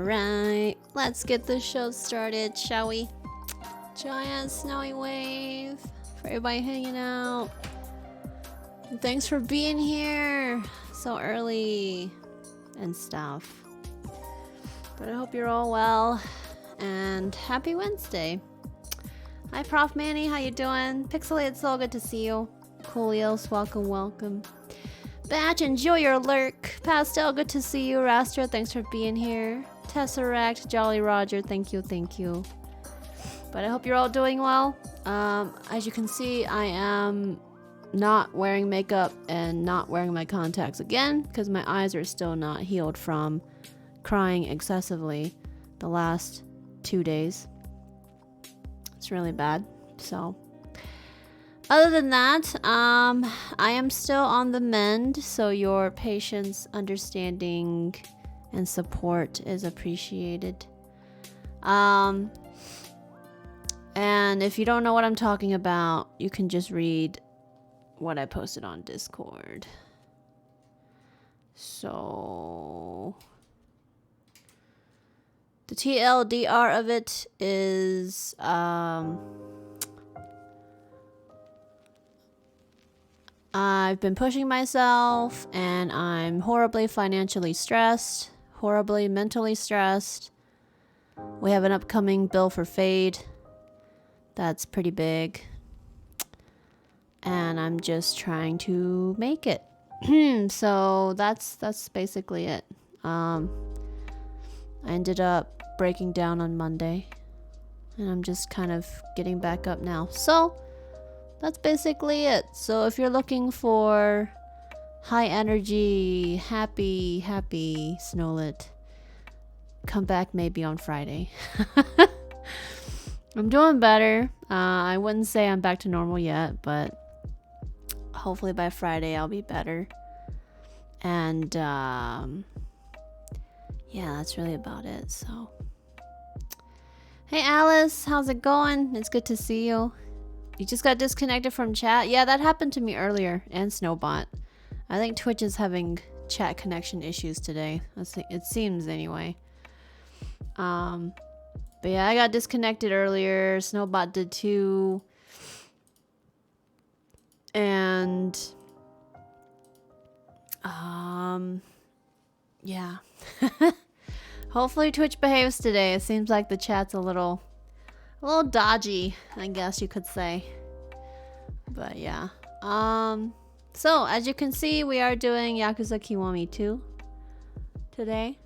Alright, let's get the show started, shall we? Giant snowy wave for everybody hanging out. And thanks for being here so early and stuff. But I hope you're all well and happy Wednesday. Hi Prof Manny, how you doing? Pixelated Soul, good to see you. Coolios, welcome. Batch, enjoy your lurk. Pastel, good to see you. Rastra, thanks for being here. Tesseract, Jolly Roger, thank you. But I hope you're all doing well. As you can see, I am not wearing makeup and not wearing my contacts again because my eyes are still not healed from crying excessively the last 2 days. It's really bad. So other than that, I am still on the mend, so your patience, understanding, and support is appreciated. And if you don't know what I'm talking about, you can just read what I posted on Discord. So the TLDR of it is I've been pushing myself and I'm horribly financially stressed, horribly mentally stressed. We have an upcoming bill for Fade that's pretty big. And I'm just trying to make it. So that's basically it. I ended up breaking down on Monday and I'm just kind of getting back up now. So that's basically it. So if you're looking for high energy, happy Snowlet, come back maybe on Friday. I'm doing better. I wouldn't say I'm back to normal yet, but hopefully by Friday I'll be better. And yeah, that's really about it. So hey Alice, how's it going? It's good to see you. You just got disconnected from chat? Yeah, that happened to me earlier, and Snowbot. I think Twitch is having chat connection issues today. It seems anyway. But yeah, I got disconnected earlier. Snowbot did too. And yeah. Hopefully Twitch behaves today. It seems like the chat's a little dodgy, I guess you could say. But yeah. So as you can see, we are doing Yakuza Kiwami 2 today.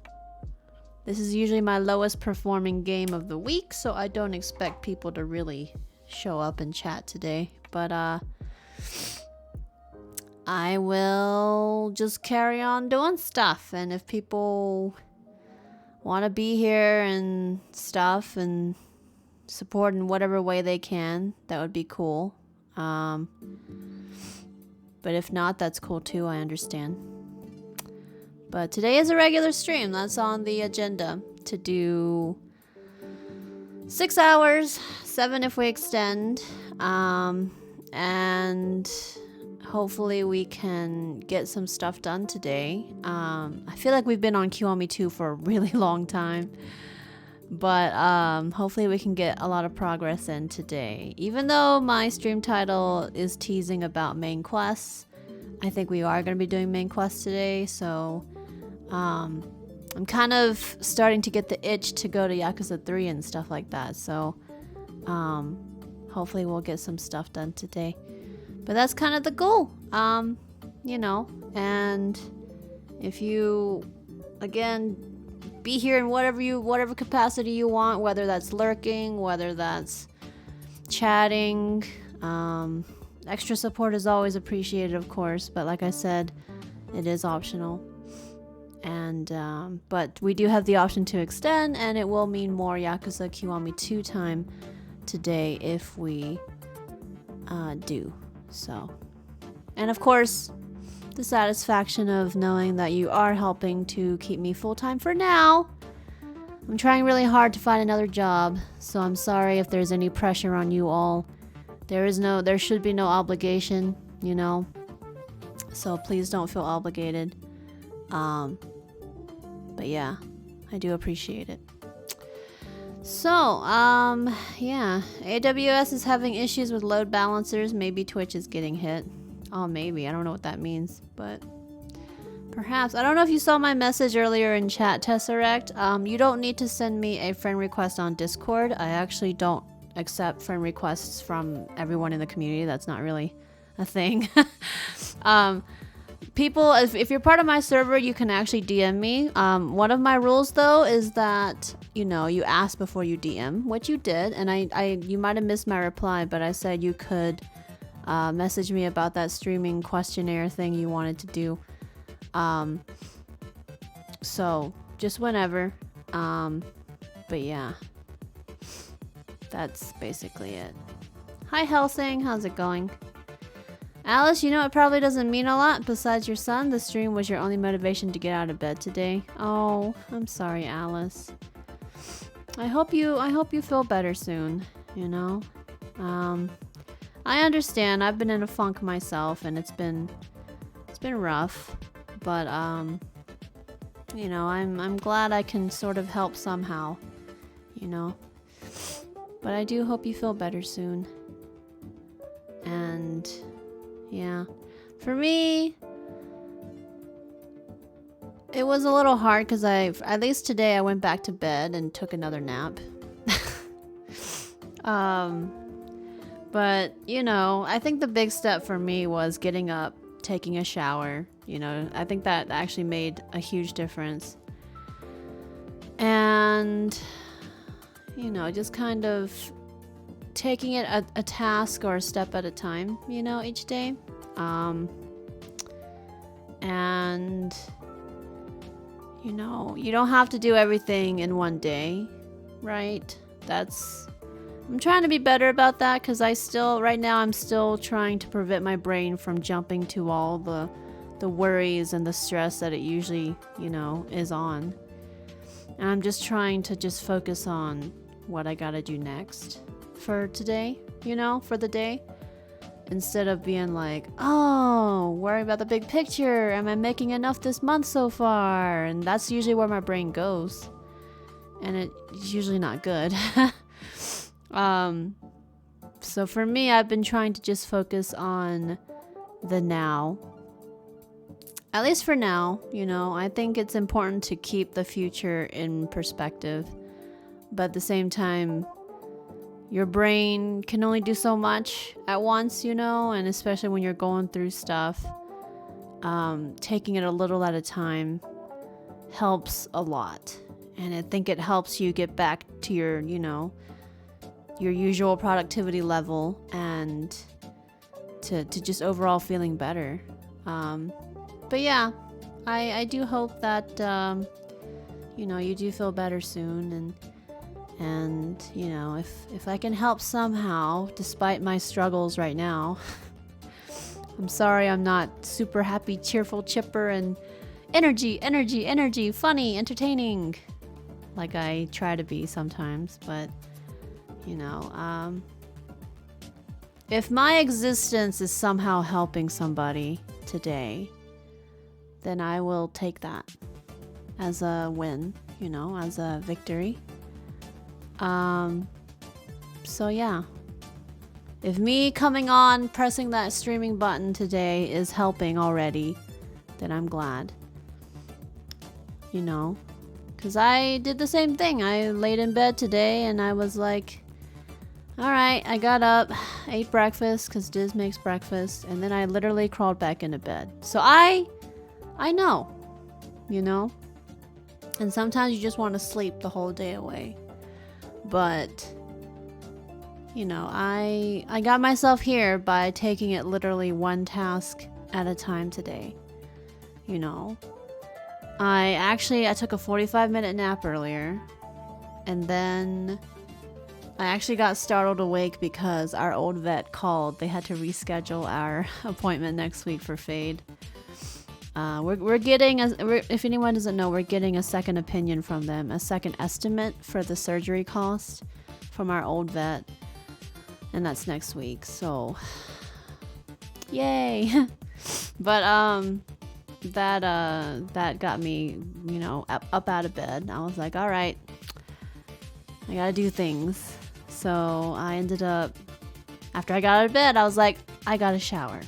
This is usually my lowest performing game of the week, so I don't expect people to really show up and chat today. But I will just carry on doing stuff, and if people want to be here and stuff and support in whatever way they can, that would be cool. But if not, that's cool too, I understand. But today is a regular stream. That's on the agenda, to do 6 hours, 7 if we extend, and hopefully we can get some stuff done today. I feel like we've been on Kiwami 2 for a really long time. But hopefully we can get a lot of progress in today. Even though my stream title is teasing about main quests, I think we are going to be doing main quests today. So I'm kind of starting to get the itch to go to Yakuza 3 and stuff like that. So hopefully we'll get some stuff done today. But that's kind of the goal, you know. And if you, again, be here in whatever capacity you want, whether that's lurking, whether that's chatting. Extra support is always appreciated, of course, but like I said, it is optional. And but we do have the option to extend, and it will mean more Yakuza Kiwami 2 time today if we do so. And of course, the satisfaction of knowing that you are helping to keep me full-time for now. I'm trying really hard to find another job, so I'm sorry if there's any pressure on you all. There should be no obligation, you know. So please don't feel obligated. But yeah, I do appreciate it. So, yeah. AWS is having issues with load balancers. Maybe Twitch is getting hit. Oh, maybe. I don't know what that means, but perhaps. I don't know if you saw my message earlier in chat, Tesseract. You don't need to send me a friend request on Discord. I actually don't accept friend requests from everyone in the community. That's not really a thing. People, if you're part of my server, you can actually DM me. One of my rules, though, is that, you know, you ask before you DM, which you did, and you might have missed my reply, but I said you could message me about that streaming questionnaire thing you wanted to do. So just whenever. But yeah, that's basically it. Hi Helsing, how's it going? Alice, you know it probably doesn't mean a lot besides your son. The stream was your only motivation to get out of bed today. Oh, I'm sorry, Alice. I hope you feel better soon, you know? I understand. I've been in a funk myself and it's been rough, but you know, I'm glad I can sort of help somehow, you know? But I do hope you feel better soon. And yeah, for me, it was a little hard because at least today I went back to bed and took another nap. But you know, I think the big step for me was getting up, taking a shower. You know, I think that actually made a huge difference. And you know, just kind of taking it a task or a step at a time, you know, each day. And you know, you don't have to do everything in one day, right? I'm trying to be better about that because right now I'm still trying to prevent my brain from jumping to all the worries and the stress that it usually, you know, is on. And I'm just trying to just focus on what I gotta do next for today, you know, for the day. Instead of being like, oh, worry about the big picture. Am I making enough this month so far? And that's usually where my brain goes. And it's usually not good. So for me, I've been trying to just focus on the now. At least for now, you know, I think it's important to keep the future in perspective. But at the same time, your brain can only do so much at once, you know, and especially when you're going through stuff, taking it a little at a time helps a lot. And I think it helps you get back to your, you know, your usual productivity level and to just overall feeling better. But yeah, I do hope that, you know, you do feel better soon. And you know, if I can help somehow, despite my struggles right now. I'm sorry I'm not super happy, cheerful, chipper, and energy, funny, entertaining, like I try to be sometimes. But you know, if my existence is somehow helping somebody today, then I will take that as a win, you know, as a victory. So yeah, if me coming on, pressing that streaming button today is helping already, then I'm glad, you know, because I did the same thing. I laid in bed today and I was like, all right, I got up, ate breakfast because Diz makes breakfast, and then I literally crawled back into bed. So I know, you know, and sometimes you just want to sleep the whole day away. But, you know, I got myself here by taking it literally one task at a time today. You know, I took a 45-minute nap earlier, and then I actually got startled awake because our old vet called. They had to reschedule our appointment next week for Fade. We're getting, if anyone doesn't know, we're getting a second opinion from them, a second estimate for the surgery cost from our old vet, and that's next week. So, yay! But that got me, you know, up out of bed. I was like, all right, I gotta do things. So I ended up, after I got out of bed, I was like, I gotta shower.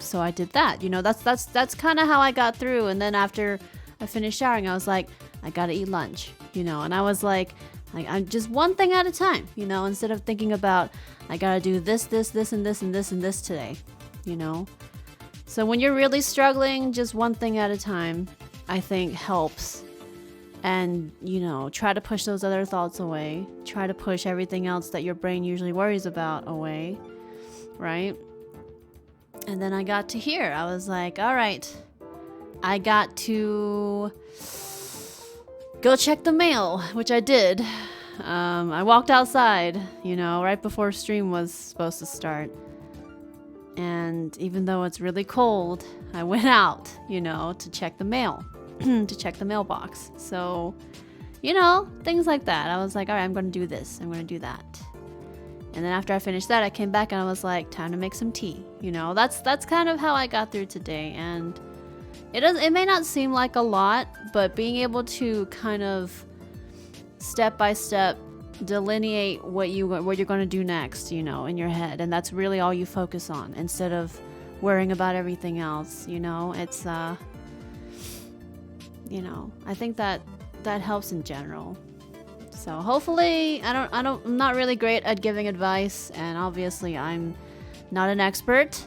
So I did that. You know, that's kind of how I got through. And then after I finished showering, I was like, I gotta eat lunch. You know, and I was like I'm just one thing at a time. You know, instead of thinking about I gotta do this, and this, and this today. You know. So when you're really struggling, just one thing at a time, I think helps. And, you know, try to push those other thoughts away. Try to push everything else that your brain usually worries about away. Right? And then I got to here. I was like, all right, I got to go check the mail, which I did. I walked outside, you know, right before stream was supposed to start. And even though it's really cold, I went out, you know, to check the mail. To check the mailbox. So, you know, things like that. I was like, all right, I'm going to do this. I'm going to do that. And then after I finished that, I came back and I was like, time to make some tea. You know, that's kind of how I got through today. And it may not seem like a lot, but being able to kind of step by step delineate what you're going to do next, you know, in your head. And that's really all you focus on instead of worrying about everything else. You know, it's, you know, I think that helps in general. So hopefully, I'm not really great at giving advice, and obviously I'm not an expert.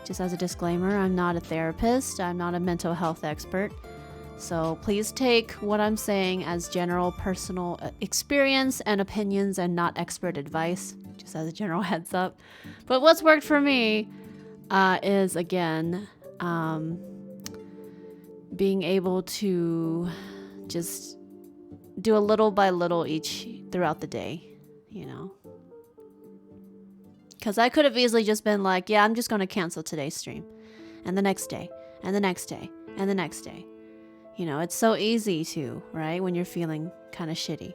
Just as a disclaimer, I'm not a therapist. I'm not a mental health expert. So please take what I'm saying as general personal experience and opinions and not expert advice, just as a general heads up. But what's worked for me is, again, being able to just do a little by little throughout the day, you know. Because I could have easily just been like, yeah, I'm just going to cancel today's stream. And the next day, and the next day, and the next day. You know, it's so easy to, right? When you're feeling kind of shitty.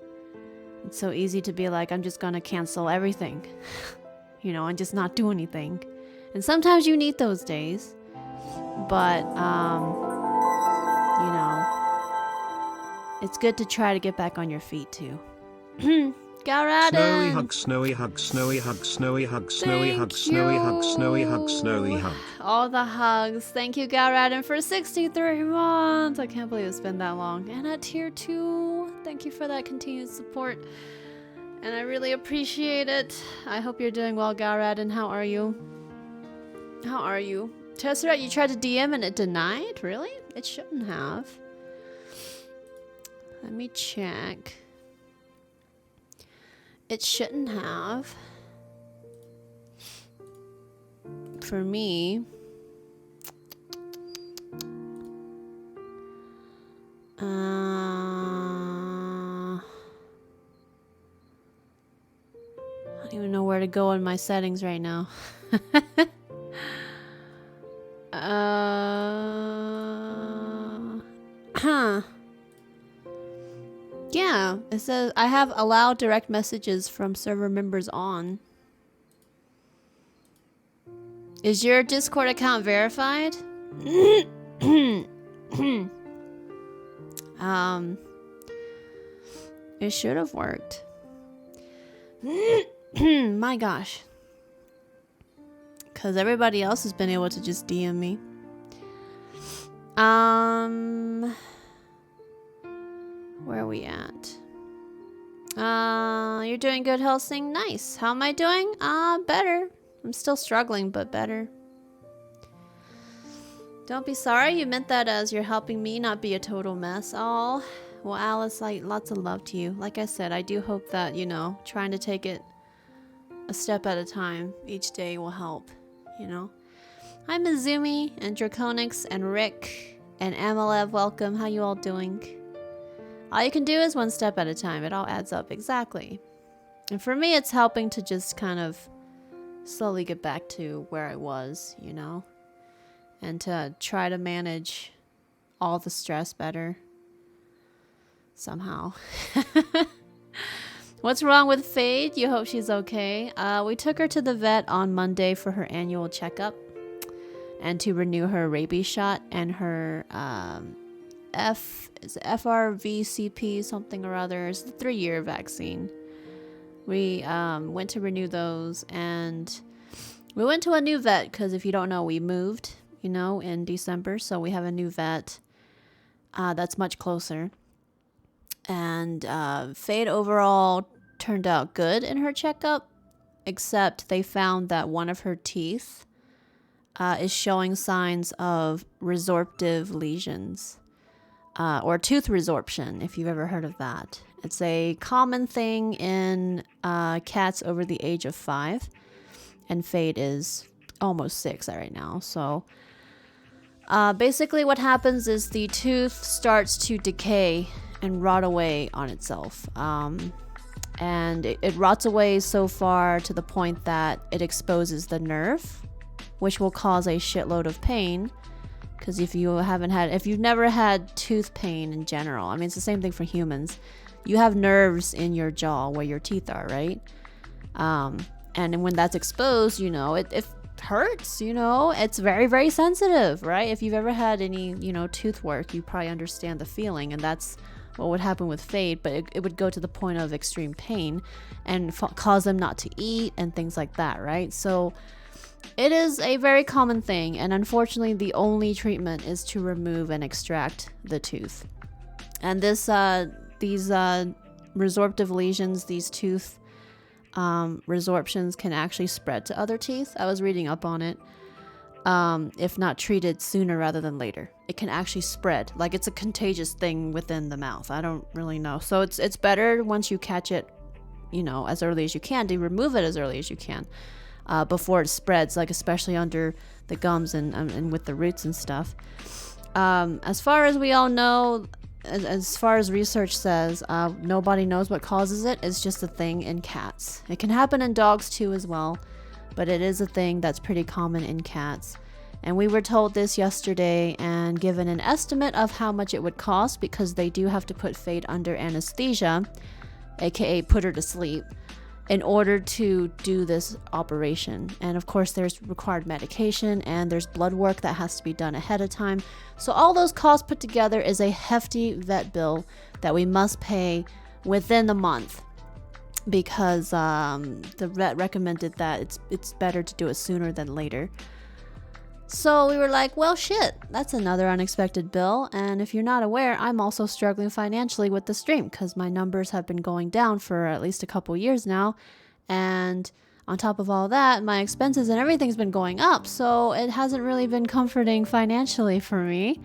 It's so easy to be like, I'm just going to cancel everything. You know, and just not do anything. And sometimes you need those days. But, you know, it's good to try to get back on your feet too. Garadin! Snowy hug, snowy hug, snowy hug, snowy hug, snowy hug, snowy hug, snowy hug, snowy hug. All the hugs. Thank you, Garadin, for 63 months. I can't believe it's been that long. And at tier 2, thank you for that continued support. And I really appreciate it. I hope you're doing well, Garadin. How are you? How are you? Tesseract, you tried to DM and it denied? Really? It shouldn't have. Let me check. It shouldn't have. For me. I don't even know where to go in my settings right now. Yeah, it says I have allowed direct messages from server members on. Is your Discord account verified? It should have worked. My gosh. Because everybody else has been able to just DM me. Where are we at? You're doing good, Helsing. Nice. How am I doing? Better. I'm still struggling, but better. Don't be sorry. You meant that as you're helping me not be a total mess. Oh, well, Alice, lots of love to you. Like I said, I do hope that, you know, trying to take it a step at a time each day will help, you know. Hi, Mizumi and Draconix and Rick and Amalev. Welcome. How you all doing? All you can do is one step at a time. It all adds up. Exactly. And for me, it's helping to just kind of slowly get back to where I was, you know, and to try to manage all the stress better somehow. What's wrong with Fade? You hope she's okay. We took her to the vet on Monday for her annual checkup. and to renew her rabies shot and her FRVCP something or other. It's the 3-year vaccine. We went to renew those, and we went to a new vet because if you don't know, we moved, in December. So we have a new vet that's much closer. And Fade overall turned out good in her checkup, except they found that one of her teeth is showing signs of resorptive lesions. Or tooth resorption, if you've ever heard of that. It's a common thing in cats over the age of 5. And Fade is almost 6 right now. So basically what happens is the tooth starts to decay and rot away on itself. And it rots away so far to the point that it exposes the nerve, which will cause a shitload of pain. Because if you've never had tooth pain in general, I mean, it's the same thing for humans. You have nerves in your jaw where your teeth are, right? And when that's exposed, it hurts, it's very, very sensitive, right? If you've ever had any, tooth work, you probably understand the feeling, and that's what would happen with Fade, but it would go to the point of extreme pain and cause them not to eat and things like that, right? So it is a very common thing, and unfortunately the only treatment is to remove and extract the tooth. And these resorptive lesions, these tooth resorptions can actually spread to other teeth. I was reading up on it. If not treated sooner rather than later, it can actually spread. Like, it's a contagious thing within the mouth. I don't really know. So it's better once you catch it, as early as you can, to remove it as early as you can. Before it spreads, like especially under the gums and with the roots and stuff. As far as we all know, as far as research says, nobody knows what causes it. It's just a thing in cats. It can happen in dogs too as well, but it is a thing that's pretty common in cats. And we were told this yesterday and given an estimate of how much it would cost, because they do have to put Fade under anesthesia, aka put her to sleep, in order to do this operation. And of course there's required medication and there's blood work that has to be done ahead of time. So all those costs put together is a hefty vet bill that we must pay within the month, because the vet recommended that it's better to do it sooner than later. So we were like, well, shit, that's another unexpected bill. And if you're not aware, I'm also struggling financially with the stream because my numbers have been going down for at least a couple years now. And on top of all that, my expenses and everything's been going up. So it hasn't really been comforting financially for me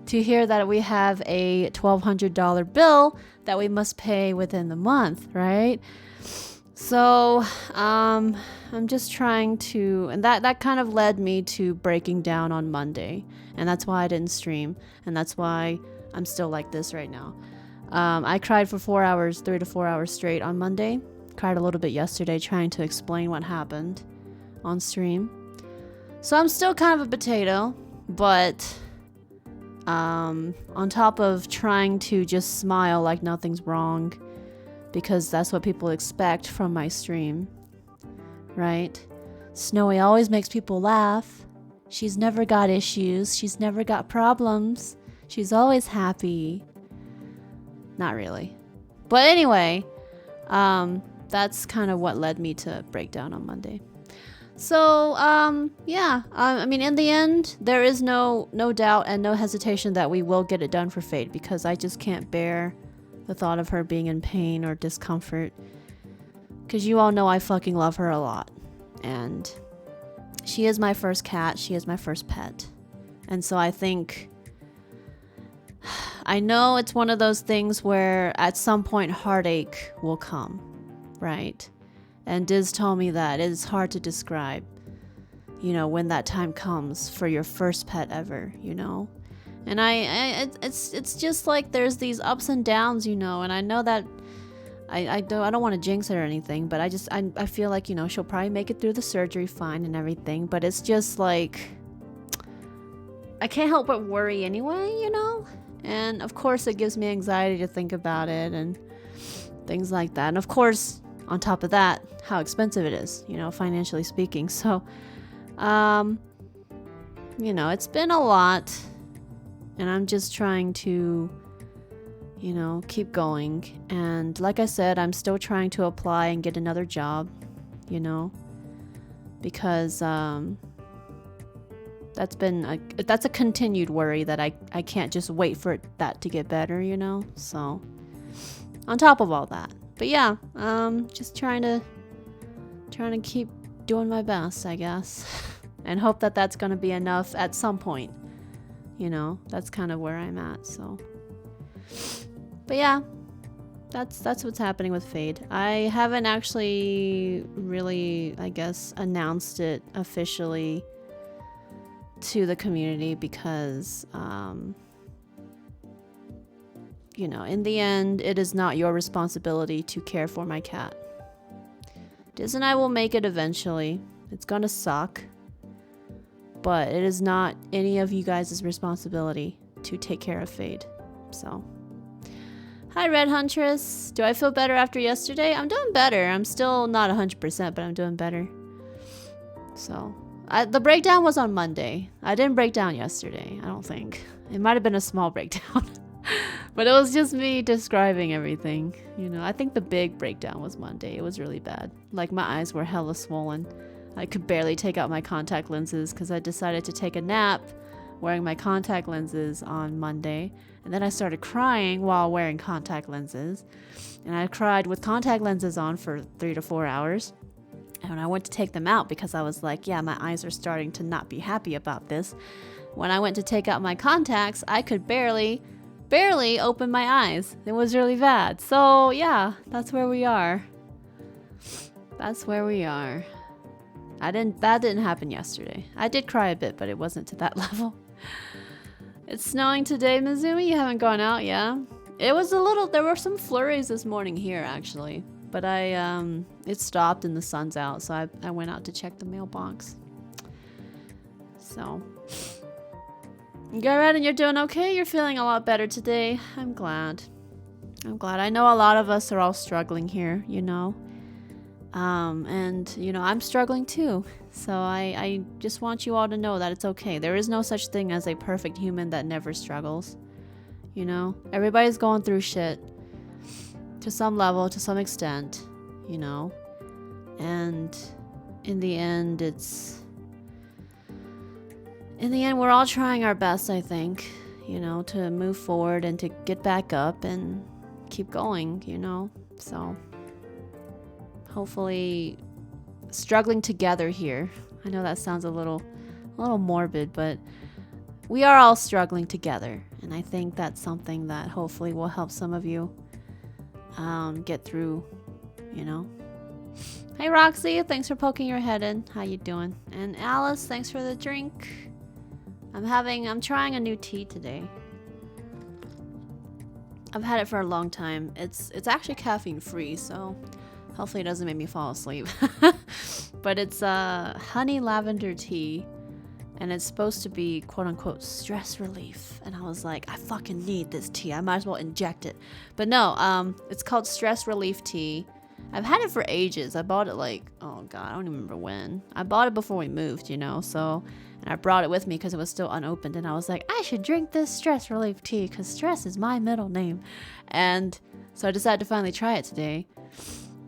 to hear that we have a $1,200 bill that we must pay within the month, right? So I'm just trying to, and that kind of led me to breaking down on Monday, and that's why I didn't stream, and that's why I'm still like this right now. I cried for 4 hours, 3 to 4 hours straight on Monday. Cried a little bit yesterday trying to explain what happened on stream. So I'm still kind of a potato, but on top of trying to just smile like nothing's wrong, because that's what people expect from my stream, right? Snowy always makes people laugh. She's never got issues. She's never got problems. She's always happy. Not really. But anyway, that's kind of what led me to break down on Monday. So, yeah. I mean, in the end, there is no doubt and no hesitation that we will get it done for Fade, because I just can't bear the thought of her being in pain or discomfort, because you all know I fucking love her a lot, and she is my first cat, she is my first pet, and so I think, I know it's one of those things where at some point heartache will come, right? And Diz told me that it is hard to describe, when that time comes for your first pet ever, And it's just like there's these ups and downs, and I know that I don't want to jinx it or anything, but I feel like, she'll probably make it through the surgery fine and everything, but it's just like, I can't help but worry anyway, And of course it gives me anxiety to think about it and things like that. And of course, on top of that, how expensive it is, financially speaking. So, you know, it's been a lot. And I'm just trying to, you know, keep going. And like I said, I'm still trying to apply and get another job, you know, because that's a continued worry that I can't just wait for that to get better, you know. So on top of all that, but yeah, just trying to keep doing my best, I guess, and hope that that's gonna be enough at some point. You know, that's kind of where I'm at. So, but yeah, that's what's happening with Fade. I haven't actually really, I guess, announced it officially to the community because, you know, in the end, it is not your responsibility to care for my cat. Diz and I will make it eventually. It's gonna suck. But it is not any of you guys' responsibility to take care of Fade. So, hi Red Huntress. Do I feel better after yesterday? I'm doing better. I'm still not 100%, but I'm doing better. So, the breakdown was on Monday. I didn't break down yesterday, I don't think. It might have been a small breakdown. But it was just me describing everything. You know, I think the big breakdown was Monday. It was really bad. Like, my eyes were hella swollen. I could barely take out my contact lenses because I decided to take a nap wearing my contact lenses on Monday. And then I started crying while wearing contact lenses. And I cried with contact lenses on for 3 to 4 hours. And when I went to take them out because I was like, yeah, my eyes are starting to not be happy about this. When I went to take out my contacts, I could barely open my eyes. It was really bad. So yeah, that's where we are. That's where we are. That didn't happen yesterday. I did cry a bit, but it wasn't to that level. It's snowing today, Mizumi. You haven't gone out, yeah? It was there were some flurries this morning here, actually. But it stopped and the sun's out, so I went out to check the mailbox. So, Garrett, and you're doing okay? You're feeling a lot better today. I'm glad. I know a lot of us are all struggling here, you know. And, you know, I'm struggling too. So I just want you all to know that it's okay. There is no such thing as a perfect human that never struggles. You know, everybody's going through shit to some level, to some extent, you know. And in the end, we're all trying our best, I think, you know, to move forward and to get back up and keep going, you know. So hopefully struggling together here. I know that sounds a little morbid, but we are all struggling together, and I think that's something that hopefully will help some of you get through, you know. Hey Roxy, thanks for poking your head in. How you doing? And Alice, thanks for the drink. I'm trying a new tea today. I've had it for a long time. It's actually caffeine free, so hopefully it doesn't make me fall asleep. But it's honey lavender tea, and it's supposed to be quote unquote stress relief. And I was like, I fucking need this tea. I might as well inject it. But no, it's called stress relief tea. I've had it for ages. I bought it like, oh god, I don't even remember when. I bought it before we moved, you know, so, and I brought it with me because it was still unopened, and I was like, I should drink this stress relief tea because stress is my middle name. And so I decided to finally try it today.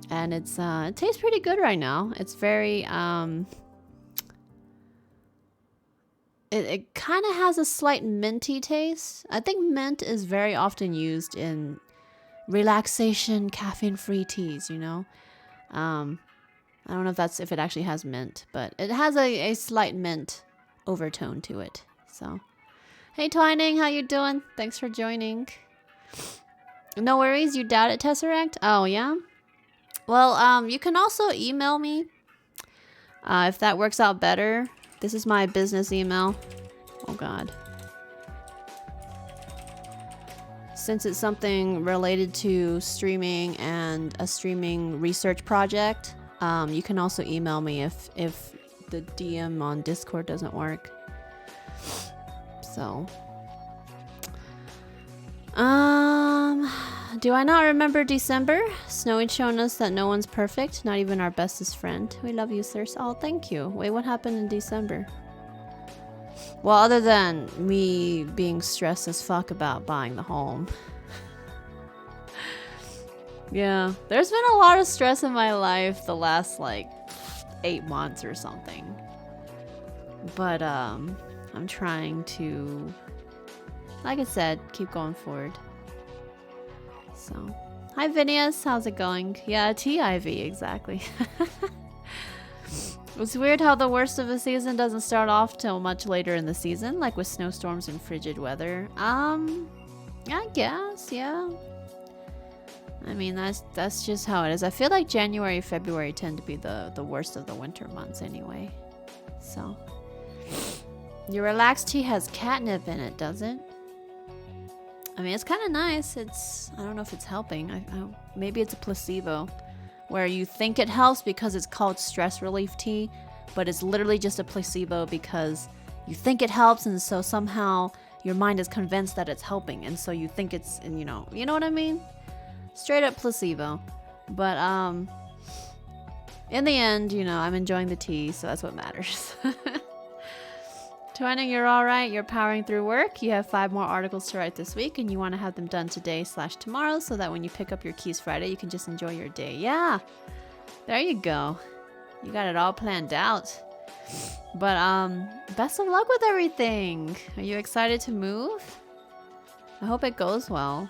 And it tastes pretty good right now. It's very, it kind of has a slight minty taste. I think mint is very often used in relaxation, caffeine-free teas, you know? I don't know if it actually has mint, but it has a slight mint overtone to it, so. Hey Twining, how you doing? Thanks for joining. No worries, you doubt it, Tesseract? Oh, yeah? Well, you can also email me if that works out better. This is my business email. Oh god. Since it's something related to streaming and a streaming research project, you can also email me if the DM on Discord doesn't work. So, do I not remember December? Snowy showing us that no one's perfect, not even our bestest friend. We love you, sirs. Oh, thank you. Wait, what happened in December? Well, other than me being stressed as fuck about buying the home. Yeah, there's been a lot of stress in my life the last like 8 months or something. But I'm trying to, like I said, keep going forward. So, hi Phineas, how's it going? Yeah, TIV, exactly. It's weird how the worst of the season doesn't start off till much later in the season, like with snowstorms and frigid weather. I guess, yeah. I mean, that's just how it is. I feel like January, February tend to be the worst of the winter months anyway. So, your relaxed tea has catnip in it, does it? I mean, it's kind of nice. I don't know if it's helping. Maybe it's a placebo, where you think it helps because it's called stress relief tea, but it's literally just a placebo because you think it helps, and so somehow your mind is convinced that it's helping, and so you think it's, and you know what I mean? Straight up placebo. But in the end, I'm enjoying the tea, so that's what matters. Twining, you're all right. You're powering through work. You have 5 more articles to write this week, and you want to have them done today/tomorrow so that when you pick up your keys Friday, you can just enjoy your day. Yeah, there you go. You got it all planned out. But best of luck with everything. Are you excited to move? I hope it goes well.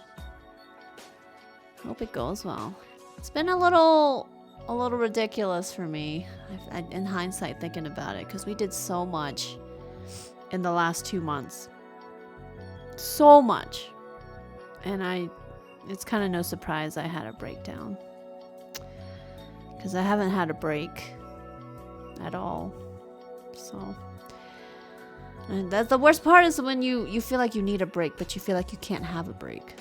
Hope it goes well. It's been a little ridiculous for me, in hindsight, thinking about it, because we did so much in the last 2 months. So much. And it's kind of no surprise I had a breakdown. Because I haven't had a break at all. So, and that's the worst part, is when you feel like you need a break, but you feel like you can't have a break.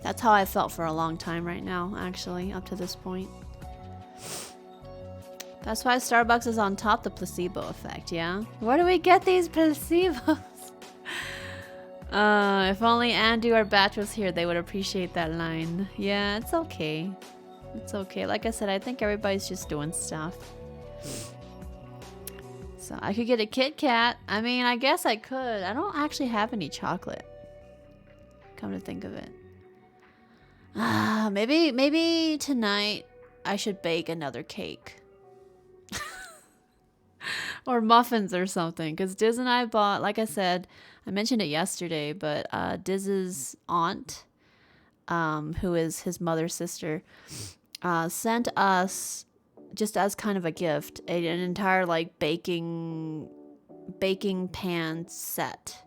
That's how I felt for a long time right now, actually, up to this point. That's why Starbucks is on top, the placebo effect, yeah? Where do we get these placebos? If only Andy or Batch was here, they would appreciate that line. Yeah, it's okay. It's okay. Like I said, I think everybody's just doing stuff. So I could get a Kit Kat. I mean, I guess I could. I don't actually have any chocolate. Come to think of it. Maybe tonight I should bake another cake. Or muffins or something. Because Diz and I bought, like I said, I mentioned it yesterday, but Diz's aunt, who is his mother's sister, sent us, just as kind of a gift, an entire like baking pan set.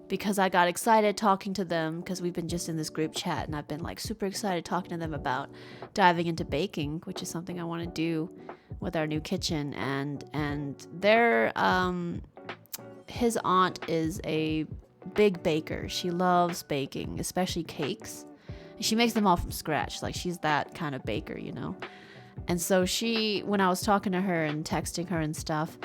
Because I got excited talking to them, because we've been just in this group chat, and I've been like super excited talking to them about diving into baking, which is something I want to do with our new kitchen. And their his aunt is a big baker. She loves baking, especially cakes. She makes them all from scratch. Like, she's that kind of baker, And so when I was talking to her and texting her and stuff,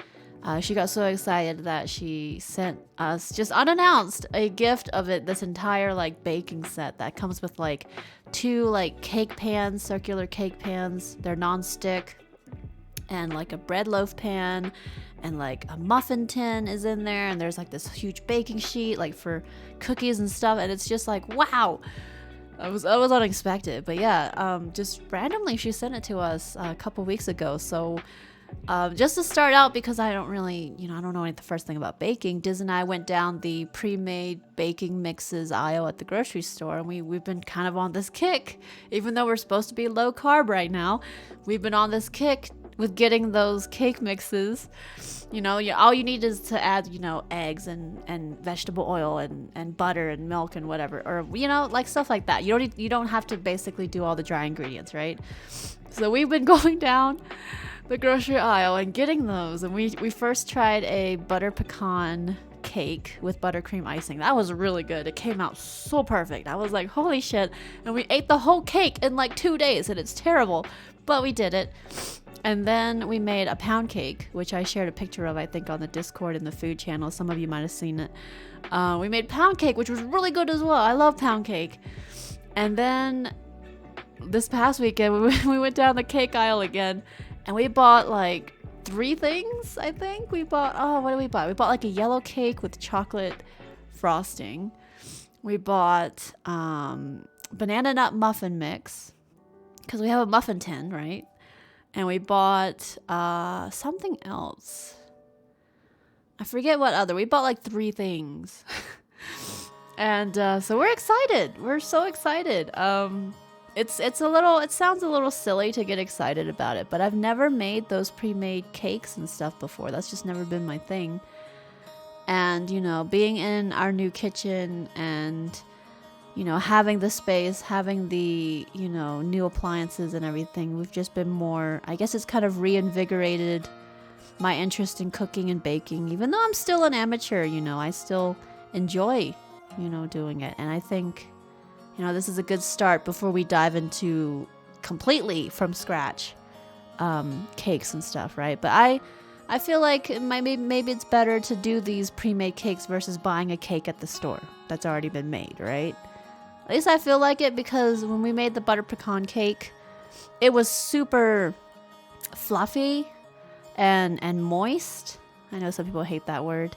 she got so excited that she sent us, just unannounced, a gift of this entire like baking set that comes with like 2 like cake pans, circular cake pans. They're non-stick, and like a bread loaf pan, and like a muffin tin is in there, and there's like this huge baking sheet like for cookies and stuff, and it's just like, wow. I was unexpected, but yeah, just randomly she sent it to us a couple weeks ago. So just to start out, because I don't really, I don't know the first thing about baking, Diz and I went down the pre-made baking mixes aisle at the grocery store, and we've been kind of on this kick. Even though we're supposed to be low carb right now, we've been on this kick with getting those cake mixes. All you need is to add, eggs and vegetable oil and butter and milk and whatever, or like stuff like that. You don't have to basically do all the dry ingredients, right? So we've been going down the grocery aisle and getting those, and we first tried a butter pecan cake with buttercream icing. That was really good. It came out so perfect. I was like, holy shit. And we ate the whole cake in like 2 days, and it's terrible, but we did it. And then we made a pound cake, which I shared a picture of, I think, on the Discord and the food channel. Some of you might have seen it. We made pound cake, which was really good as well. I love pound cake. And then this past weekend, we went down the cake aisle again, and we bought like 3 things, I think. We bought, oh, what did we buy? We bought like a yellow cake with chocolate frosting. We bought banana nut muffin mix because we have a muffin tin, right? And we bought something else. I forget what other. We bought like 3 things. And so we're excited. We're so excited. It sounds a little silly to get excited about it, but I've never made those pre-made cakes and stuff before. That's just never been my thing. And, you know, being in our new kitchen and, you know, having the space, having the, you know, new appliances and everything, we've just been more, I guess it's kind of reinvigorated my interest in cooking and baking. Even though I'm still an amateur, you know, I still enjoy, you know, doing it. And I think, you know, this is a good start before we dive into completely from scratch cakes and stuff, right? But I feel like maybe it's better to do these pre-made cakes versus buying a cake at the store that's already been made, right? At least I feel like it, because when we made the butter pecan cake, it was super fluffy and moist. I know some people hate that word.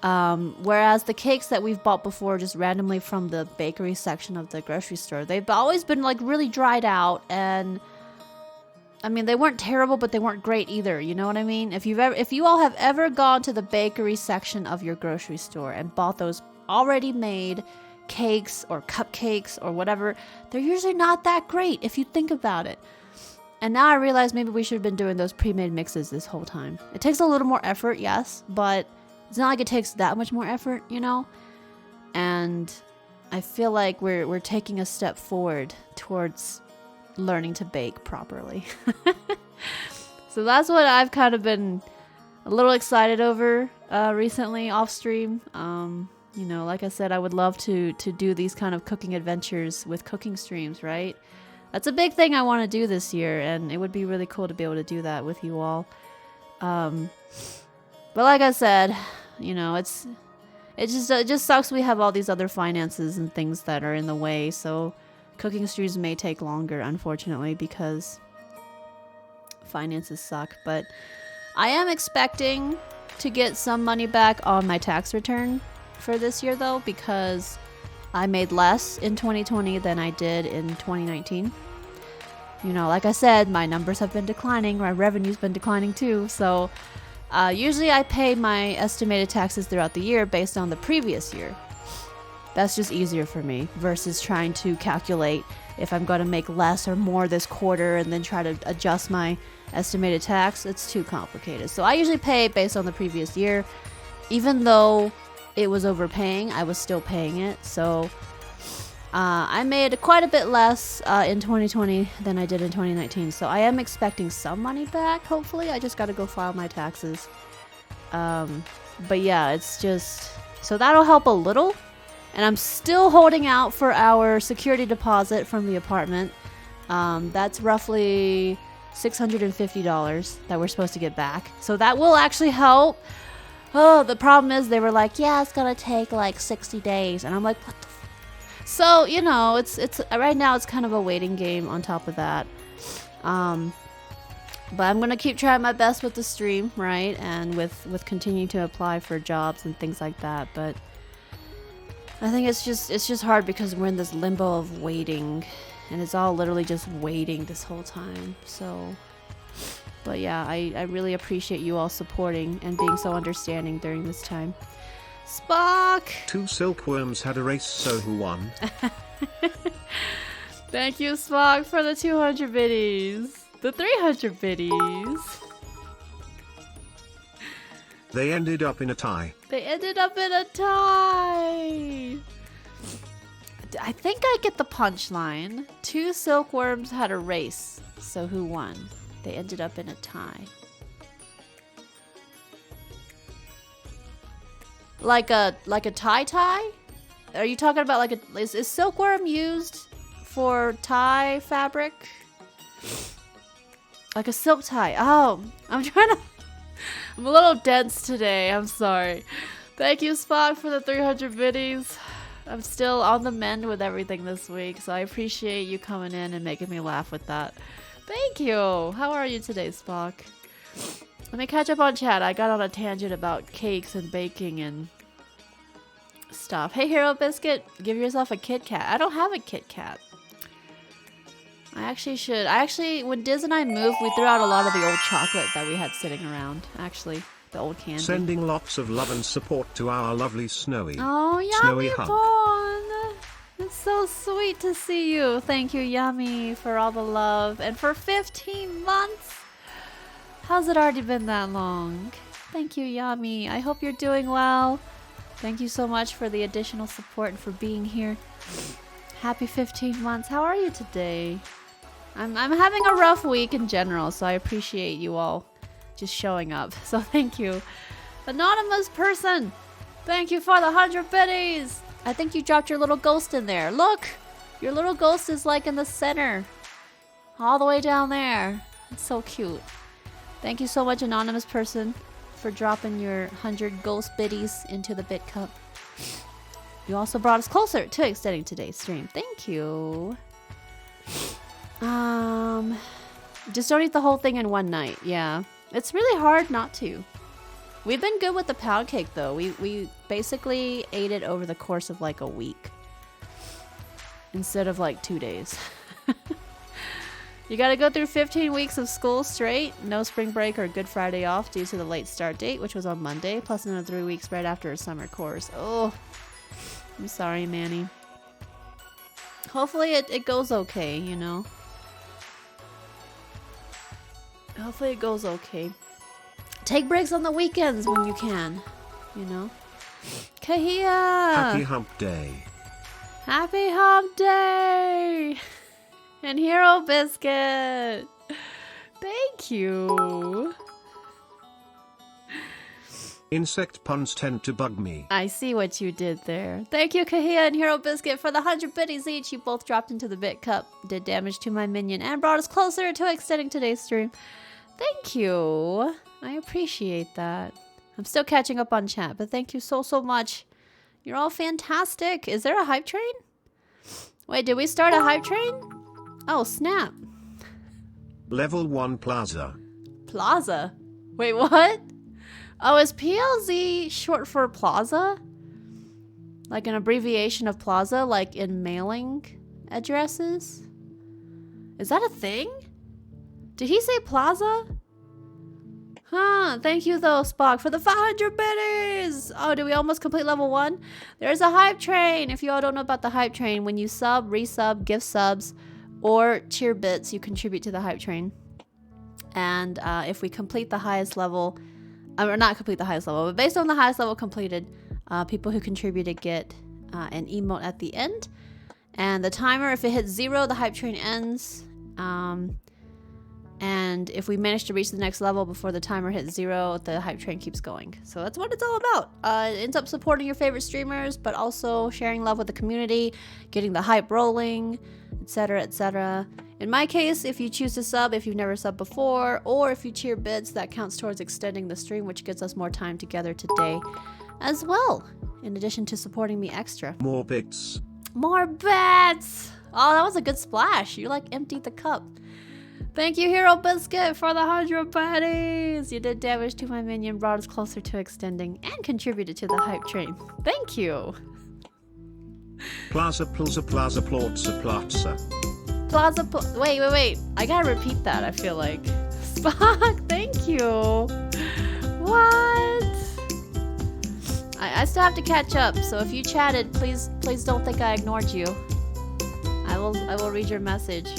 Whereas the cakes that we've bought before just randomly from the bakery section of the grocery store, they've always been like really dried out, and I mean, they weren't terrible, but they weren't great either. You know what I mean? If you all have ever gone to the bakery section of your grocery store and bought those already made cakes or cupcakes or whatever, they're usually not that great if you think about it. And now I realize maybe we should have been doing those pre-made mixes this whole time. It takes a little more effort, yes, but it's not like it takes that much more effort, you know? And I feel like we're taking a step forward towards learning to bake properly. So that's what I've kind of been a little excited over recently off stream. You know, like I said, I would love to do these kind of cooking adventures with cooking streams, right? That's a big thing I want to do this year, and it would be really cool to be able to do that with you all. But like I said, you know, it just sucks we have all these other finances and things that are in the way, so cooking streams may take longer, unfortunately, because finances suck. But I am expecting to get some money back on my tax return for this year, though, because I made less in 2020 than I did in 2019. You know, like I said, my numbers have been declining. My revenue's been declining too. So usually I pay my estimated taxes throughout the year based on the previous year. That's just easier for me versus trying to calculate if I'm going to make less or more this quarter and then try to adjust my estimated tax. It's too complicated. So I usually pay based on the previous year. Even though it was overpaying, I was still paying it. So I made quite a bit less in 2020 than I did in 2019. So I am expecting some money back, hopefully. I just got to go file my taxes. But yeah, it's just... So that'll help a little. And I'm still holding out for our security deposit from the apartment. That's roughly $650 that we're supposed to get back. So that will actually help. Oh, the problem is they were like, yeah, it's gonna take like 60 days. And I'm like, what the So, you know, it's right now it's kind of a waiting game on top of that. But I'm gonna keep trying my best with the stream, right? And with continuing to apply for jobs and things like that. But I think it's just hard because we're in this limbo of waiting, and it's all literally just waiting this whole time. So, but yeah, I really appreciate you all supporting and being so understanding during this time. Spock! 2 silkworms had a race, so who won? Thank you, Spock, for the 200 biddies. The 300 biddies. They ended up in a tie. They ended up in a tie. I think I get the punchline. 2 silkworms had a race, so who won? They ended up in a tie. Like a tie? Are you talking about like a... Is silkworm used for tie fabric? Like a silk tie. Oh, I'm a little dense today. I'm sorry. Thank you, Spock, for the 300 biddies. I'm still on the mend with everything this week, so I appreciate you coming in and making me laugh with that. Thank you. How are you today, Spock? Let me catch up on chat. I got on a tangent about cakes and baking and stuff. Hey, Hero Biscuit, give yourself a Kit Kat. I don't have a Kit Kat. I actually should. When Diz and I moved, we threw out a lot of the old chocolate that we had sitting around. Actually, the old candy. Sending lots of love and support to our lovely Snowy. Oh, Snowy Yummy hug. Fawn. It's so sweet to see you. Thank you, Yummy, for all the love. And for 15 months. How's it already been that long? Thank you, Yummy. I hope you're doing well. Thank you so much for the additional support and for being here. Happy 15 months. How are you today? I'm having a rough week in general, so I appreciate you all just showing up. So thank you. Anonymous person, thank you for the 100 biddies. I think you dropped your little ghost in there. Look, your little ghost is like in the center. All the way down there. It's so cute. Thank you so much, anonymous person, for dropping your 100 ghost biddies into the bit cup. You also brought us closer to extending today's stream. Thank you. Just don't eat the whole thing in one night. Yeah. It's really hard not to. We've been good with the pound cake though. We basically ate it over the course of like a week. Instead of like 2 days. You gotta go through 15 weeks of school straight. No spring break or Good Friday off due to the late start date, which was on Monday. Plus another 3 weeks right after a summer course. Oh. I'm sorry, Manny. Hopefully it goes okay, you know? Hopefully it goes okay. Take breaks on the weekends when you can, you know? Kahia! Happy Hump Day. Happy Hump Day! And Hero Biscuit! Thank you! Insect puns tend to bug me. I see what you did there. Thank you, Kahia and Hero Biscuit, for the 100 biddies each. You both dropped into the bit cup, did damage to my minion, and brought us closer to extending today's stream. Thank you. I appreciate that. I'm still catching up on chat, but thank you so much. You're all fantastic. Is there a hype train? Wait, did we start a hype train? Oh, snap. Level 1 Plaza. Plaza? Wait, what? Oh, is PLZ short for plaza? Like an abbreviation of plaza, like in mailing addresses? Is that a thing? Did he say plaza? Huh, thank you though, Spock, for the 500 biddies! Oh, did we almost complete level 1? There's a hype train! If you all don't know about the hype train, when you sub, resub, gift subs, or cheer bits, you contribute to the hype train. And if we complete the highest level, or not complete the highest level, but based on the highest level completed, people who contributed get an emote at the end. And the timer, if it hits 0, the hype train ends. And if we manage to reach the next level before the timer hits 0, the hype train keeps going. So that's what it's all about. It ends up supporting your favorite streamers, but also sharing love with the community, getting the hype rolling, etc., etc. In my case, if you choose to sub if you've never subbed before, or if you cheer bits, that counts towards extending the stream, which gets us more time together today as well, in addition to supporting me extra. More bits. More bits! Oh, that was a good splash. You like emptied the cup. Thank you, Hero Biscuit, for the 100 baddies. You did damage to my minion, brought us closer to extending, and contributed to the hype train. Thank you. Plaza, plaza, plaza, plaza, plaza. Plaza, wait. I gotta repeat that, I feel like. Spock, thank you. What? I still have to catch up, so if you chatted, please don't think I ignored you. I will read your message.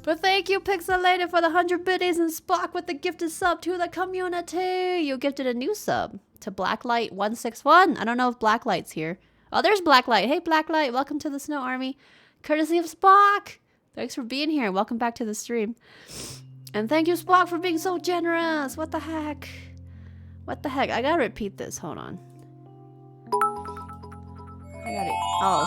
But thank you, Pixelated, for the 100 biddies, and Spock with the gifted sub to the community. You gifted a new sub to Blacklight161. I don't know if Blacklight's here. Oh, there's Blacklight. Hey, Blacklight, welcome to the Snow Army. Courtesy of Spock. Thanks for being here. Welcome back to the stream. And thank you, Spock, for being so generous. What the heck? What the heck? I gotta repeat this. Hold on. I got it. Oh.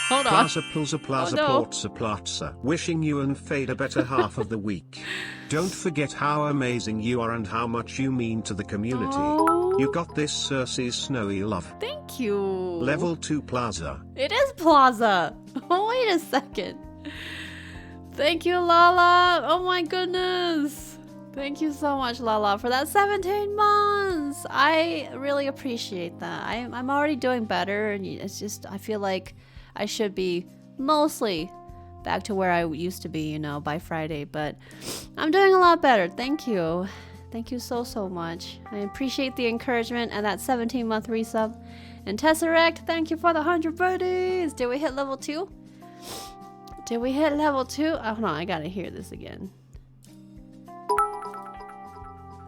Hold on. Plaza, plaza, plaza, plaza, plaza. Wishing you and Fade a better half of the week. Don't forget how amazing you are and how much you mean to the community. Oh. You got this, Cersei's snowy love. Thank you. Level 2 Plaza. It is Plaza. Oh, wait a second. Thank you, Lala. Oh my goodness. Thank you so much, Lala, for that 17 months. I really appreciate that. I'm already doing better, and it's just I feel like I should be mostly back to where I used to be, you know, by Friday. But I'm doing a lot better. Thank you. Thank you so much. I appreciate the encouragement and that 17-month resub. And Tesseract, thank you for the 100 birdies. Did we hit level 2? Did we hit level 2? Oh, hold on, I gotta hear this again.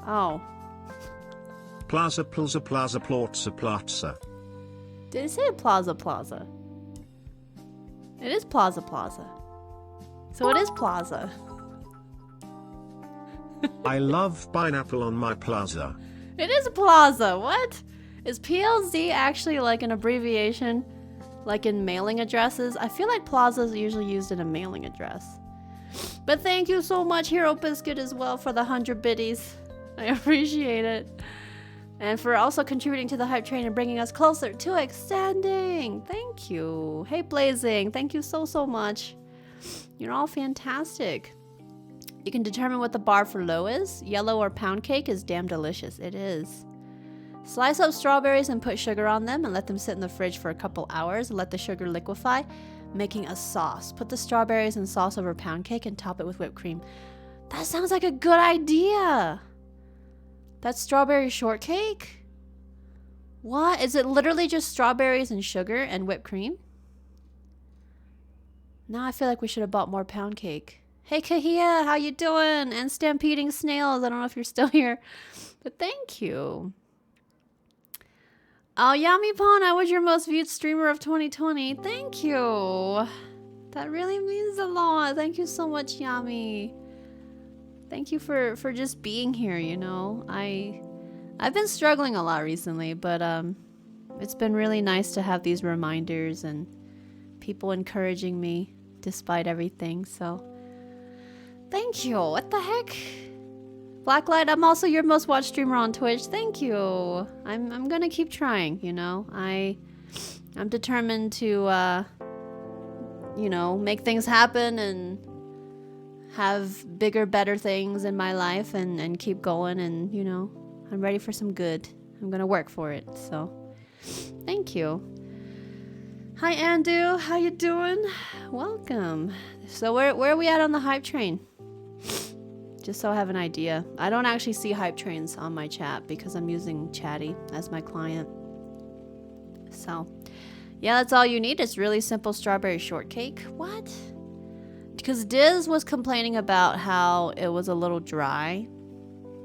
Oh. Plaza plaza plaza plaza plaza. Did it say plaza plaza? It is plaza plaza. So it is plaza. I love pineapple on my plaza. It is plaza. What? Is PLZ actually like an abbreviation? Like in mailing addresses? I feel like plaza is usually used in a mailing address. But thank you so much, Hero Biscuit, as well, for the 100 biddies. I appreciate it. And for also contributing to the hype train and bringing us closer to extending. Thank you. Hey, Blazing. Thank you so much. You're all fantastic. You can determine what the bar for low is. Yellow or pound cake is damn delicious. It is. Slice up strawberries and put sugar on them and let them sit in the fridge for a couple hours. Let the sugar liquefy, making a sauce. Put the strawberries and sauce over pound cake and top it with whipped cream. That sounds like a good idea. That's strawberry shortcake? What? Is it literally just strawberries and sugar and whipped cream? Now I feel like we should have bought more pound cake. Hey Kahia, how you doing? And Stampeding Snails, I don't know if you're still here, but thank you. Oh, Yami Pon, I was your most viewed streamer of 2020. Thank you. That really means a lot. Thank you so much, Yami. Thank you for just being here, you know. I've been struggling a lot recently, but it's been really nice to have these reminders and people encouraging me despite everything, so thank you. What the heck? Blacklight, I'm also your most watched streamer on Twitch. Thank you. I'm gonna keep trying, you know. I'm determined to you know, make things happen and have bigger, better things in my life and keep going, and you know, I'm ready for some good. I'm gonna work for it, so thank you. Hi Andu, how you doing? Welcome. So where are we at on the hype train? Just so I have an idea. I don't actually see hype trains on my chat because I'm using Chatty as my client. So yeah, that's all you need. It's really simple strawberry shortcake. What? Because Diz was complaining about how it was a little dry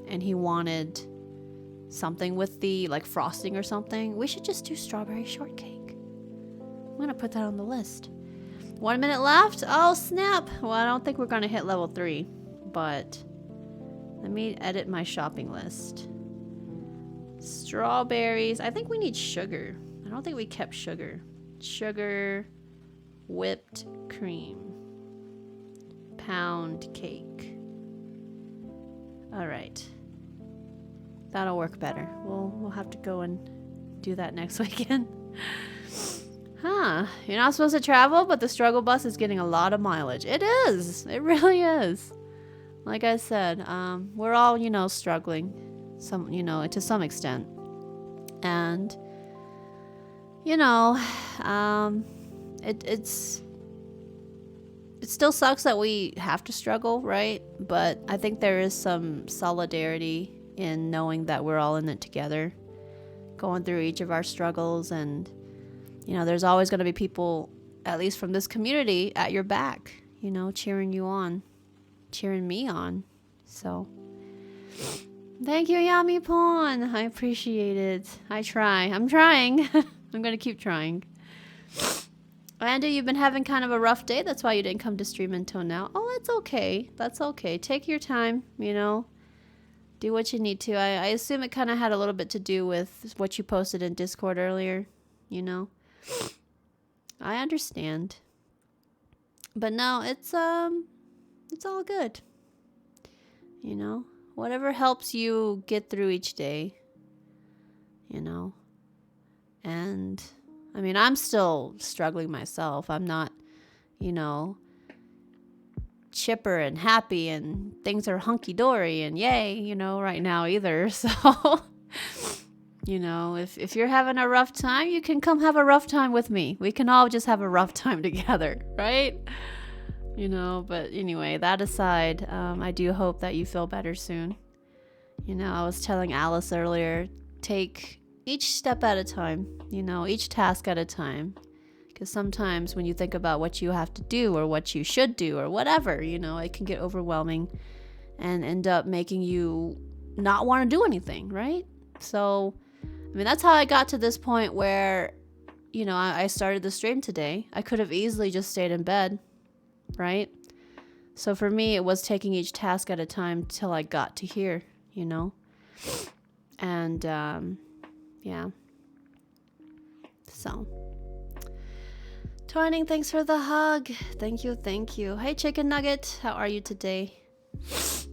and he wanted something with the like frosting or something. We should just do strawberry shortcake. I'm gonna put that on the list. 1 minute left. Oh snap. Well, I don't think we're gonna hit level 3, but let me edit my shopping list. Strawberries. I think we need sugar. I don't think we kept sugar. Sugar, whipped cream, pound cake. All right, that'll work better. We'll have to go and do that next weekend. Huh? You're not supposed to travel, but the struggle bus is getting a lot of mileage. It is. It really is. Like I said, we're all, you know, struggling, you know, to some extent, and you know, it still sucks that we have to struggle, right? But I think there is some solidarity in knowing that we're all in it together, going through each of our struggles, and you know, there's always going to be people, at least from this community, at your back, you know, cheering you on. Cheering me on. So thank you, Yami Pawn. I appreciate it. I'm trying. I'm gonna keep trying. Andy, you've been having kind of a rough day. That's why you didn't come to stream until now. Oh, that's okay. That's okay. Take your time, you know. Do what you need to. I assume it kind of had a little bit to do with what you posted in Discord earlier, you know. I understand. But no, it's all good. You know, whatever helps you get through each day, you know. And I mean, I'm still struggling myself. I'm not, you know, chipper and happy and things are hunky-dory and yay, you know, right now either. So, you know, if you're having a rough time, you can come have a rough time with me. We can all just have a rough time together, right? You know, but anyway, that aside, I do hope that you feel better soon. You know, I was telling Alice earlier, take each step at a time, you know, each task at a time. Because sometimes when you think about what you have to do or what you should do or whatever, you know, it can get overwhelming and end up making you not want to do anything, right? So, I mean, that's how I got to this point where, you know, I started the stream today. I could have easily just stayed in bed, right? So for me, it was taking each task at a time till I got to here, you know? And, yeah. So... Twining, thanks for the hug. Thank you, thank you. Hey, Chicken Nugget. How are you today?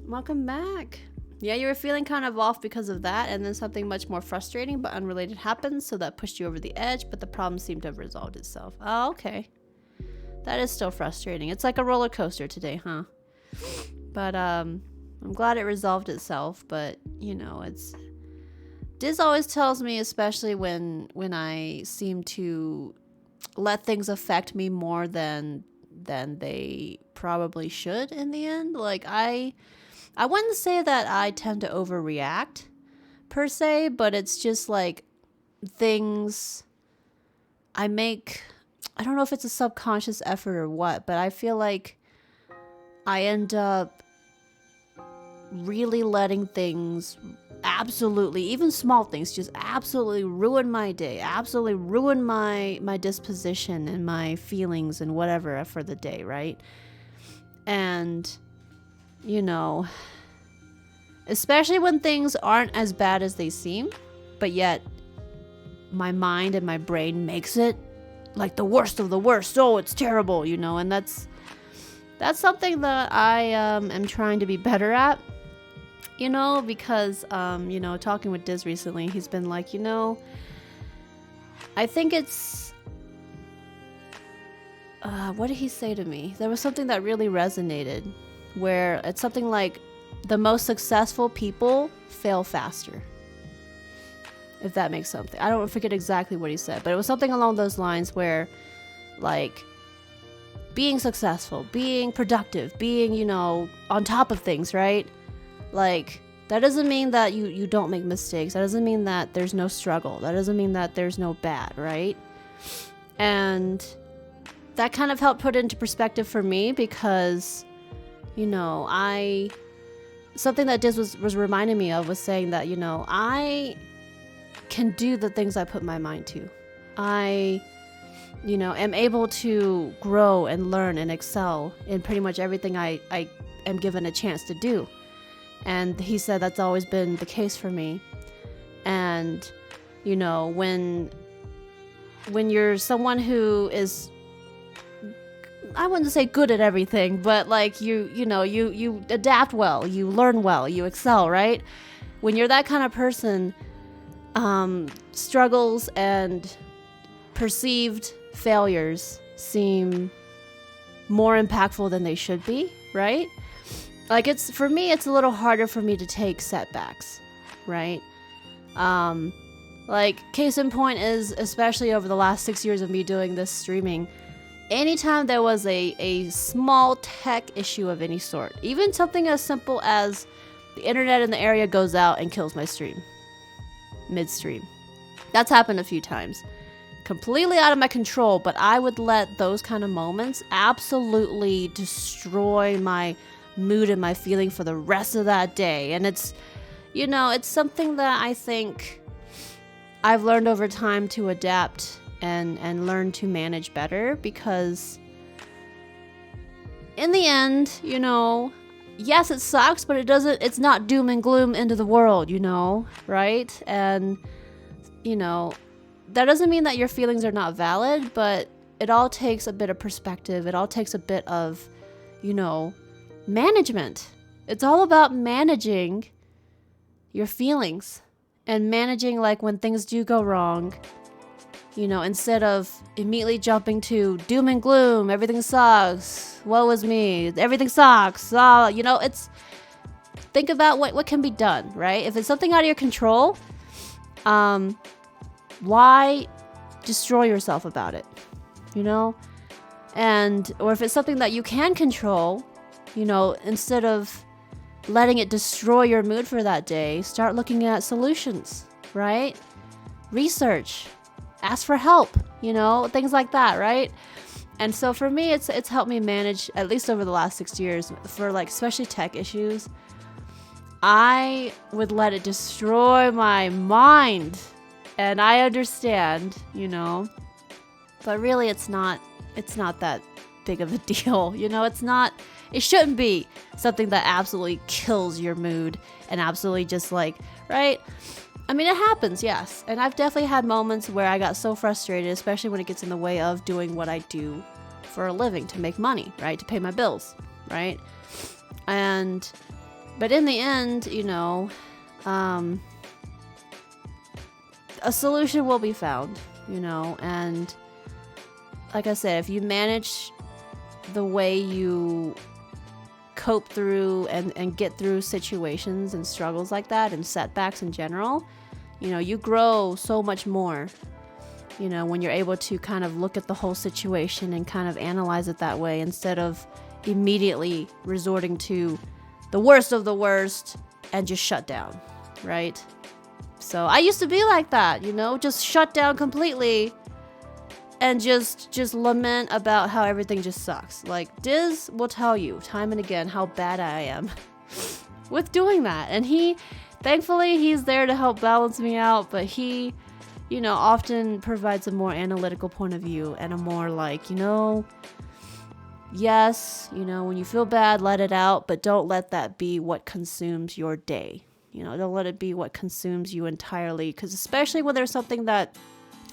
Welcome back. Yeah, you were feeling kind of off because of that, and then something much more frustrating but unrelated happened, so that pushed you over the edge, but the problem seemed to have resolved itself. Oh, okay. That is still frustrating. It's like a roller coaster today, huh? But, I'm glad it resolved itself, but, you know, it's... Diz always tells me, especially when I seem to... let things affect me more than they probably should in the end. Like I wouldn't say that I tend to overreact per se, but it's just like things I make, I don't know if it's a subconscious effort or what, but I feel like I end up really letting things absolutely, even small things, just absolutely ruin my day, absolutely ruin my disposition and my feelings and whatever for the day, right? And, you know, especially when things aren't as bad as they seem, but yet my mind and my brain makes it like the worst of the worst. Oh, it's terrible, you know, and that's something that I am trying to be better at. You know, because, you know, talking with Diz recently, he's been like, you know, I think it's, what did he say to me? There was something that really resonated, where it's something like, the most successful people fail faster. If that makes something. I don't forget exactly what he said, but it was something along those lines where, like, being successful, being productive, being, you know, on top of things, right? Like, that doesn't mean that you don't make mistakes. That doesn't mean that there's no struggle. That doesn't mean that there's no bad, right? And that kind of helped put it into perspective for me because, you know, something that Diz was reminding me of was saying that, you know, I can do the things I put my mind to. I, you know, am able to grow and learn and excel in pretty much everything I am given a chance to do. And he said that's always been the case for me. And, you know, when you're someone who is, I wouldn't say good at everything, but like you know, you adapt well, you learn well, you excel, right? When you're that kind of person, struggles and perceived failures seem more impactful than they should be, right? Like, it's, for me, it's a little harder for me to take setbacks, right? Like, case in point is, especially over the last 6 years of me doing this streaming, anytime there was a small tech issue of any sort, even something as simple as the internet in the area goes out and kills my stream, mid-stream. That's happened a few times. Completely out of my control, but I would let those kind of moments absolutely destroy my mood and my feeling for the rest of that day. And it's, you know, it's something that I think I've learned over time to adapt and learn to manage better, because in the end, you know, yes, it sucks, but it's not doom and gloom into the world, you know, right? And, you know, that doesn't mean that your feelings are not valid, but it all takes a bit of perspective. It all takes a bit of, you know, management. It's all about managing your feelings and managing, like, when things do go wrong, You know, instead of immediately jumping to doom and gloom, everything sucks, woe is me, everything sucks. You know, it's think about what can be done, right? If it's something out of your control, why destroy yourself about it? You know? Or if it's something that you can control, you know, instead of letting it destroy your mood for that day, start looking at solutions, right? Research. Ask for help, you know, things like that, right? And so for me, it's helped me manage, at least over the last 6 years, for like especially tech issues. I would let it destroy my mind, and I understand, you know, but really it's not that big of a deal, you know. It shouldn't be something that absolutely kills your mood and absolutely just like, right? I mean, it happens, yes. And I've definitely had moments where I got so frustrated, especially when it gets in the way of doing what I do for a living to make money, right? To pay my bills, right? But in the end, you know, a solution will be found, you know. And like I said, if you manage the way you cope through and get through situations and struggles like that and setbacks in general, you know, you grow so much more, you know, when you're able to kind of look at the whole situation and kind of analyze it that way instead of immediately resorting to the worst of the worst and just shut down, right? So I used to be like that, you know, just shut down completely and just lament about how everything just sucks. Like, Diz will tell you time and again how bad I am with doing that. And thankfully, he's there to help balance me out, but he, you know, often provides a more analytical point of view and a more like, you know, yes, you know, when you feel bad, let it out, but don't let that be what consumes your day. You know, don't let it be what consumes you entirely, because especially when there's something that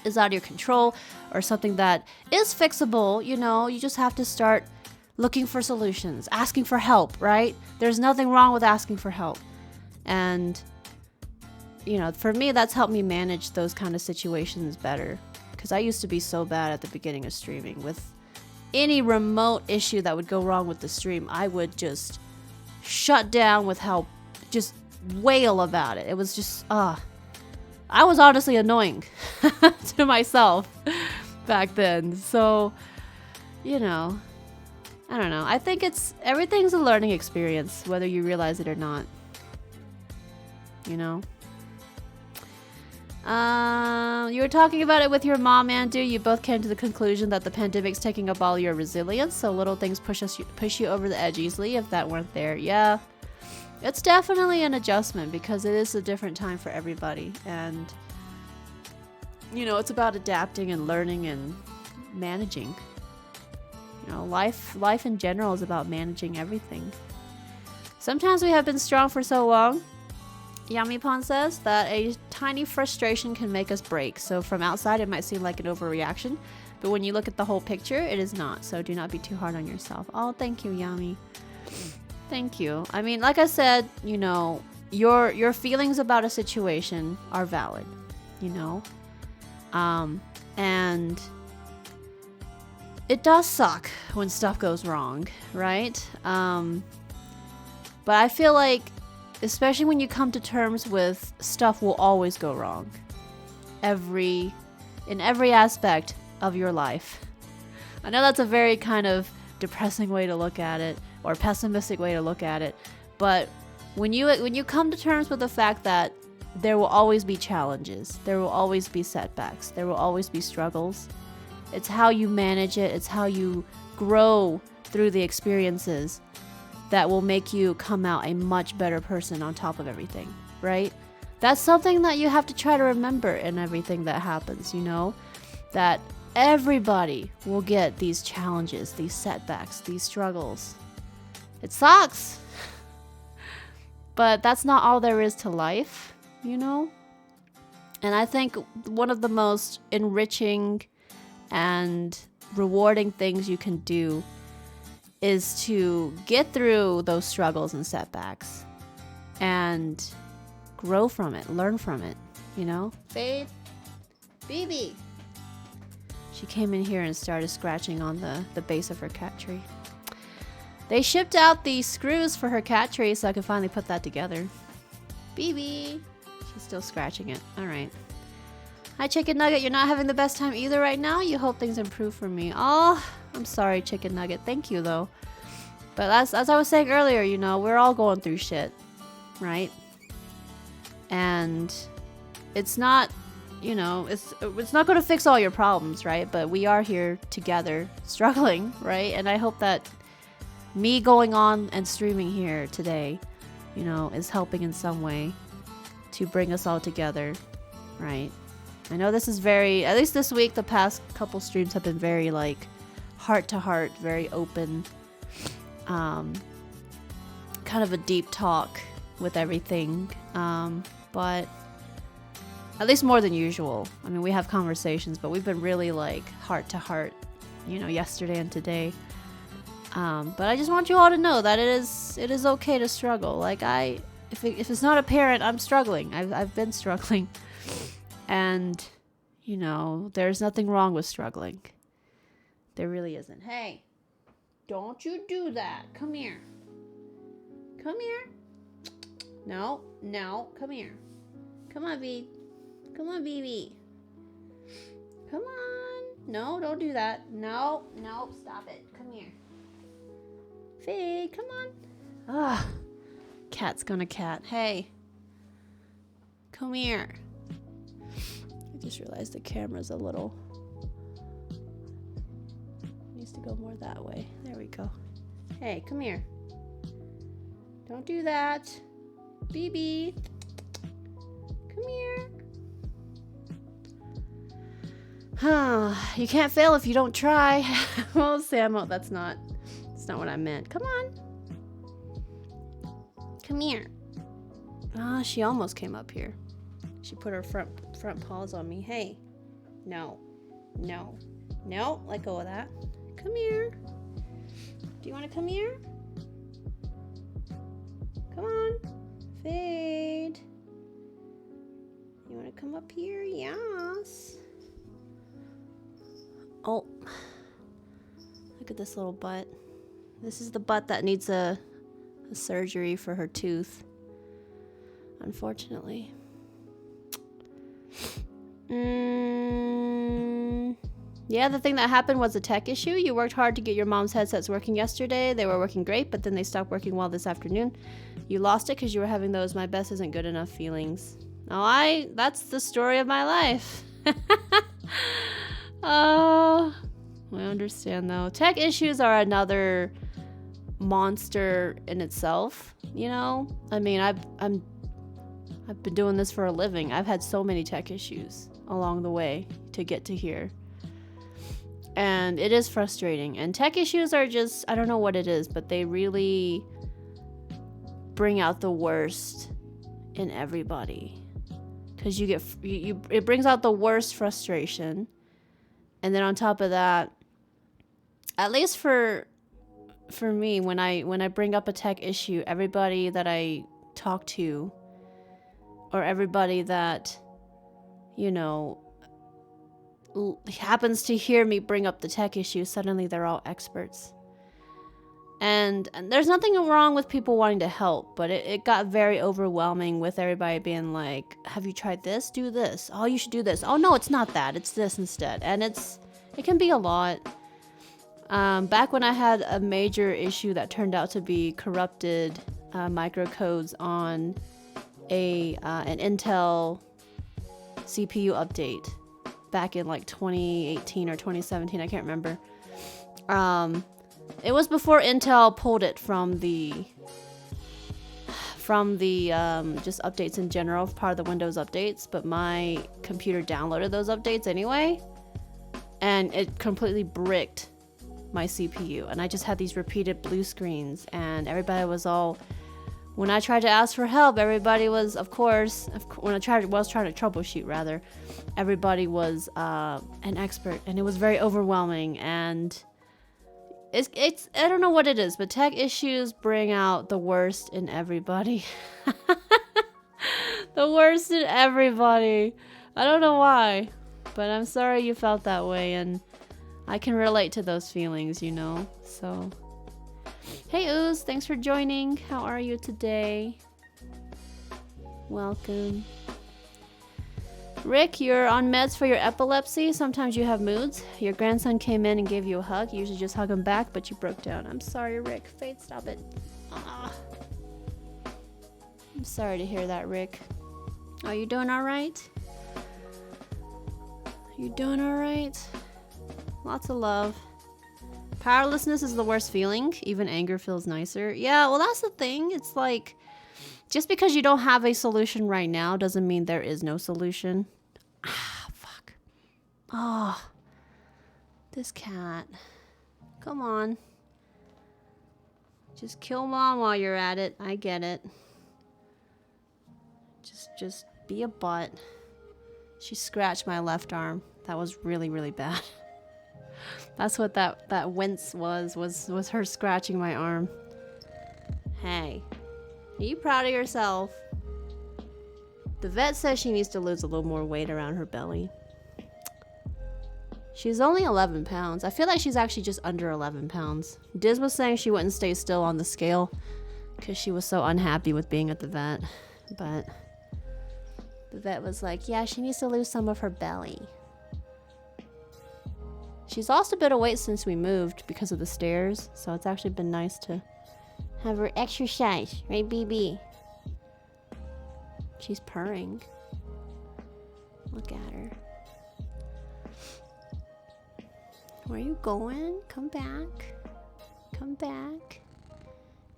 is out of your control or something that is fixable, you know, you just have to start looking for solutions, asking for help, right? There's nothing wrong with asking for help. And, you know, for me, that's helped me manage those kind of situations better, because I used to be so bad at the beginning of streaming. With any remote issue that would go wrong with the stream, I would just shut down with help, just wail about it. It was just, I was honestly annoying to myself back then. So, you know, I don't know. I think everything's a learning experience, whether you realize it or not. You know? You were talking about it with your mom, Andrew. You both came to the conclusion that the pandemic's taking up all your resilience, so little things push you over the edge easily if that weren't there. Yeah. It's definitely an adjustment because it is a different time for everybody. And, you know, it's about adapting and learning and managing. You know, life in general is about managing everything. Sometimes we have been strong for so long, Yami-Pon says, that a tiny frustration can make us break. So from outside, it might seem like an overreaction, but when you look at the whole picture, it is not. So do not be too hard on yourself. Oh, thank you, Yami. Thank you. I mean, like I said, you know, your feelings about a situation are valid, you know? And it does suck when stuff goes wrong, right? But I feel like, especially when you come to terms with stuff will always go wrong. In every aspect of your life. I know that's a very kind of depressing way to look at it, or pessimistic way to look at it, but when you come to terms with the fact that there will always be challenges, there will always be setbacks, there will always be struggles, it's how you manage it, it's how you grow through the experiences that will make you come out a much better person on top of everything, right? That's something that you have to try to remember in everything that happens, you know? That everybody will get these challenges, these setbacks, these struggles. It sucks. But that's not all there is to life, you know? And I think one of the most enriching and rewarding things you can do is to get through those struggles and setbacks and grow from it, learn from it, you know? Fade. BB. She came in here and started scratching on the base of her cat tree. They shipped out the screws for her cat tree so I could finally put that together. BB! She's still scratching it. Alright. Hi, Chicken Nugget. You're not having the best time either right now? You hope things improve for me. Oh, I'm sorry, Chicken Nugget. Thank you, though. But as I was saying earlier, you know, we're all going through shit. Right? And it's not, you know, it's not going to fix all your problems, right? But we are here together, struggling, right? And I hope that me going on and streaming here today, you know, is helping in some way to bring us all together, right? I know this is very, at least this week, the past couple streams have been very, like, heart to heart, very open, kind of a deep talk with everything, but at least more than usual. I mean, we have conversations, but we've been really, like, heart to heart, you know, yesterday and today. But I just want you all to know that it is okay to struggle. Like, if it's not apparent, I'm struggling. I've been struggling. And, you know, there's nothing wrong with struggling. There really isn't. Hey, don't you do that. Come here. Come here. No, come here. Come on, B. Come on, BB. Come on. No, don't do that. No, stop it. Come here. Faye, come on. Ah, cat's gonna cat. Hey, come here. I just realized the camera's a little, needs to go more that way. There we go. Hey, come here. Don't do that. BB. Come here. You can't fail if you don't try. Well, Samo, that's not what I meant. Come on. Come here. Ah, she almost came up here. She put her front paws on me. Hey. No. Let go of that. Come here. Do you want to come here? Come on. Fade. You want to come up here? Yes. Oh. Look at this little butt. This is the butt that needs a surgery for her tooth. Unfortunately. Yeah, the thing that happened was a tech issue. You worked hard to get your mom's headsets working yesterday. They were working great, but then they stopped working well this afternoon. You lost it because you were having those my best isn't good enough feelings. Oh, that's the story of my life. Oh, I understand though. Tech issues are another monster in itself, you know? I mean, I've been doing this for a living. I've had so many tech issues along the way to get to here. And it is frustrating. And tech issues are just, I don't know what it is, but they really bring out the worst in everybody. Because it brings out the worst frustration. And then on top of that, at least for me, when I bring up a tech issue, everybody that I talk to, or everybody that, you know, happens to hear me bring up the tech issue, suddenly they're all experts. And there's nothing wrong with people wanting to help, but it got very overwhelming with everybody being like, have you tried this? Do this. Oh, you should do this. Oh, no, it's not that. It's this instead. And it can be a lot. Back when I had a major issue that turned out to be corrupted microcodes on an Intel CPU update back in like 2018 or 2017, I can't remember. It was before Intel pulled it from the just updates in general, part of the Windows updates, but my computer downloaded those updates anyway, and it completely bricked my CPU, and I just had these repeated blue screens, and everybody was all, when I tried to ask for help, everybody was, of course, when I was trying to troubleshoot rather, everybody was an expert, and it was very overwhelming, and it's I don't know what it is, but tech issues bring out the worst in everybody. The worst in everybody. I don't know why, but I'm sorry you felt that way, and I can relate to those feelings, you know, so. Hey Ooze, thanks for joining. How are you today? Welcome. Rick, you're on meds for your epilepsy. Sometimes you have moods. Your grandson came in and gave you a hug. You usually just hug him back, but you broke down. I'm sorry, Rick. Fate, stop it. I'm sorry to hear that, Rick. Are you doing all right? You doing all right? Lots of love. Powerlessness is the worst feeling. Even anger feels nicer. Yeah, well, that's the thing. It's like, just because you don't have a solution right now doesn't mean there is no solution. Ah, fuck. Oh, this cat. Come on. Just kill mom while you're at it. I get it. Just be a butt. She scratched my left arm. That was really, really bad. That's what that wince was her scratching my arm. Hey. Are you proud of yourself? The vet says she needs to lose a little more weight around her belly. She's only 11 pounds. I feel like she's actually just under 11 pounds. Diz was saying she wouldn't stay still on the scale because she was so unhappy with being at the vet. But the vet was like, yeah, she needs to lose some of her belly. She's lost a bit of weight since we moved because of the stairs. So it's actually been nice to have her exercise, right, BB? She's purring. Look at her. Where are you going? Come back. Come back.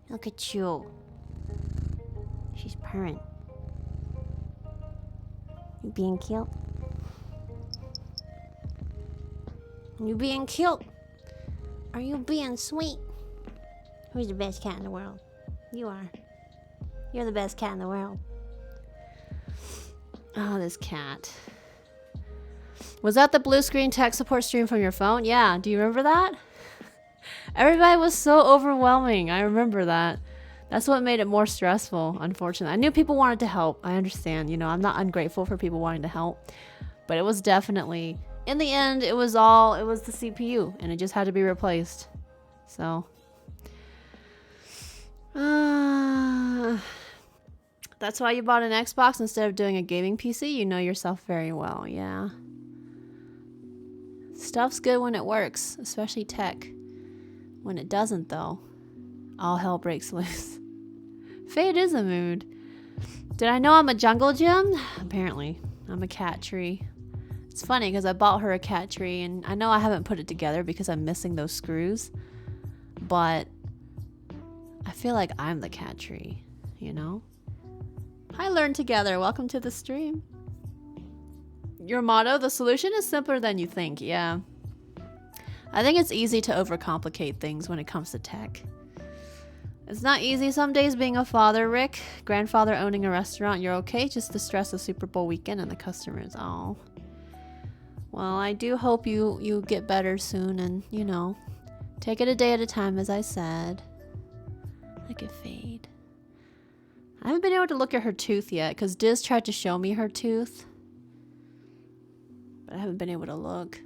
Look at you. She's purring. You being cute? You being cute? Are you being sweet? Who's the best cat in the world? You are. You're the best cat in the world. Oh, this cat. Was that the blue screen tech support stream from your phone? Yeah, do you remember that? Everybody was so overwhelming. I remember that. That's what made it more stressful, unfortunately. I knew people wanted to help. I understand. You know, I'm not ungrateful for people wanting to help. But it was definitely, in the end, it was the CPU. And it just had to be replaced. So. That's why you bought an Xbox instead of doing a gaming PC? You know yourself very well, yeah. Stuff's good when it works, especially tech. When it doesn't, though, all hell breaks loose. Fate is a mood. Did I know I'm a jungle gym? Apparently. I'm a cat tree. It's funny because I bought her a cat tree, and I know I haven't put it together because I'm missing those screws. But I feel like I'm the cat tree, you know? Hi, Learn Together. Welcome to the stream. Your motto, the solution is simpler than you think. Yeah. I think it's easy to overcomplicate things when it comes to tech. It's not easy some days being a father, Rick. Grandfather owning a restaurant, you're okay? Just the stress of Super Bowl weekend and the customers. Oh. Well, I do hope you get better soon and, you know, take it a day at a time, as I said. Look at Fade. I haven't been able to look at her tooth yet because Diz tried to show me her tooth. But I haven't been able to look.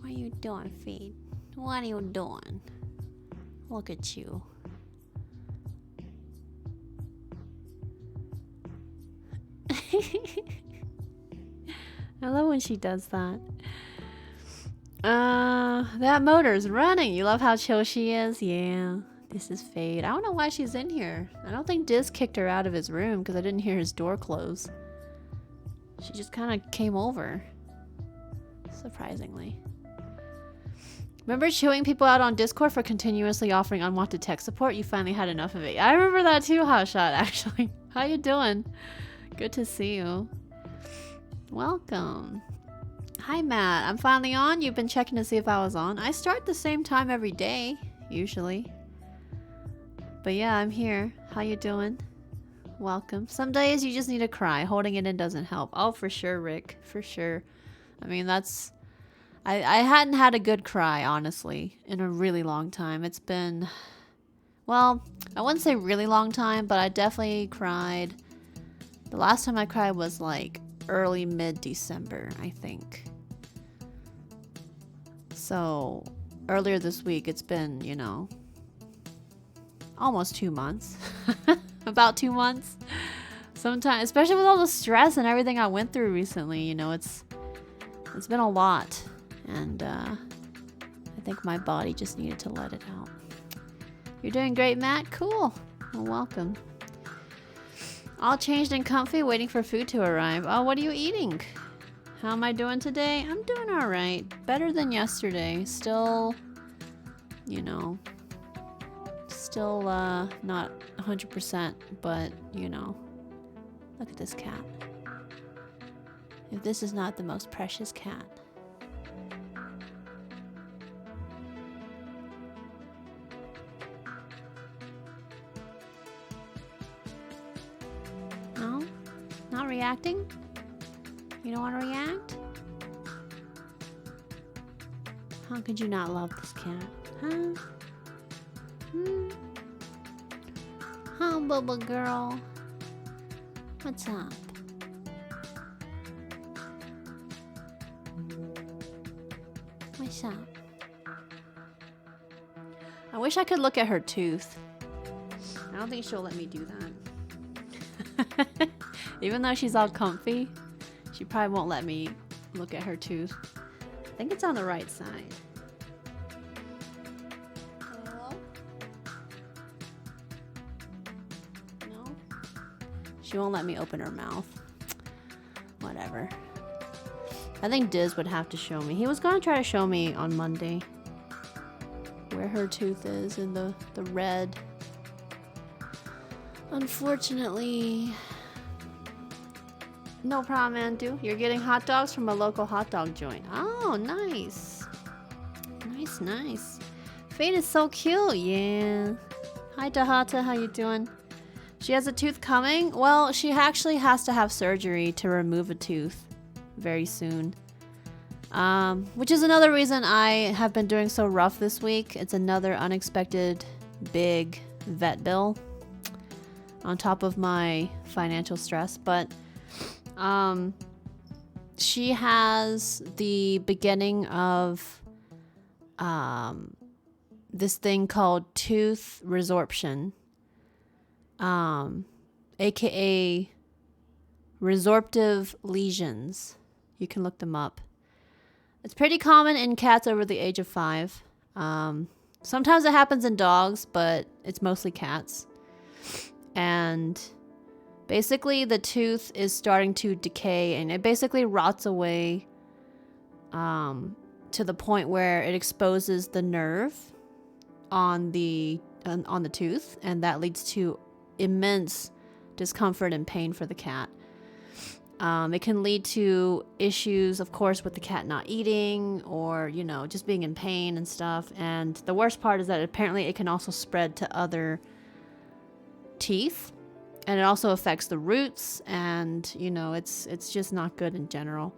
What are you doing, Fade? What are you doing? Look at you. I love when she does that. That motor's running. You love how chill she is? Yeah. This is Fade. I don't know why she's in here. I don't think Diz kicked her out of his room because I didn't hear his door close. She just kind of came over. Surprisingly. Remember chewing people out on Discord for continuously offering unwanted tech support? You finally had enough of it. I remember that too, Hotshot, actually. How you doing? Good to see you. Welcome. Hi, Matt. I'm finally on. You've been checking to see if I was on. I start the same time every day, usually. But yeah, I'm here. How you doing? Welcome. Some days you just need to cry. Holding it in doesn't help. Oh, for sure, Rick. For sure. I mean, that's... I hadn't had a good cry, honestly, in a really long time. It's been... Well, I wouldn't say really long time, but I definitely cried. The last time I cried was, like, early mid-December, I think. So earlier this week, it's been, you know, almost 2 months. About 2 months. Sometimes, especially with all the stress and everything I went through recently, you know, it's been a lot. And I think my body just needed to let it out. You're doing great, Matt. Cool. Well, welcome. All changed and comfy, waiting for food to arrive. Oh, what are you eating? How am I doing today? I'm doing all right. Better than yesterday. Still, you know, still not 100%, but, you know, look at this cat. If this is not the most precious cat. No? Not reacting? You don't want to react? How could you not love this cat? Huh? Huh, Bubba girl? What's up? What's up? I wish I could look at her tooth. I don't think she'll let me do that. Even though she's all comfy, she probably won't let me look at her tooth. I think it's on the right side. Hello? No? She won't let me open her mouth. Whatever. I think Diz would have to show me. He was going to try to show me on Monday where her tooth is in the red. Unfortunately, no problem, Andu. You're getting hot dogs from a local hot dog joint. Oh, nice. Nice, nice. Fate is so cute. Yeah. Hi, Tahata. How you doing? She has a tooth coming? Well, she actually has to have surgery to remove a tooth very soon. Which is another reason I have been doing so rough this week. It's another unexpected big vet bill on top of my financial stress. But she has the beginning of this thing called tooth resorption, aka resorptive lesions. You can look them up. It's pretty common in cats over the age of 5. Sometimes it happens in dogs, but it's mostly cats. And basically the tooth is starting to decay, and it basically rots away to the point where it exposes the nerve on the tooth, and that leads to immense discomfort and pain for the cat. It can lead to issues, of course, with the cat not eating or, you know, just being in pain and stuff. And the worst part is that apparently it can also spread to other teeth, and it also affects the roots, and, you know, it's just not good in general.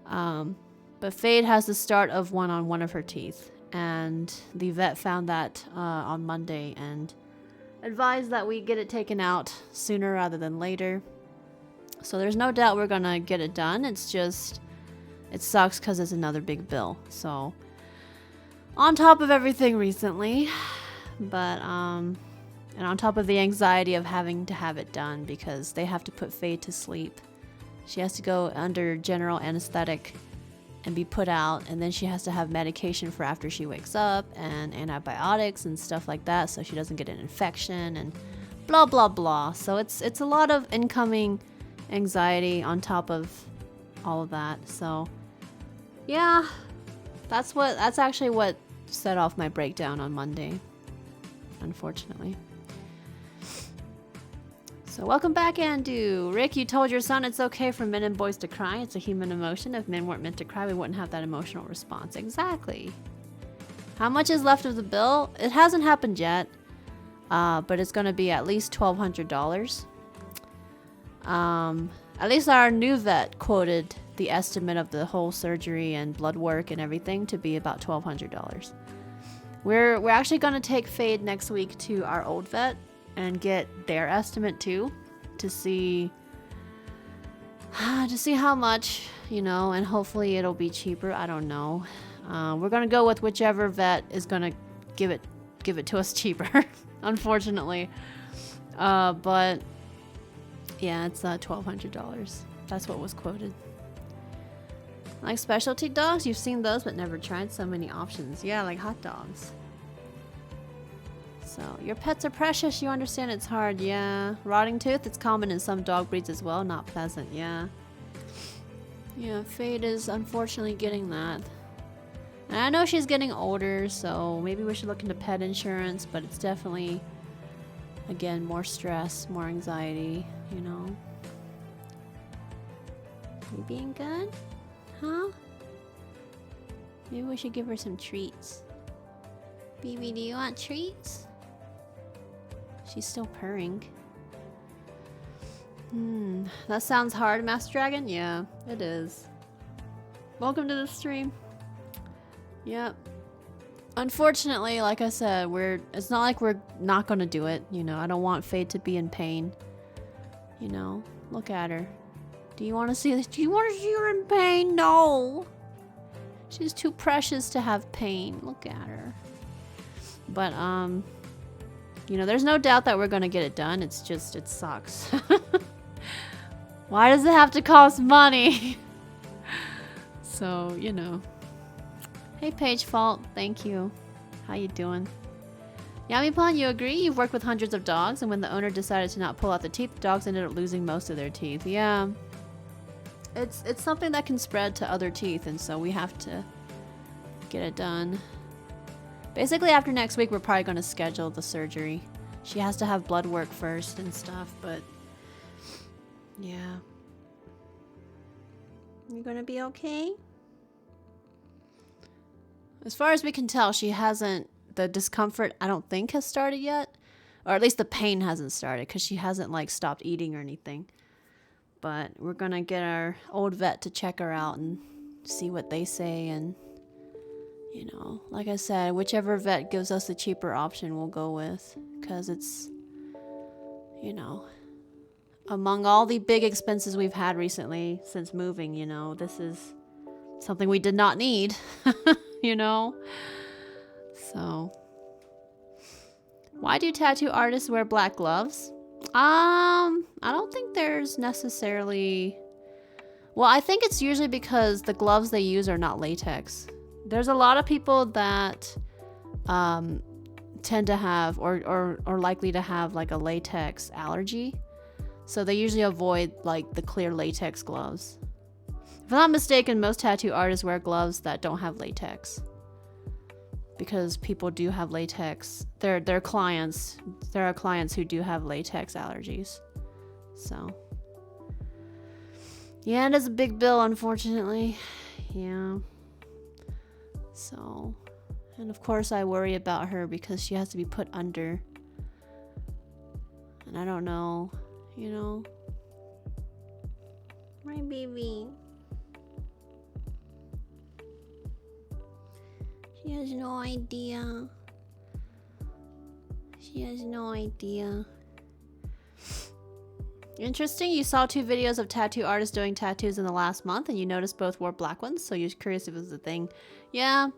But Fade has the start of one on one of her teeth, and the vet found that on Monday and advised that we get it taken out sooner rather than later. So there's no doubt we're gonna get it done. It's just, it sucks because it's another big bill. So on top of everything recently, but and on top of the anxiety of having to have it done because they have to put Faye to sleep. She has to go under general anesthetic and be put out, and then she has to have medication for after she wakes up and antibiotics and stuff like that so she doesn't get an infection and blah blah blah. So it's a lot of incoming anxiety on top of all of that. So yeah, that's actually what set off my breakdown on Monday, unfortunately. So welcome back, Andu. Rick, you told your son it's okay for men and boys to cry. It's a human emotion. If men weren't meant to cry, we wouldn't have that emotional response. Exactly. How much is left of the bill? It hasn't happened yet, but it's going to be at least $1,200. At least our new vet quoted the estimate of the whole surgery and blood work and everything to be about $1,200. We're actually going to take Fade next week to our old vet and get their estimate too, to see to see how much, you know, and hopefully it'll be cheaper. I don't know. We're gonna go with whichever vet is gonna give it to us cheaper, unfortunately. But yeah, it's $1,200. That's what was quoted. Like specialty dogs, you've seen those but never tried. So many options. Yeah, like hot dogs. So your pets are precious. You understand it's hard. Yeah. Rotting tooth, it's common in some dog breeds as well. Not pleasant. Yeah. Yeah, Fade is unfortunately getting that. And I know she's getting older, so maybe we should look into pet insurance, but it's definitely, again, more stress, more anxiety, you know. You being good? Huh? Maybe we should give her some treats. Baby, do you want treats? She's still purring. That sounds hard, Master Dragon? Yeah, it is. Welcome to the stream. Yep. Unfortunately, like I said, it's not like we're not gonna do it, you know. I don't want Fade to be in pain. You know, look at her. Do you want to see this? Do you want to see her in pain? No. She's too precious to have pain. Look at her. But, you know, there's no doubt that we're gonna get it done. It's just, it sucks. Why does it have to cost money? So, you know. Hey, Page Fault. Thank you. How you doing? Yamipon, you agree? You've worked with hundreds of dogs, and when the owner decided to not pull out the teeth, the dogs ended up losing most of their teeth. Yeah. It's something that can spread to other teeth, and so we have to get it done. Basically, after next week, we're probably going to schedule the surgery. She has to have blood work first and stuff, but yeah. You gonna be okay? As far as we can tell, she hasn't, the discomfort, I don't think, has started yet. Or at least the pain hasn't started, because she hasn't, like, stopped eating or anything. But we're gonna get our old vet to check her out and see what they say. And, you know, like I said, whichever vet gives us the cheaper option, we'll go with. Because it's, you know, among all the big expenses we've had recently since moving, you know, this is something we did not need, you know? So, why do tattoo artists wear black gloves? I don't think there's necessarily... Well, I think it's usually because the gloves they use are not latex. There's a lot of people that tend to have or likely to have like a latex allergy. So they usually avoid like the clear latex gloves. If I'm not mistaken, most tattoo artists wear gloves that don't have latex. Because people do have latex. There are clients who do have latex allergies. So yeah, it is a big bill, unfortunately. Yeah. So, and of course I worry about her because she has to be put under. And I don't know, you know. My baby. She has no idea. She has no idea. Interesting, you saw 2 videos of tattoo artists doing tattoos in the last month and you noticed both wore black ones, so you're curious if it was a thing. Yeah.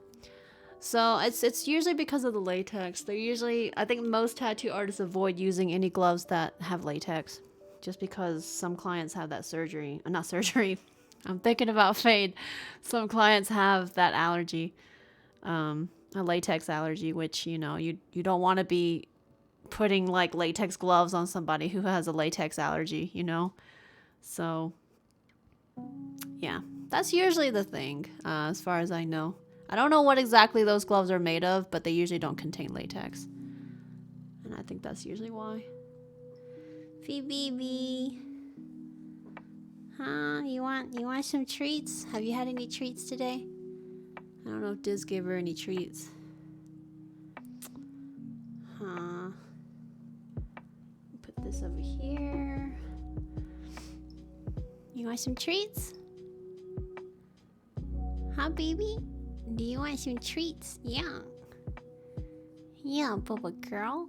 So it's usually because of the latex. I think most tattoo artists avoid using any gloves that have latex. Just because some clients have that surgery. Not surgery. I'm thinking about Fade. Some clients have that allergy. A latex allergy, which, you know, you don't want to be putting like latex gloves on somebody who has a latex allergy, you know? So yeah, that's usually the thing, as far as I know. I don't know what exactly those gloves are made of, but they usually don't contain latex. And I think that's usually why. Phoebe. Huh? You want some treats? Have you had any treats today? I don't know if Diz gave her any treats. Huh. Put this over here. You want some treats? Huh, baby? Do you want some treats? Yeah. Yeah, Bubba girl.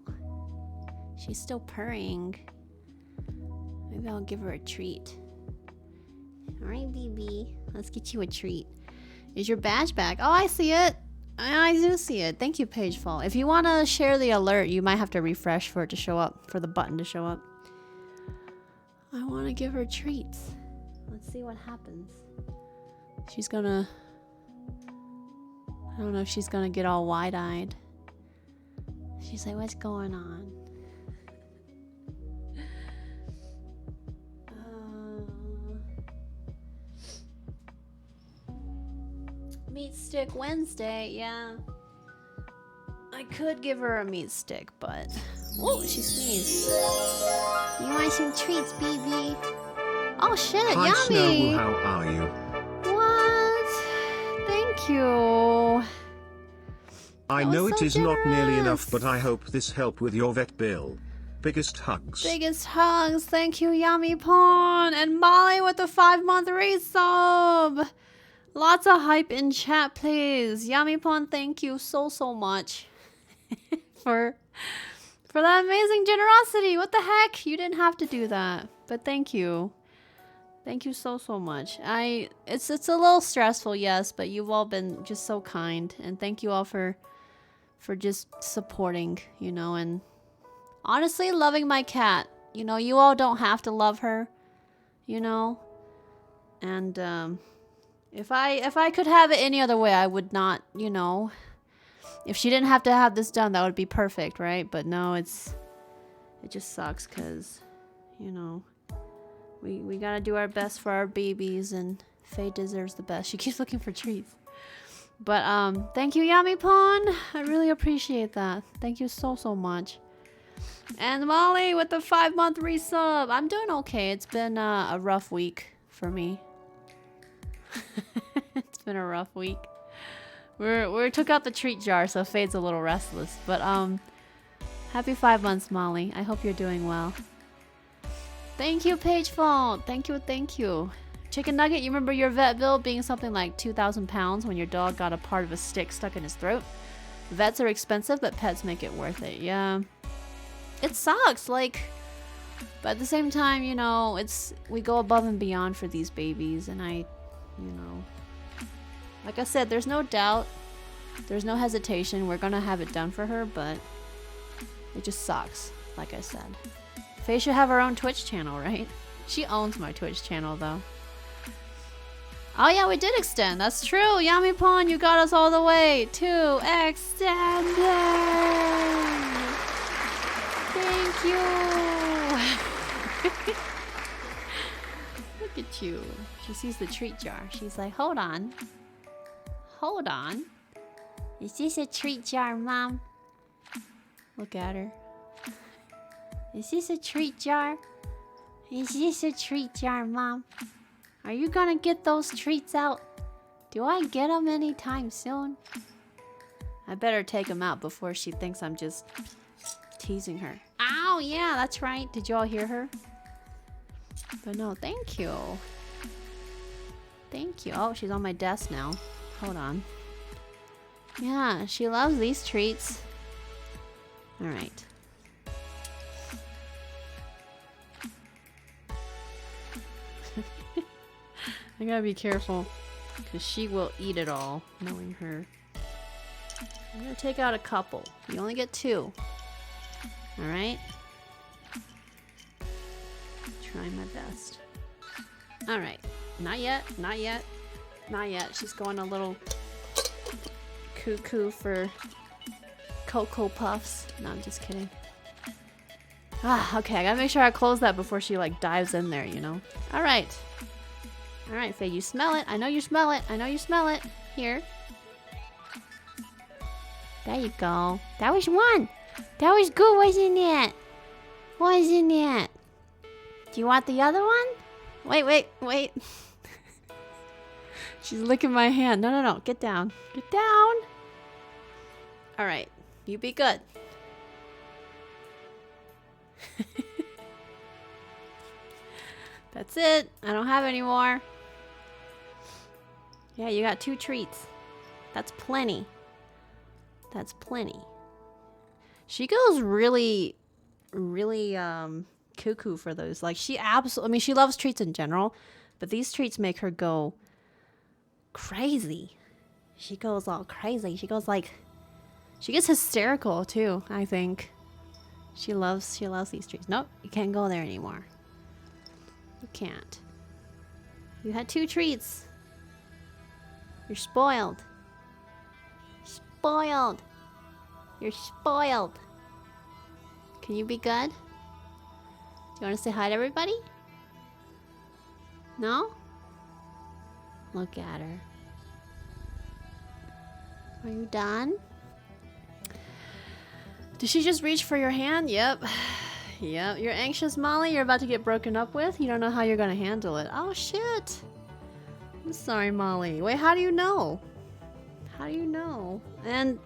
She's still purring. Maybe I'll give her a treat. Alright, BB. Let's get you a treat. Is your badge back? Oh, I see it. I do see it. Thank you, Pagefall. If you want to share the alert, you might have to refresh for it to show up, for the button to show up. I want to give her treats. Let's see what happens. She's gonna... I don't know if she's gonna get all wide-eyed. She's like, what's going on? Meat stick Wednesday, yeah. I could give her a meat stick, but... Oh, she sneezed. You want some treats, BB? Oh shit, Hi, yummy! Snow, how are you? What? Thank you. I That know was it so is not nearly enough, generous. but I hope this helped with your vet bill. Biggest hugs. Biggest hugs. Thank you, Yummy Pawn. And Molly with the 5-month resub. Lots of hype in chat, please. Yummy Pawn, thank you so much for that amazing generosity. What the heck? You didn't have to do that, but thank you. Thank you so much. It's a little stressful, yes, but you've all been just so kind, and thank you all for just supporting, you know, and honestly loving my cat. You know, you all don't have to love her, you know, and if I could have it any other way, I would not, you know. If she didn't have to have this done, that would be perfect, right? But no, it just sucks because, you know, we gotta do our best for our babies, and Faye deserves the best. She keeps looking for treats. But thank you, Yummy Pawn. I really appreciate that. Thank you so much. And Molly with the 5-month resub. I'm doing okay. It's been a rough week for me. It's been a rough week. We took out the treat jar, so Fade's a little restless. But happy 5 months, Molly. I hope you're doing well. Thank you, Pagefall. Thank you. Chicken Nugget, you remember your vet bill being something like 2,000 pounds when your dog got a part of a stick stuck in his throat? Vets are expensive, but pets make it worth it. Yeah. It sucks, like, but at the same time, you know, we go above and beyond for these babies, and you know, like I said, there's no doubt, there's no hesitation, we're gonna have it done for her, but it just sucks, like I said. Faye should have her own Twitch channel, right? She owns my Twitch channel, though. Oh yeah, we did extend, that's true! Yummy Pawn, you got us all the way to extended! Thank you! Look at you. She sees the treat jar. She's like, hold on. Hold on. Is this a treat jar, Mom? Look at her. Is this a treat jar? Is this a treat jar, Mom? Are you gonna get those treats out? Do I get them anytime soon? I better take them out before she thinks I'm just teasing her. Ow, yeah, that's right. Did you all hear her? But no, thank you. Thank you. Oh, she's on my desk now. Hold on. Yeah, she loves these treats. Alright. I gotta be careful, because she will eat it all, knowing her. I'm gonna take out a couple. You only get 2. Alright? Trying my best. Alright. Not yet. Not yet. Not yet. She's going a little cuckoo for Cocoa Puffs. No, I'm just kidding. Ah, okay. I gotta make sure I close that before she, like, dives in there, you know? Alright. Alright, Faye. You smell it. I know you smell it. I know you smell it. Here. There you go. That was 1. That was good, wasn't it? Wasn't it? Do you want the other one? Wait. She's licking my hand. No. Get down. Get down. Alright. You be good. That's it. I don't have any more. Yeah, you got 2 treats. That's plenty. That's plenty. She goes really cuckoo for those. Like, she absolutely, I mean, she loves treats in general, But these treats make her go crazy. She goes all crazy. She gets hysterical too, I think. She loves these treats. Nope, you can't go there anymore. You can't. You had 2 treats. You're spoiled. Spoiled. You're spoiled. Can you be good? Do you want to say hi to everybody? No? Look at her. Are you done? Did she just reach for your hand? Yep. Yep. You're anxious, Molly? You're about to get broken up with? You don't know how you're gonna handle it. Oh, shit. I'm sorry, Molly. Wait, how do you know? How do you know? And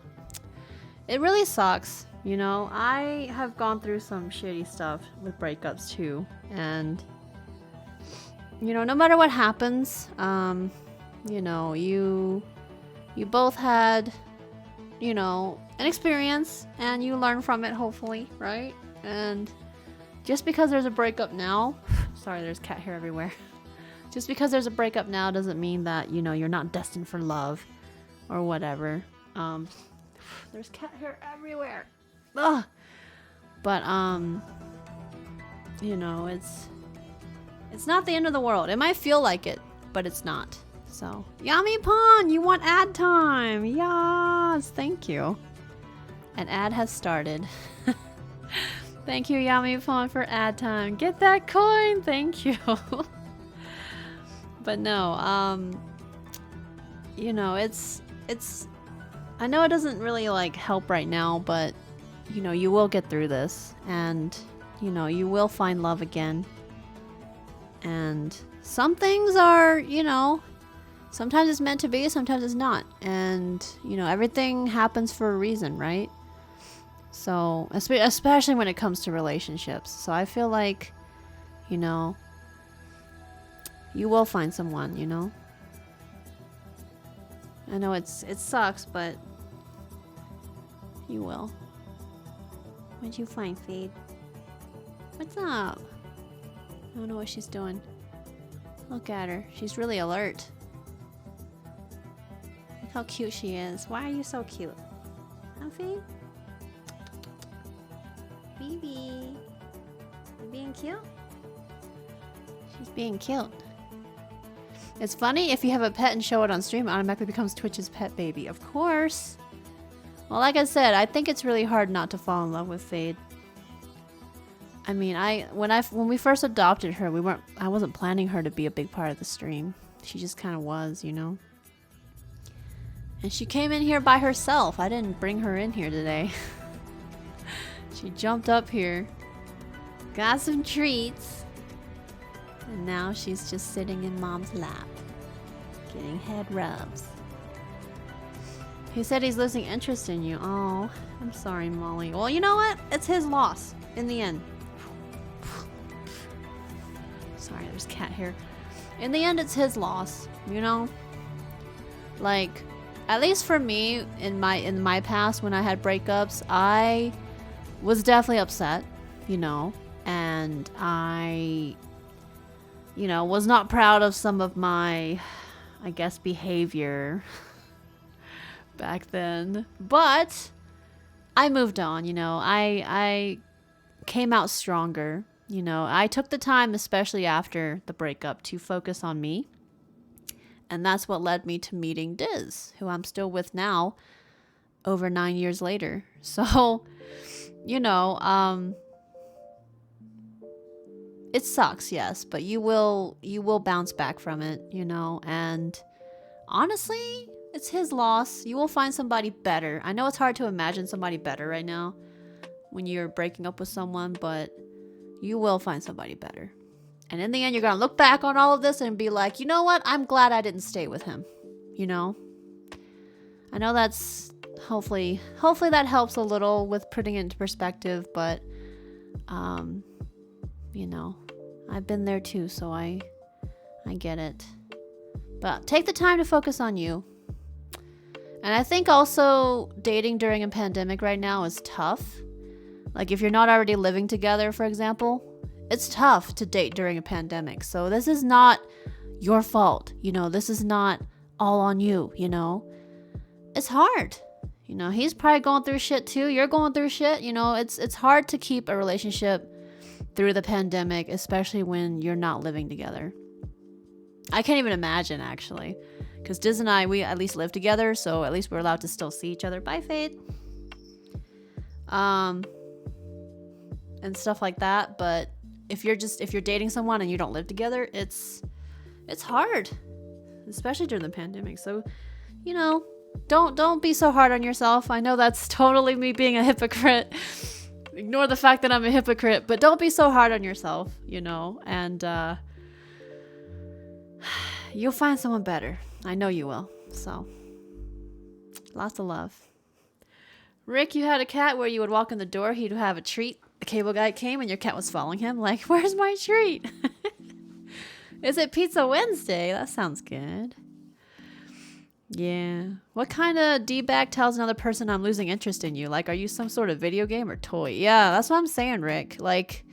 it really sucks. You know, I have gone through some shitty stuff with breakups too. And, you know, no matter what happens, you know, you both had, you know, an experience and you learn from it, hopefully, right? And just because there's a breakup now, sorry, there's cat hair everywhere. Just because there's a breakup now doesn't mean that, you know, you're not destined for love or whatever. There's cat hair everywhere. Ugh. But, you know, it's not the end of the world. It might feel like it, but it's not. So, Yummy Pawn, you want ad time? Yes, thank you. An ad has started. Thank you, Yummy Pawn, for ad time. Get that coin, thank you. But no, you know, it's. I know it doesn't really like help right now, but you know, you will get through this, and you know, you will find love again. And some things are, you know, sometimes it's meant to be, sometimes it's not. And, you know, everything happens for a reason, right? So, especially when it comes to relationships. So I feel like, you know, you will find someone, you know? I know it sucks, but you will. What'd you find, Fade? What's up? I don't know what she's doing. Look at her. She's really alert. Look how cute she is. Why are you so cute? Humphrey? Baby. You being cute? She's being cute. It's funny, if you have a pet and show it on stream, it automatically becomes Twitch's pet baby. Of course. Well, like I said, I think it's really hard not to fall in love with Fade. I mean, when we first adopted her, I wasn't planning her to be a big part of the stream. She just kind of was, you know. And she came in here by herself. I didn't bring her in here today. She jumped up here, got some treats, and now she's just sitting in Mom's lap, getting head rubs. He said he's losing interest in you. Oh, I'm sorry, Molly. Well, you know what? It's his loss in the end. Sorry, there's cat hair. In the end, it's his loss, you know? Like, at least for me, in my past, when I had breakups, I was definitely upset, you know? And I, you know, was not proud of some of my, I guess, behavior back then. But I moved on, you know? I came out stronger. You know, I took the time, especially after the breakup, to focus on me. And that's what led me to meeting Diz, who I'm still with now, over 9 years later. So, you know, it sucks, yes, but you will bounce back from it, you know, and honestly, it's his loss. You will find somebody better. I know it's hard to imagine somebody better right now when you're breaking up with someone, but you will find somebody better. And in the end, you're going to look back on all of this and be like, you know what? I'm glad I didn't stay with him. You know? I know that's hopefully that helps a little with putting it into perspective, but you know, I've been there too, so I get it. But take the time to focus on you. And I think also dating during a pandemic right now is tough. Like if you're not already living together, for example, it's tough to date during a pandemic. So this is not, your fault. You know, this is not all on you, you know. It's hard. You know, he's probably going through shit too. You're going through shit. You know, it's hard to keep a relationship through the pandemic, especially when you're not living together. I can't even imagine, actually. Because Diz and I, we at least live together, so at least we're allowed to still see each other. Bye, Faith. And stuff like that. But if you're dating someone and you don't live together, it's hard. Especially during the pandemic. So, you know, don't be so hard on yourself. I know that's totally me being a hypocrite. Ignore the fact that I'm a hypocrite, but don't be so hard on yourself, you know, and you'll find someone better. I know you will. So, lots of love. Rick, you had a cat where you would walk in the door, he'd have a treat. The cable guy came and your cat was following him like, where's my treat? Is it Pizza Wednesday? That sounds good. Yeah. What kind of D-bag tells another person I'm losing interest in you? Like, are you some sort of video game or toy? Yeah, that's what I'm saying, Rick. Like,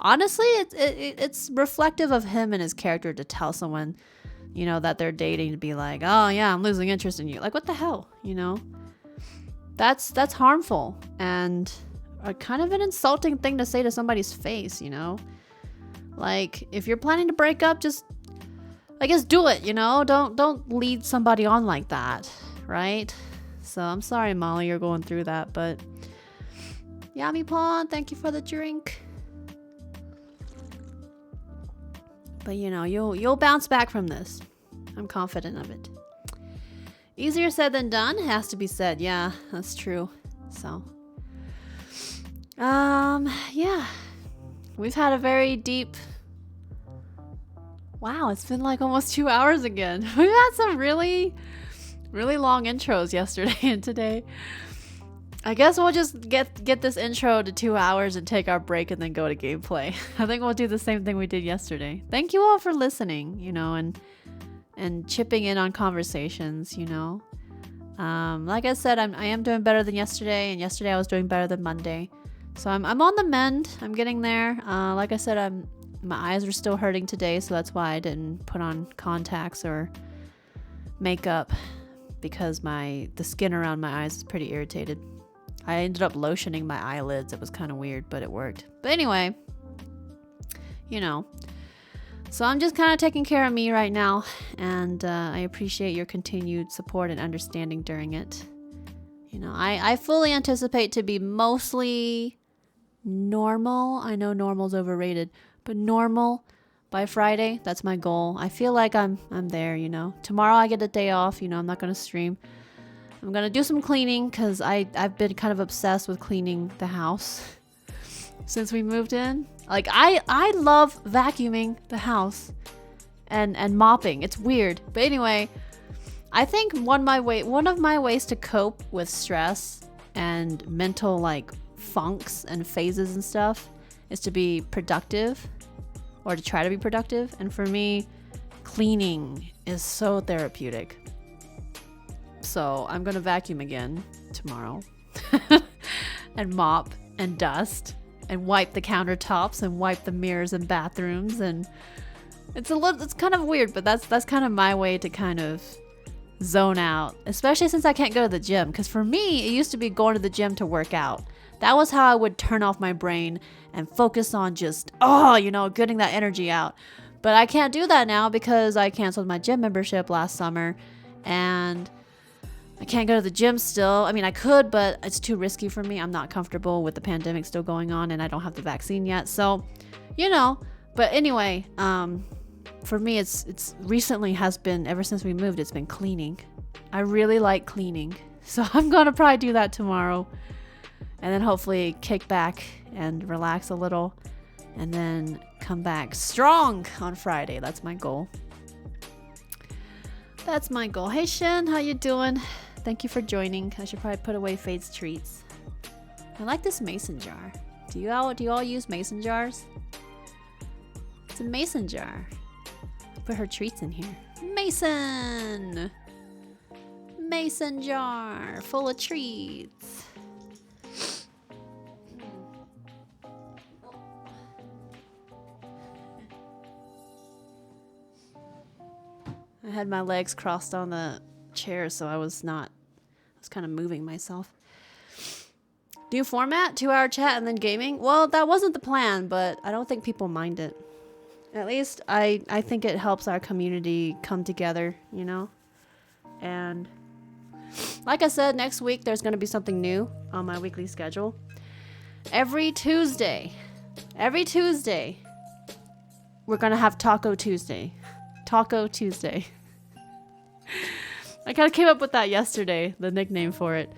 honestly, it's reflective of him and his character to tell someone, you know, that they're dating to be like, oh yeah, I'm losing interest in you. Like, what the hell, you know? That's harmful and a kind of an insulting thing to say to somebody's face, you know? Like, if you're planning to break up, just, I guess, do it, you know? Don't lead somebody on like that, right? So I'm sorry, Molly, you're going through that, but Yami Pawn, thank you for the drink. But you know, you'll bounce back from this. I'm confident of it. Easier said than done, has to be said. Yeah, that's true. So, yeah. We've had a very deep... Wow, it's been like almost 2 hours again. We've had some really, really long intros yesterday and today. I guess we'll just get this intro to 2 hours and take our break and then go to gameplay. I think we'll do the same thing we did yesterday. Thank you all for listening, you know, and chipping in on conversations, you know. Like I said, I am doing better than yesterday, and yesterday I was doing better than Monday. So I'm on the mend. I'm getting there. Like I said, my eyes were still hurting today, so that's why I didn't put on contacts or makeup, because the skin around my eyes is pretty irritated. I ended up lotioning my eyelids. It was kind of weird, but it worked. But anyway, you know. So I'm just kind of taking care of me right now, and I appreciate your continued support and understanding during it. You know, I fully anticipate to be mostly normal. I know normal's overrated, but normal by Friday. That's my goal. I feel like I'm there, you know. Tomorrow I get a day off, you know, I'm not going to stream. I'm going to do some cleaning because I've been kind of obsessed with cleaning the house since we moved in. Like, I love vacuuming the house and mopping. It's weird. But anyway, I think one of my ways to cope with stress and mental, like, funks and phases and stuff is to be productive, or to try to be productive. And for me, cleaning is so therapeutic. So I'm gonna vacuum again tomorrow and mop and dust and wipe the countertops and wipe the mirrors and bathrooms. And it's kind of weird, but that's kind of my way to kind of zone out, especially since I can't go to the gym. Because for me, it used to be going to the gym to work out. That was how I would turn off my brain and focus on just, you know, getting that energy out. But I can't do that now because I canceled my gym membership last summer, and I can't go to the gym still. I mean, I could, but it's too risky for me. I'm not comfortable with the pandemic still going on, and I don't have the vaccine yet. So, you know, but anyway, for me, it's recently has been, ever since we moved, it's been cleaning. I really like cleaning. So I'm going to probably do that tomorrow, and then hopefully kick back and relax a little, and then come back strong on Friday. That's my goal. That's my goal. Hey Shin, how you doing? Thank you for joining. I should probably put away Fade's treats. I like this mason jar. Do you all use mason jars? It's a mason jar. Put her treats in here. Mason jar full of treats. had my legs crossed on the chair, so I was kind of moving myself. New format, 2-hour chat and then gaming. Well, that wasn't the plan, but I don't think people mind it. At least I think it helps our community come together, you know? And like I said, next week there's going to be something new on my weekly schedule. Every Tuesday, we're going to have Taco Tuesday. Taco Tuesday. I kind of came up with that yesterday, the nickname for it.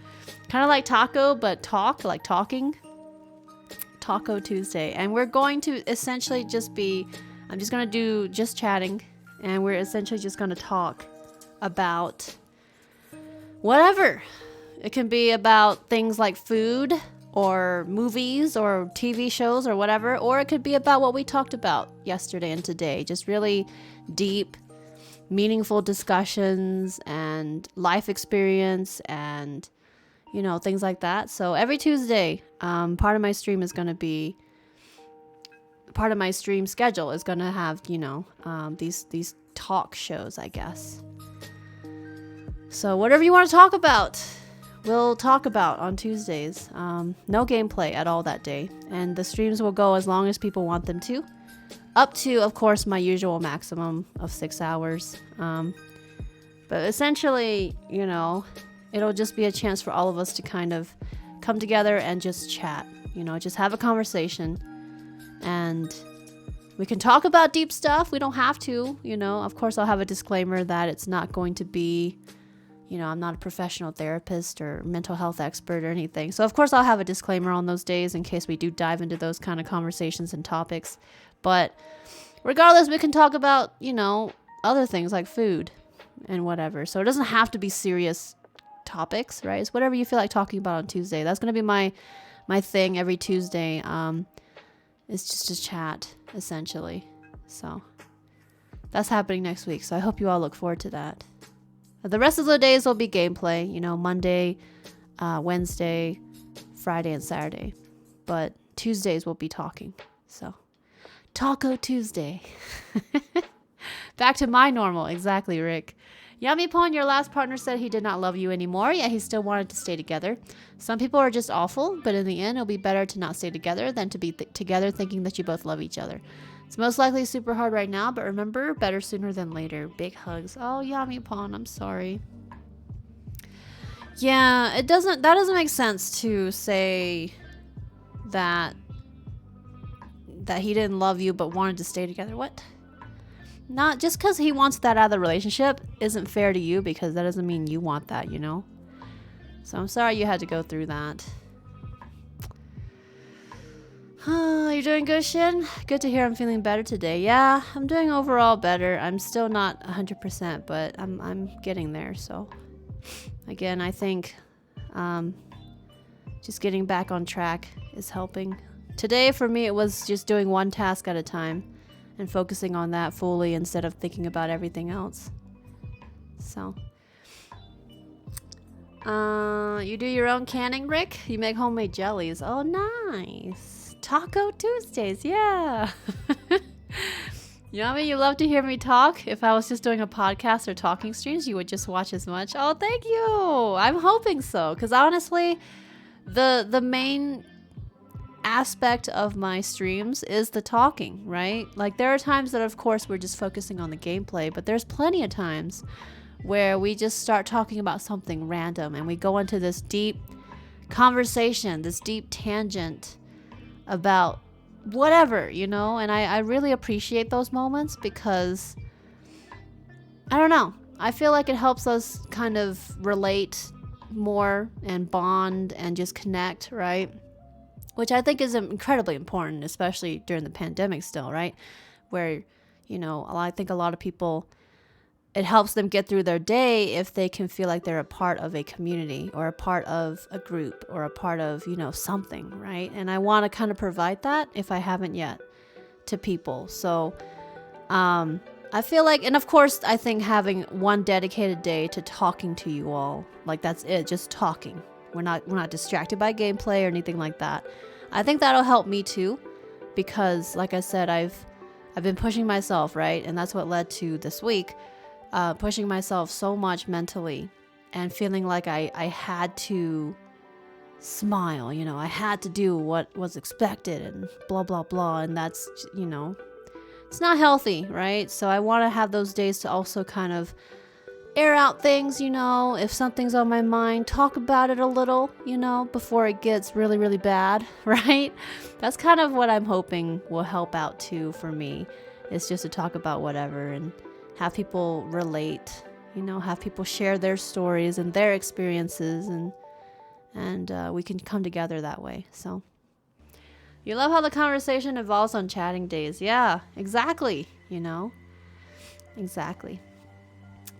Kind of like taco, but like talking. Taco Tuesday. And we're going to essentially I'm just going to do just chatting. And we're essentially just going to talk about whatever. It can be about things like food or movies or TV shows or whatever. Or it could be about what we talked about yesterday and today. Just really deep, meaningful discussions and life experience and, you know, things like that. So every Tuesday, part of my stream schedule is going to have, you know, these talk shows, I guess. So whatever you want to talk about, we'll talk about on Tuesdays. No gameplay at all that day. And the streams will go as long as people want them to. Up to, of course, my usual maximum of 6 hours. But essentially, you know, it'll just be a chance for all of us to kind of come together and just chat. You know, just have a conversation. And we can talk about deep stuff. We don't have to, you know. Of course, I'll have a disclaimer that it's not going to be, you know, I'm not a professional therapist or mental health expert or anything. So, of course, I'll have a disclaimer on those days in case we do dive into those kind of conversations and topics. But regardless, we can talk about, you know, other things like food and whatever. So it doesn't have to be serious topics, right? It's whatever you feel like talking about on Tuesday. That's going to be my thing every Tuesday. It's just a chat, essentially. So that's happening next week. So I hope you all look forward to that. The rest of the days will be gameplay, you know, Monday, Wednesday, Friday, and Saturday. But Tuesdays will be talking. So Taco Tuesday. Back to my normal. Exactly, Rick. Yummy Pon, your last partner said he did not love you anymore, yet he still wanted to stay together. Some people are just awful, but in the end, it'll be better to not stay together than to be together thinking that you both love each other. It's most likely super hard right now, but remember, better sooner than later. Big hugs. Oh, Yummy Pon, I'm sorry. Yeah, that doesn't make sense to say that he didn't love you but wanted to stay together. What? Not just because he wants that out of the relationship isn't fair to you, because that doesn't mean you want that, you know? So I'm sorry you had to go through that. You're doing good, Shin? Good to hear I'm feeling better today. Yeah, I'm doing overall better. I'm still not 100%, but I'm getting there. So again, I think just getting back on track is helping. Today for me, it was just doing one task at a time and focusing on that fully instead of thinking about everything else. So you do your own canning, Rick? You make homemade jellies. Oh, nice. Taco Tuesdays, yeah. Yummy, you love to hear me talk. If I was just doing a podcast or talking streams, you would just watch as much. Oh, thank you. I'm hoping so, because honestly, the main aspect of my streams is the talking, right? Like, there are times that, of course, we're just focusing on the gameplay, but there's plenty of times where we just start talking about something random and we go into this deep conversation, this deep tangent about whatever, you know? And I really appreciate those moments because, I don't know, I feel like it helps us kind of relate more and bond and just connect, right? Which I think is incredibly important, especially during the pandemic still, right? Where, you know, I think a lot of people, it helps them get through their day if they can feel like they're a part of a community or a part of a group or a part of, you know, something, right? And I want to kind of provide that, if I haven't yet, to people. So I feel like, and of course, I think having one dedicated day to talking to you all, like that's it, just talking. We're not distracted by gameplay or anything like that. I think that'll help me too, because like I said, I've been pushing myself, right? And that's what led to this week pushing myself so much mentally and feeling like I had to smile, you know, I had to do what was expected and blah, blah, blah. And that's, you know, it's not healthy, right? So I want to have those days to also kind of air out things, you know, if something's on my mind, talk about it a little, you know, before it gets really, really bad, right? That's kind of what I'm hoping will help out too for me, is just to talk about whatever and have people relate, you know, have people share their stories and their experiences, and we can come together that way. So you love how the conversation evolves on chatting days. Yeah, exactly, you know, exactly.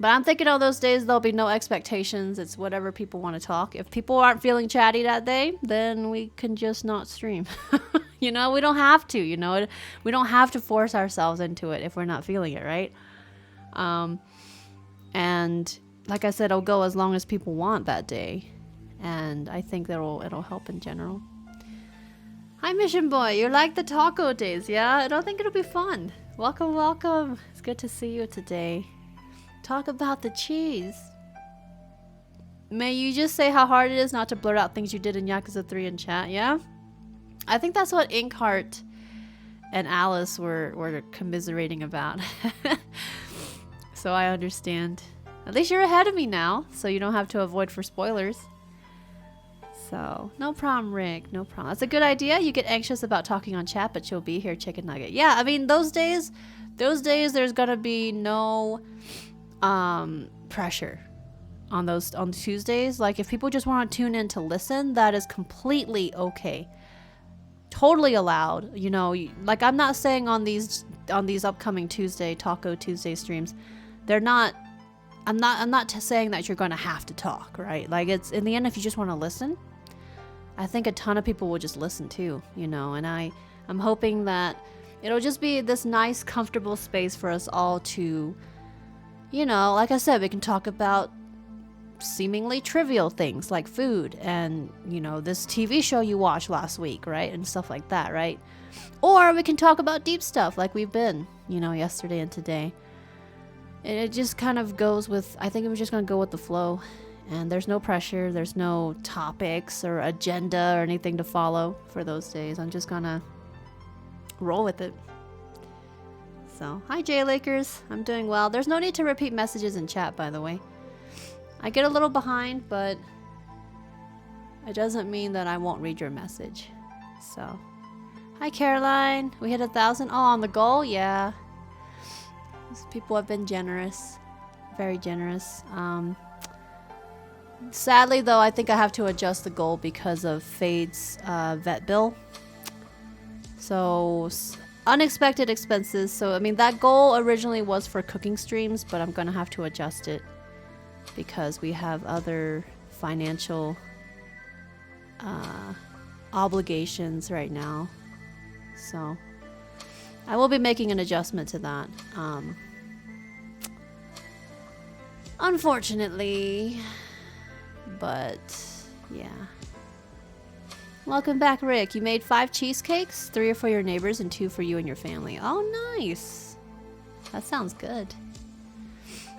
But I'm thinking on those days, there'll be no expectations. It's whatever people want to talk. If people aren't feeling chatty that day, then we can just not stream. You know, we don't have to, you know. We don't have to force ourselves into it if we're not feeling it, right? And like I said, it'll go as long as people want that day. And I think it'll help in general. Hi, Mission Boy. You like the taco days, yeah? I don't think it'll be fun. Welcome, welcome. It's good to see you today. Talk about the cheese. May you just say how hard it is not to blurt out things you did in Yakuza 3 in chat, yeah? I think that's what Inkheart and Alice were commiserating about. So I understand. At least you're ahead of me now, so you don't have to avoid for spoilers. So, no problem, Rick. No problem. That's a good idea. You get anxious about talking on chat, but you'll be here, Chicken Nugget. Yeah, I mean, those days, there's gonna be no pressure on Tuesdays. Like, if people just want to tune in to listen, that is completely okay, totally allowed, you know. Like, I'm not saying on these upcoming Taco Tuesday streams, I'm not saying that you're gonna have to talk, right? Like, it's in the end, if you just want to listen, I think a ton of people will just listen too, you know. And I'm hoping that it'll just be this nice, comfortable space for us all to, you know, like I said, we can talk about seemingly trivial things like food and, you know, this TV show you watched last week, right? And stuff like that, right? Or we can talk about deep stuff like we've been, you know, yesterday and today. And it just kind of goes with, I think it was just going to go with the flow. And there's no pressure, there's no topics or agenda or anything to follow for those days. I'm just going to roll with it. So, hi J Lakers, I'm doing well. There's no need to repeat messages in chat, by the way. I get a little behind, but it doesn't mean that I won't read your message. So, hi Caroline, we hit 1,000. Oh, on the goal? Yeah. These people have been generous, very generous. Sadly, though, I think I have to adjust the goal because of Fade's vet bill. So, unexpected expenses. So, I mean, that goal originally was for cooking streams, but I'm going to have to adjust it because we have other financial obligations right now. So, I will be making an adjustment to that. Unfortunately, but yeah. Welcome back, Rick. You made 5 cheesecakes, 3 are for your neighbors and 2 for you and your family. Oh, nice. That sounds good.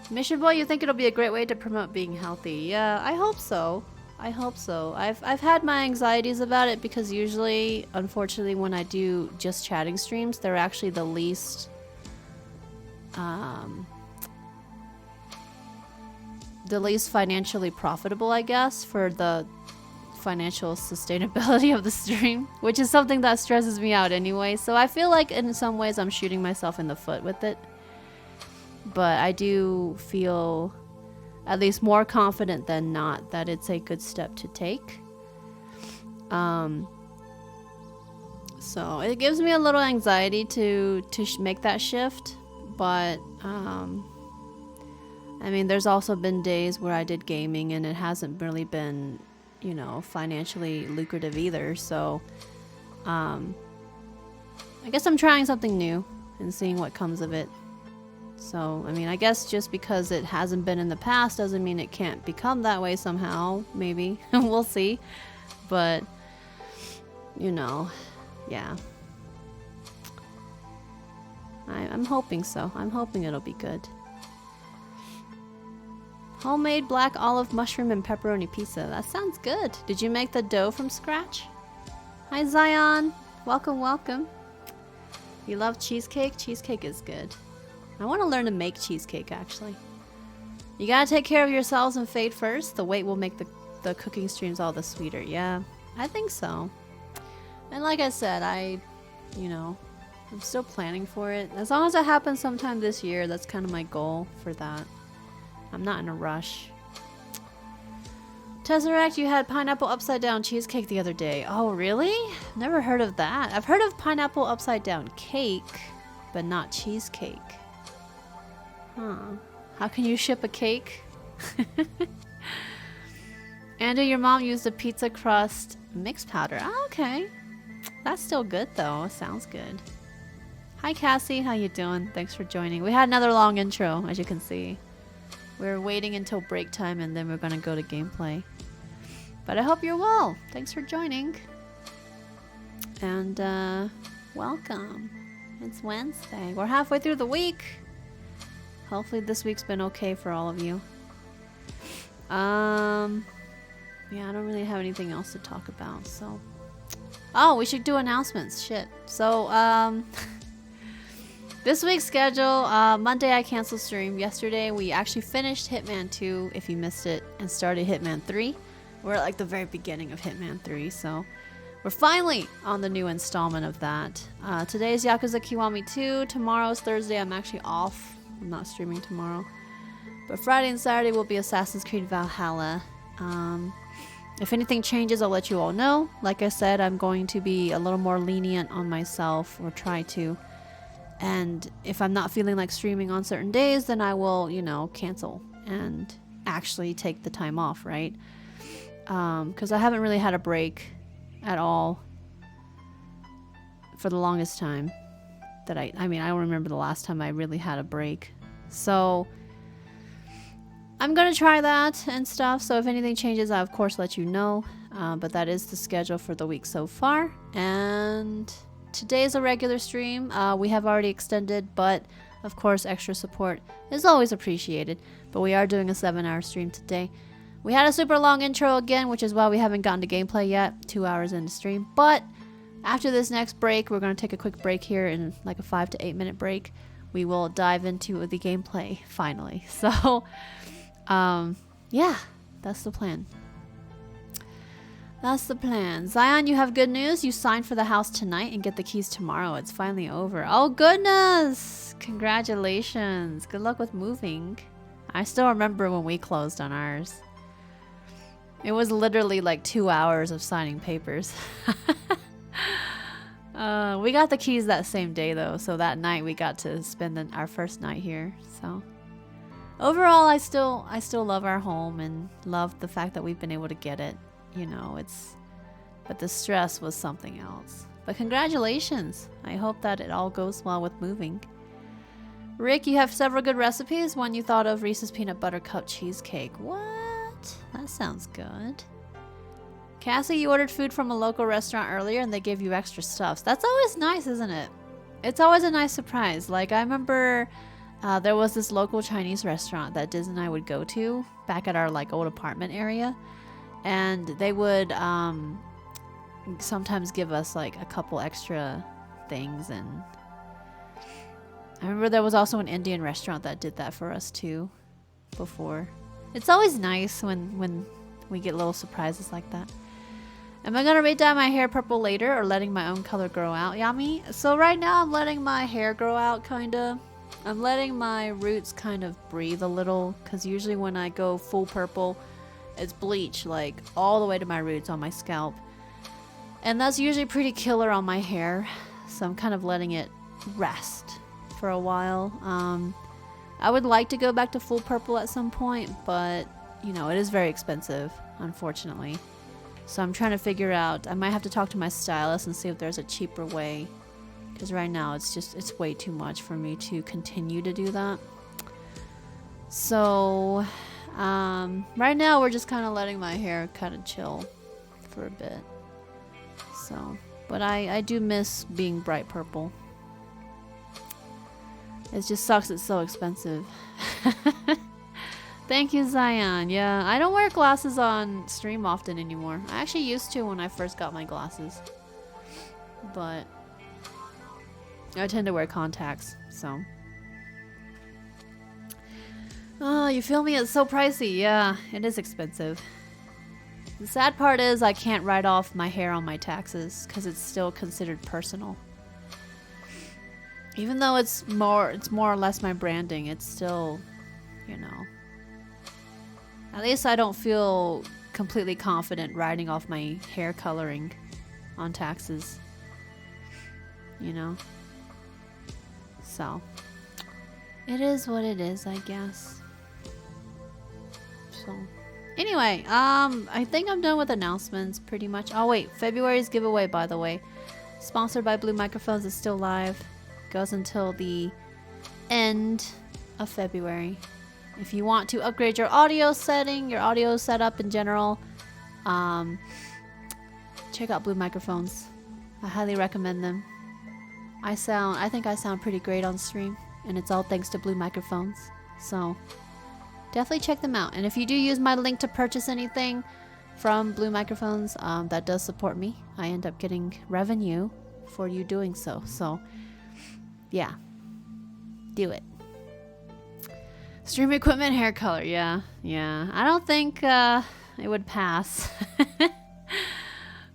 Mission Boy, you think it'll be a great way to promote being healthy? Yeah, I hope so. I hope so. I've had my anxieties about it because usually, unfortunately, when I do just chatting streams, they're actually the least financially profitable, I guess, for the financial sustainability of the stream, which is something that stresses me out anyway. So I feel like in some ways I'm shooting myself in the foot with it. But I do feel at least more confident than not that it's a good step to take. So it gives me a little anxiety to make that shift, but I mean, there's also been days where I did gaming and it hasn't really been, you know, financially lucrative either. So I guess I'm trying something new and seeing what comes of it. So, I mean, I guess just because it hasn't been in the past doesn't mean it can't become that way somehow. Maybe. We'll see. But, you know, yeah. I'm hoping so. I'm hoping it'll be good. Homemade black olive mushroom and pepperoni pizza. That sounds good. Did you make the dough from scratch? Hi Zion. Welcome, welcome. You love cheesecake? Cheesecake is good. I want to learn to make cheesecake actually. You gotta take care of yourselves and Fade first. The wait will make the cooking streams all the sweeter. Yeah, I think so. And like I said, I'm still planning for it. As long as it happens sometime this year, that's kind of my goal for that. I'm not in a rush. Tesseract, you had pineapple upside down cheesecake the other day. Oh, really? Never heard of that. I've heard of pineapple upside down cake, but not cheesecake. Huh. How can you ship a cake? Andrew, your mom used a pizza crust mix powder. Oh, okay. That's still good though. Sounds good. Hi Cassie, how you doing? Thanks for joining. We had another long intro, as you can see. We're waiting until break time and then we're gonna go to gameplay. But I hope you're well. Thanks for joining. And welcome. It's Wednesday. We're halfway through the week. Hopefully this week's been okay for all of you. Yeah, I don't really have anything else to talk about, so. Oh, we should do announcements. Shit. So, this week's schedule, Monday I canceled stream. Yesterday we actually finished Hitman 2, if you missed it, and started Hitman 3. We're at like the very beginning of Hitman 3, so we're finally on the new installment of that. Today is Yakuza Kiwami 2. Tomorrow's Thursday. I'm actually off. I'm not streaming tomorrow. But Friday and Saturday will be Assassin's Creed Valhalla. If anything changes, I'll let you all know. Like I said, I'm going to be a little more lenient on myself, or try to. And if I'm not feeling like streaming on certain days, then I will, cancel and actually take the time off, right? Because I haven't really had a break at all for the longest time. I don't remember the last time I really had a break. So I'm gonna try that and stuff. So if anything changes, I of course let you know. But that is the schedule for the week so far. And today is a regular stream. We have already extended, but of course extra support is always appreciated. But we are doing a 7-hour stream today. We had a super long intro again, which is why we haven't gotten to gameplay yet. 2 hours into stream. But after this next break, we're going to take a quick break here in like a 5 to 8 minute break. We will dive into the gameplay finally. So, yeah, that's the plan. That's the plan. Zion, you have good news. You signed for the house tonight and get the keys tomorrow. It's finally over. Oh, goodness. Congratulations. Good luck with moving. I still remember when we closed on ours. It was literally like 2 hours of signing papers. We got the keys that same day though, so that night we got to spend our first night here. So overall, I still love our home and love the fact that we've been able to get it. But the stress was something else. But congratulations! I hope that it all goes well with moving. Rick, you have several good recipes. One you thought of, Reese's Peanut Butter Cup Cheesecake. What? That sounds good. Cassie, you ordered food from a local restaurant earlier and they gave you extra stuffs. That's always nice, isn't it? It's always a nice surprise. Like, I remember there was this local Chinese restaurant that Diz and I would go to back at our like old apartment area. And they would sometimes give us like a couple extra things. And I remember there was also an Indian restaurant that did that for us too before. It's always nice when we get little surprises like that. Am I gonna re-dye my hair purple later or letting my own color grow out? Yummy. So right now I'm letting my hair grow out kinda. I'm letting my roots kind of breathe a little, because usually when I go full purple, it's bleach like all the way to my roots on my scalp. And that's usually pretty killer on my hair. So I'm kind of letting it rest for a while. I would like to go back to full purple at some point, but it is very expensive, unfortunately. So I'm trying to figure out, I might have to talk to my stylist and see if there's a cheaper way. Because right now it's way too much for me to continue to do that. So, right now we're just kind of letting my hair kind of chill for a bit. So, but I do miss being bright purple. It just sucks it's so expensive. Thank you, Zion. Yeah, I don't wear glasses on stream often anymore. I actually used to when I first got my glasses. But I tend to wear contacts, so. Oh, you feel me? It's so pricey. Yeah, it is expensive. The sad part is I can't write off my hair on my taxes because it's still considered personal. Even though it's more or less my branding, it's still, you know. At least I don't feel completely confident writing off my hair coloring on taxes. You know? So, it is what it is, I guess. So, anyway, I think I'm done with announcements pretty much. Oh wait, February's giveaway, by the way. Sponsored by Blue Microphones is still live. Goes until the end of February. If you want to upgrade your audio setting, your audio setup in general, check out Blue Microphones. I highly recommend them. I think I sound pretty great on stream, and it's all thanks to Blue Microphones. So definitely check them out. And if you do use my link to purchase anything from Blue Microphones, that does support me. I end up getting revenue for you doing so. So yeah, do it. Stream equipment, hair color. Yeah. I don't think it would pass.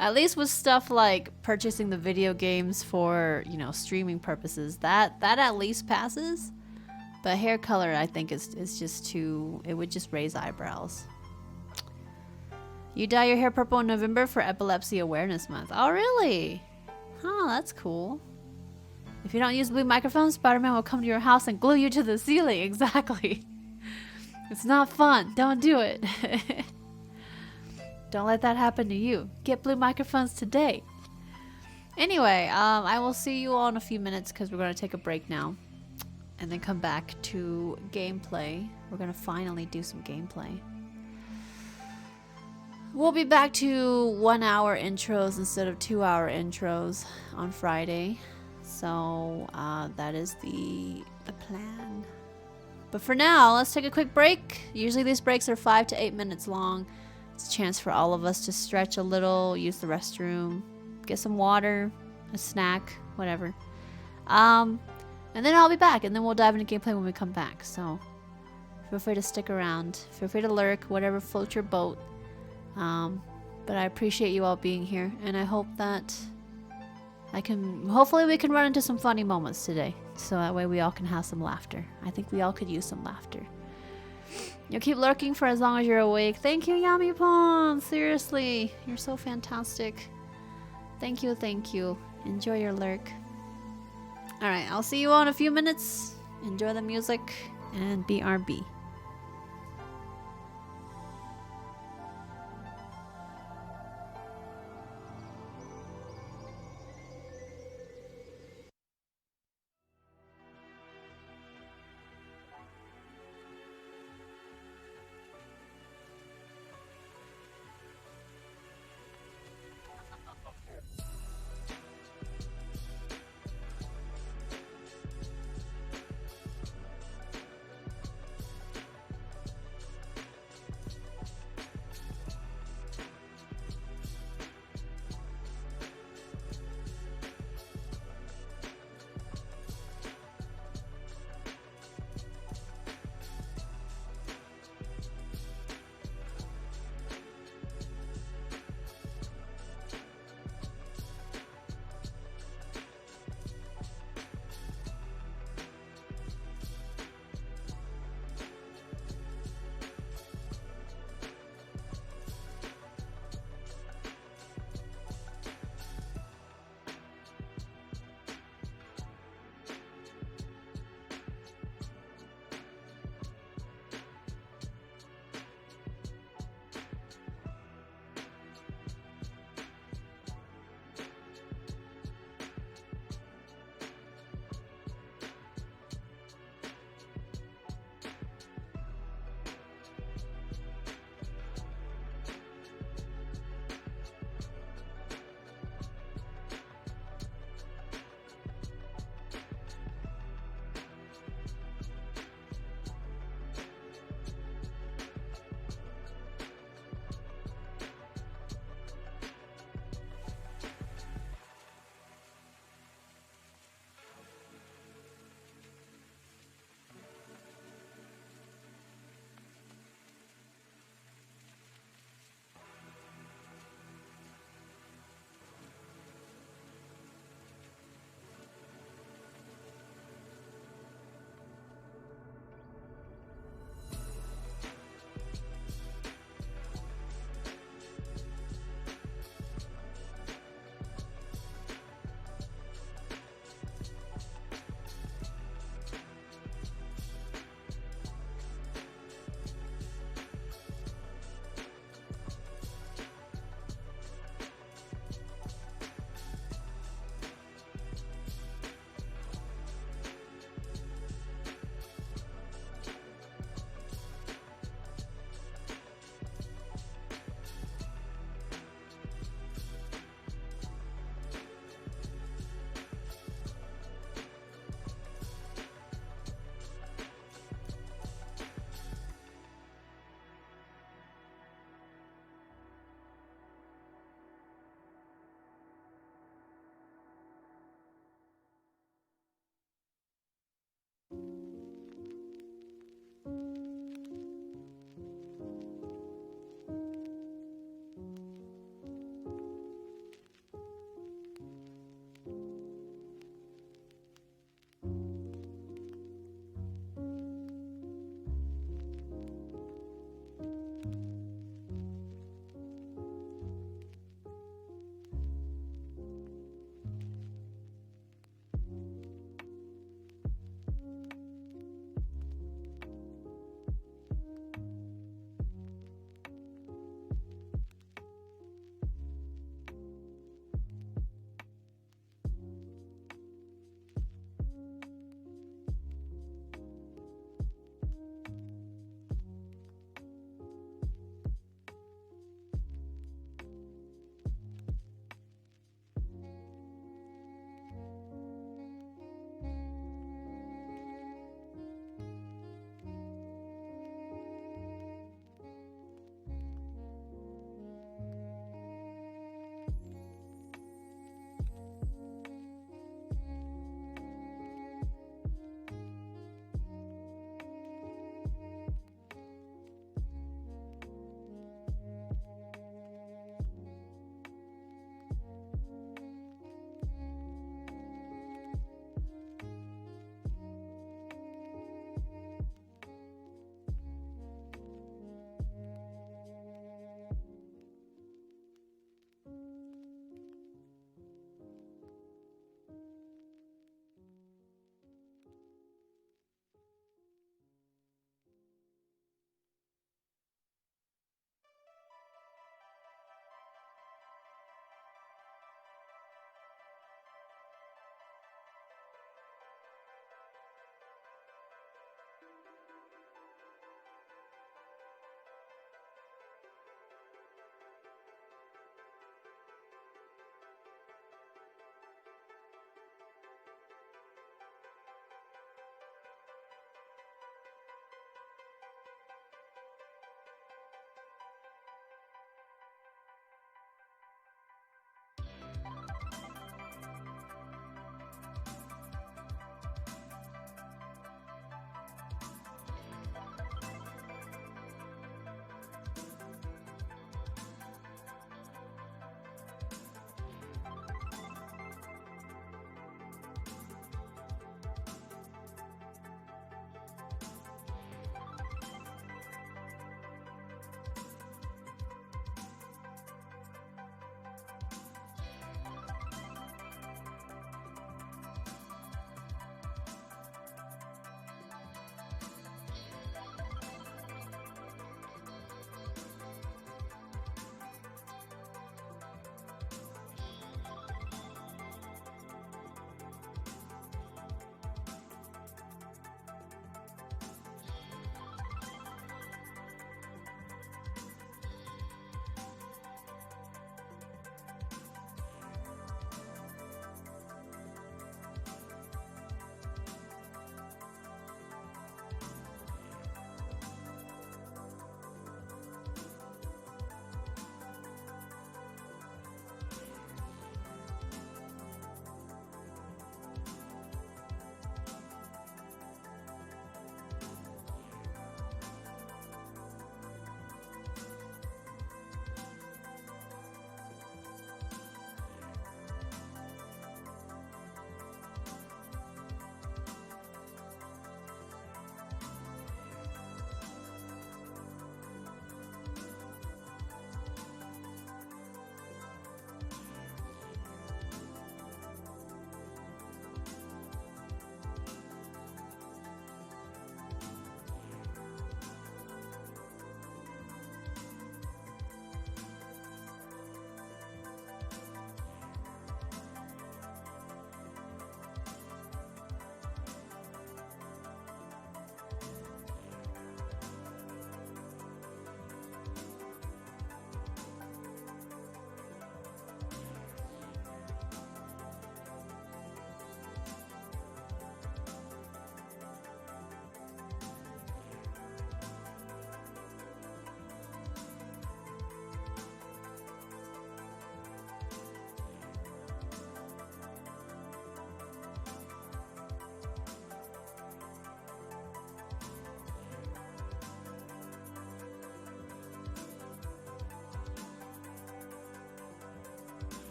At least with stuff like purchasing the video games for, you know, streaming purposes, that at least passes. But hair color, I think, is just too. It would just raise eyebrows. You dye your hair purple in November for Epilepsy Awareness Month. Oh, really? Huh, that's cool. If you don't use Blue Microphones, Spider-Man will come to your house and glue you to the ceiling. Exactly. It's not fun. Don't do it. Don't let that happen to you. Get Blue Microphones today. Anyway, I will see you all in a few minutes because we're going to take a break now. And then come back to gameplay. We're going to finally do some gameplay. We'll be back to 1 hour intros instead of 2 hour intros on Friday. So that is the plan. But for now, let's take a quick break. Usually these breaks are 5 to 8 minutes long. It's a chance for all of us to stretch a little, use the restroom, get some water, a snack, whatever. And then I'll be back, and then we'll dive into gameplay when we come back. So feel free to stick around. Feel free to lurk, whatever floats your boat. But I appreciate you all being here, and I hope that hopefully we can run into some funny moments today. So that way we all can have some laughter. I think we all could use some laughter. You'll keep lurking for as long as you're awake. Thank you, Yami Pon. Seriously, you're so fantastic. Thank you, thank you. Enjoy your lurk. Alright, I'll see you all in a few minutes. Enjoy the music and BRB.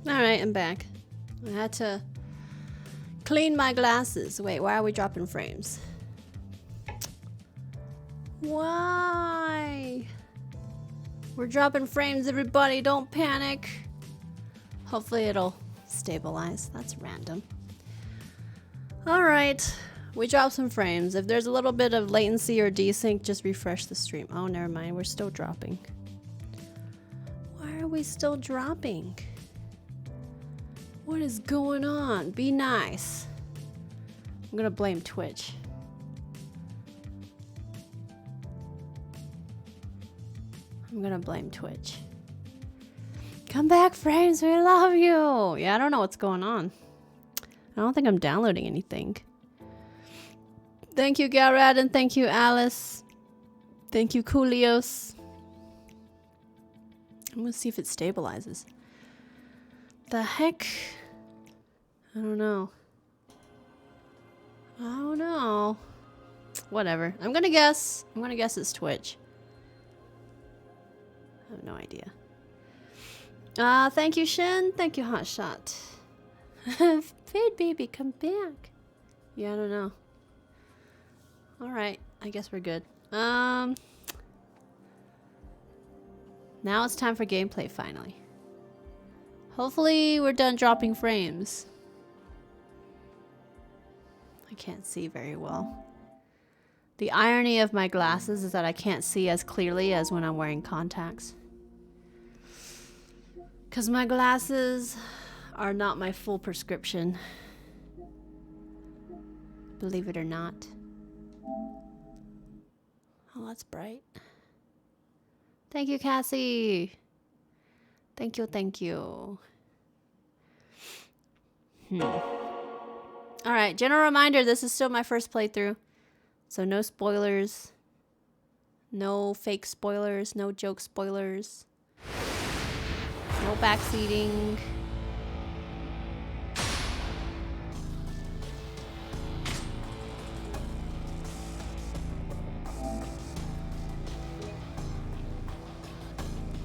Alright, I'm back. I had to clean my glasses. Wait, why are we dropping frames? Why? We're dropping frames, everybody. Don't panic. Hopefully it'll stabilize. That's random. Alright. We dropped some frames. If there's a little bit of latency or desync, just refresh the stream. Oh, never mind. We're still dropping. Why are we still dropping? What is going on? Be nice. I'm gonna blame Twitch. I'm gonna blame Twitch. Come back, frames. We love you. Yeah, I don't know what's going on. I don't think I'm downloading anything. Thank you, Garrett, and thank you, Alice. Thank you, Coolios. I'm gonna see if it stabilizes. The heck? I don't know. I don't know. Whatever. I'm gonna guess. I'm gonna guess it's Twitch. I have no idea. Thank you, Shin. Thank you, Hotshot. Fade baby, come back. Yeah, I don't know. Alright, I guess we're good. Now it's time for gameplay finally. Hopefully we're done dropping frames. I can't see very well. The irony of my glasses is that I can't see as clearly as when I'm wearing contacts. Because my glasses are not my full prescription. Believe it or not. Oh, that's bright. Thank you, Cassie. Thank you, thank you. Alright, general reminder, this is still my first playthrough. So no spoilers. No fake spoilers, no joke spoilers. No backseating.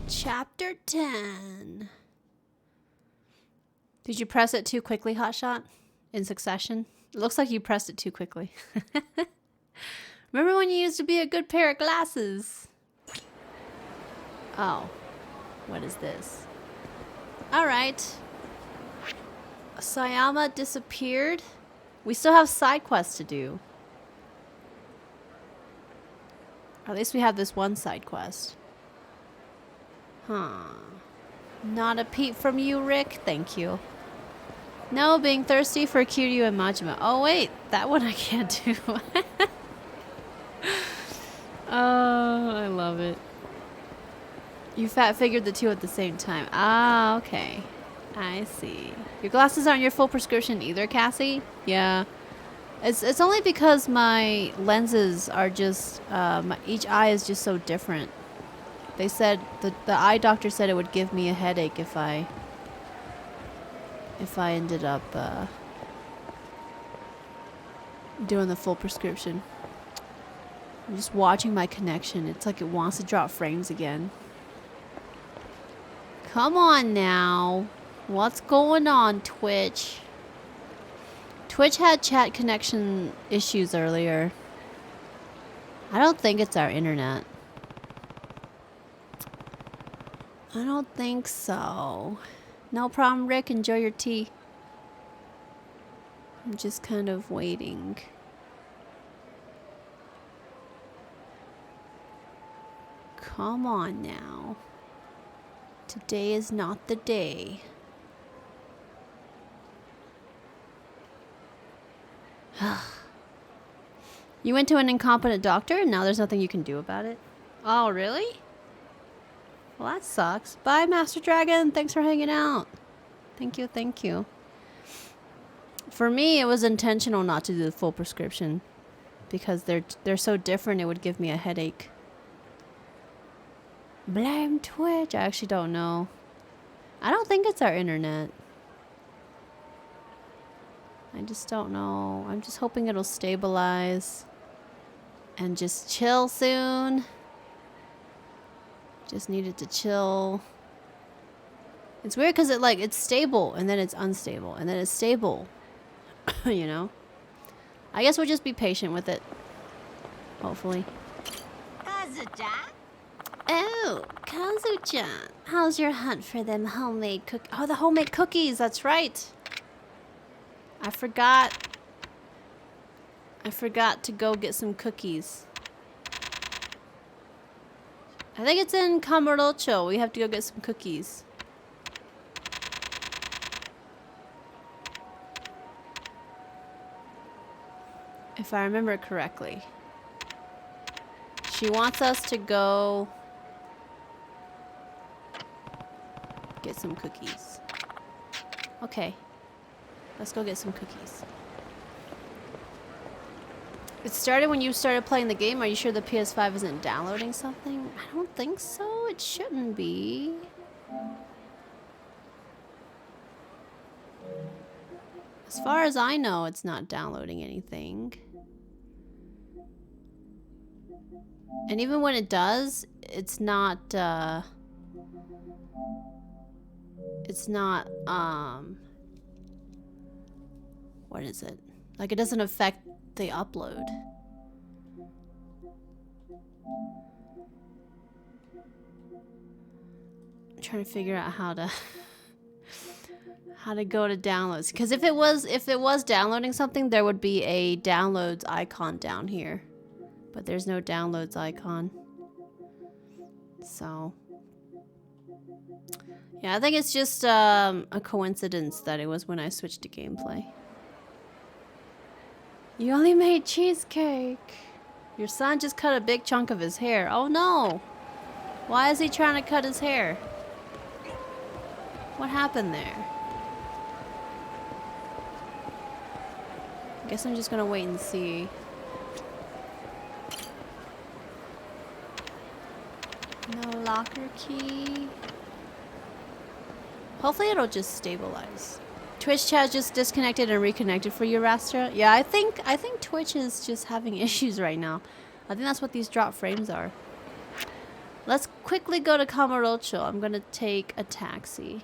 Chapter 10. Did you press it too quickly, Hotshot? In succession? It looks like you pressed it too quickly. Remember when you used to be a good pair of glasses? Oh. What is this? Alright. Sayama disappeared. We still have side quests to do. Or at least we have this one side quest. Huh. Not a peep from you, Rick. Thank you. No, being thirsty for Kiryu and Majima. Oh, wait. That one I can't do. Oh, I love it. You fat figured the two at the same time. Ah, okay. I see. Your glasses aren't your full prescription either, Cassie? Yeah. It's only because my lenses are just... each eye is just so different. They said... The eye doctor said it would give me a headache if I ended up doing the full prescription. I'm just watching my connection. It's like it wants to drop frames again. Come on now. What's going on, Twitch? Twitch had chat connection issues earlier. I don't think it's our internet. I don't think so. No problem, Rick. Enjoy your tea. I'm just kind of waiting. Come on now. Today is not the day. You went to an incompetent doctor and now there's nothing you can do about it? Oh, really? Well, that sucks. Bye, Master Dragon. Thanks for hanging out. Thank you, thank you. For me, it was intentional not to do the full prescription. Because they're so different, it would give me a headache. Blame Twitch. I actually don't know. I don't think it's our internet. I just don't know. I'm just hoping it'll stabilize. And just chill soon. Just needed to chill. It's weird because it's stable and then it's unstable and then it's stable. You know? I guess we'll just be patient with it. Hopefully. Oh, Kazu-chan. How's your hunt for them homemade Oh, the homemade cookies. That's right. I forgot to go get some cookies. I think it's in Kamurocho. We have to go get some cookies. If I remember correctly. She wants us to go get some cookies. Okay. Let's go get some cookies. It started when you started playing the game. Are you sure the PS5 isn't downloading something? I don't think so. It shouldn't be. As far as I know, it's not downloading anything. And even when it does, it's not, what is it? Like, it doesn't affect the upload. I'm trying to figure out how to go to downloads. Because if it was downloading something, there would be a downloads icon down here. But there's no downloads icon. So yeah, I think it's just a coincidence that it was when I switched to gameplay. You only made cheesecake. Your son just cut a big chunk of his hair. Oh no! Why is he trying to cut his hair? What happened there? I guess I'm just gonna wait and see. No locker key. Hopefully it'll just stabilize. Twitch chat just disconnected and reconnected for you, Rastra. Yeah, I think Twitch is just having issues right now. I think that's what these drop frames are. Let's quickly go to Kamurocho. I'm gonna take a taxi.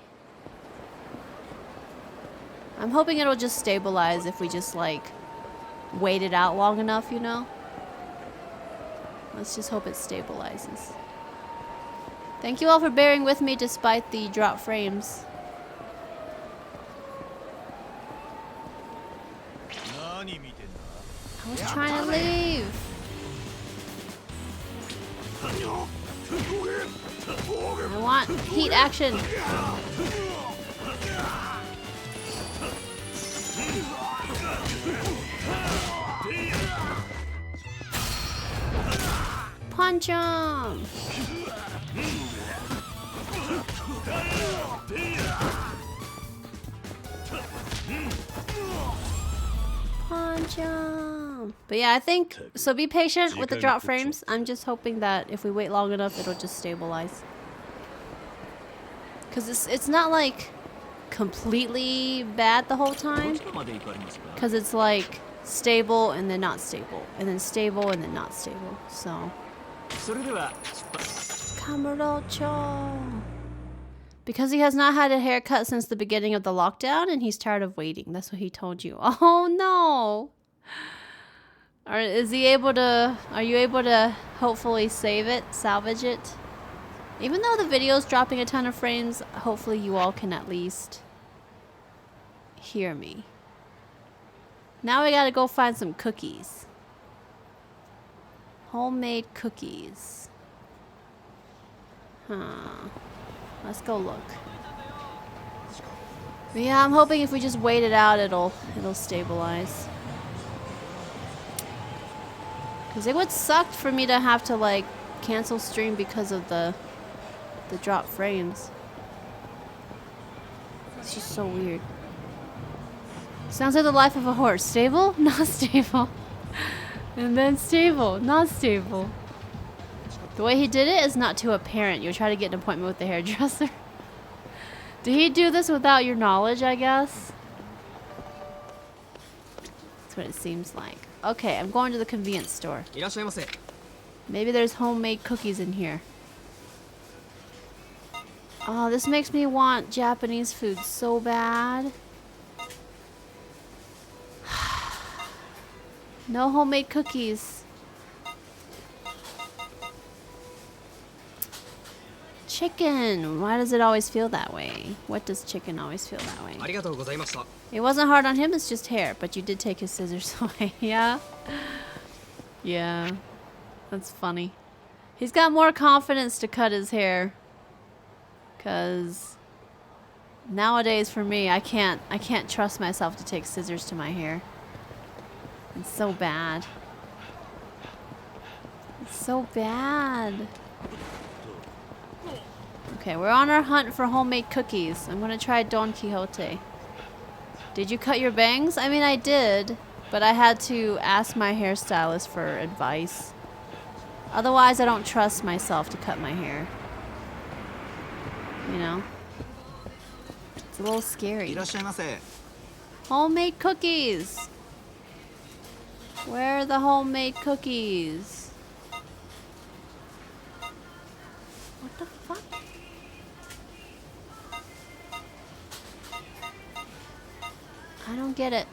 I'm hoping it'll just stabilize if we just like wait it out long enough, you know? Let's just hope it stabilizes. Thank you all for bearing with me despite the drop frames. I was trying to leave. I want heat action. Punch him! Punch him! But yeah, I think so. Be patient with the drop frames. I'm just hoping that if we wait long enough, it'll just stabilize. Cause it's not like completely bad the whole time. Cause it's like stable and then not stable, and then stable and then not stable. So. Kamurocho. Because he has not had a haircut since the beginning of the lockdown and he's tired of waiting. That's what he told you. Oh no. Are you able to hopefully save it, salvage it? Even though the video is dropping a ton of frames, hopefully you all can at least hear me. Now we gotta go find some cookies. Homemade cookies. Huh. Let's go look. But yeah, I'm hoping if we just wait it out, it'll stabilize. Cause it would suck for me to have to like cancel stream because of the drop frames. It's just so weird. Sounds like the life of a horse. Stable? Not stable. And then stable. Not stable. The way he did it is not too apparent. You'll try to get an appointment with the hairdresser. Did he do this without your knowledge, I guess? That's what it seems like. Okay, I'm going to the convenience store. Maybe there's homemade cookies in here. Oh, this makes me want Japanese food so bad. No homemade cookies. Chicken. Why does it always feel that way? What does chicken always feel that way? It wasn't hard on him, it's just hair, but you did take his scissors away. Yeah? Yeah. That's funny. He's got more confidence to cut his hair. Cause nowadays for me, I can't trust myself to take scissors to my hair. It's so bad. It's so bad. Okay, we're on our hunt for homemade cookies. I'm gonna try Don Quixote. Did you cut your bangs? I mean, I did, but I had to ask my hairstylist for advice. Otherwise, I don't trust myself to cut my hair. You know? It's a little scary. Homemade cookies! Where are the homemade cookies? What the fuck? I don't get it.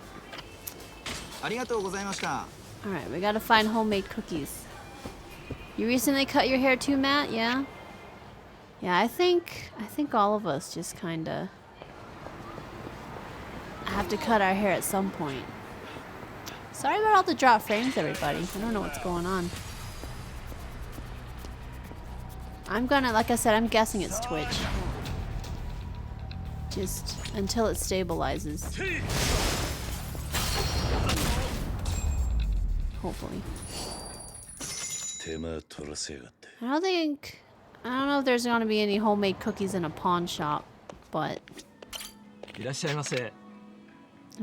Alright, we gotta find homemade cookies. You recently cut your hair too, Matt? Yeah? Yeah, I think all of us just kinda have to cut our hair at some point. Sorry about all the drop frames, everybody. I don't know what's going on. I'm gonna, like I said, I'm guessing it's Twitch. Just until it stabilizes. Hopefully. I don't know if there's gonna be any homemade cookies in a pawn shop, but I'm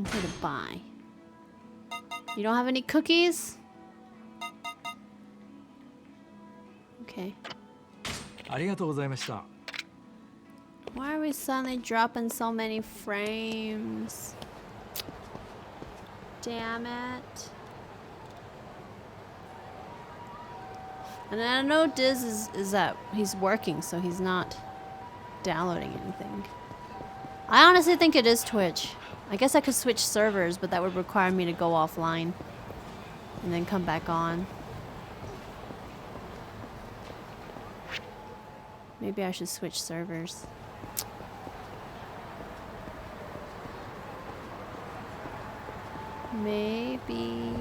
here to buy. You don't have any cookies? Okay. Why are we suddenly dropping so many frames? Damn it. And I know Diz is that he's working, so he's not downloading anything. I honestly think it is Twitch. I guess I could switch servers, but that would require me to go offline and then come back on. Maybe I should switch servers. Maybe.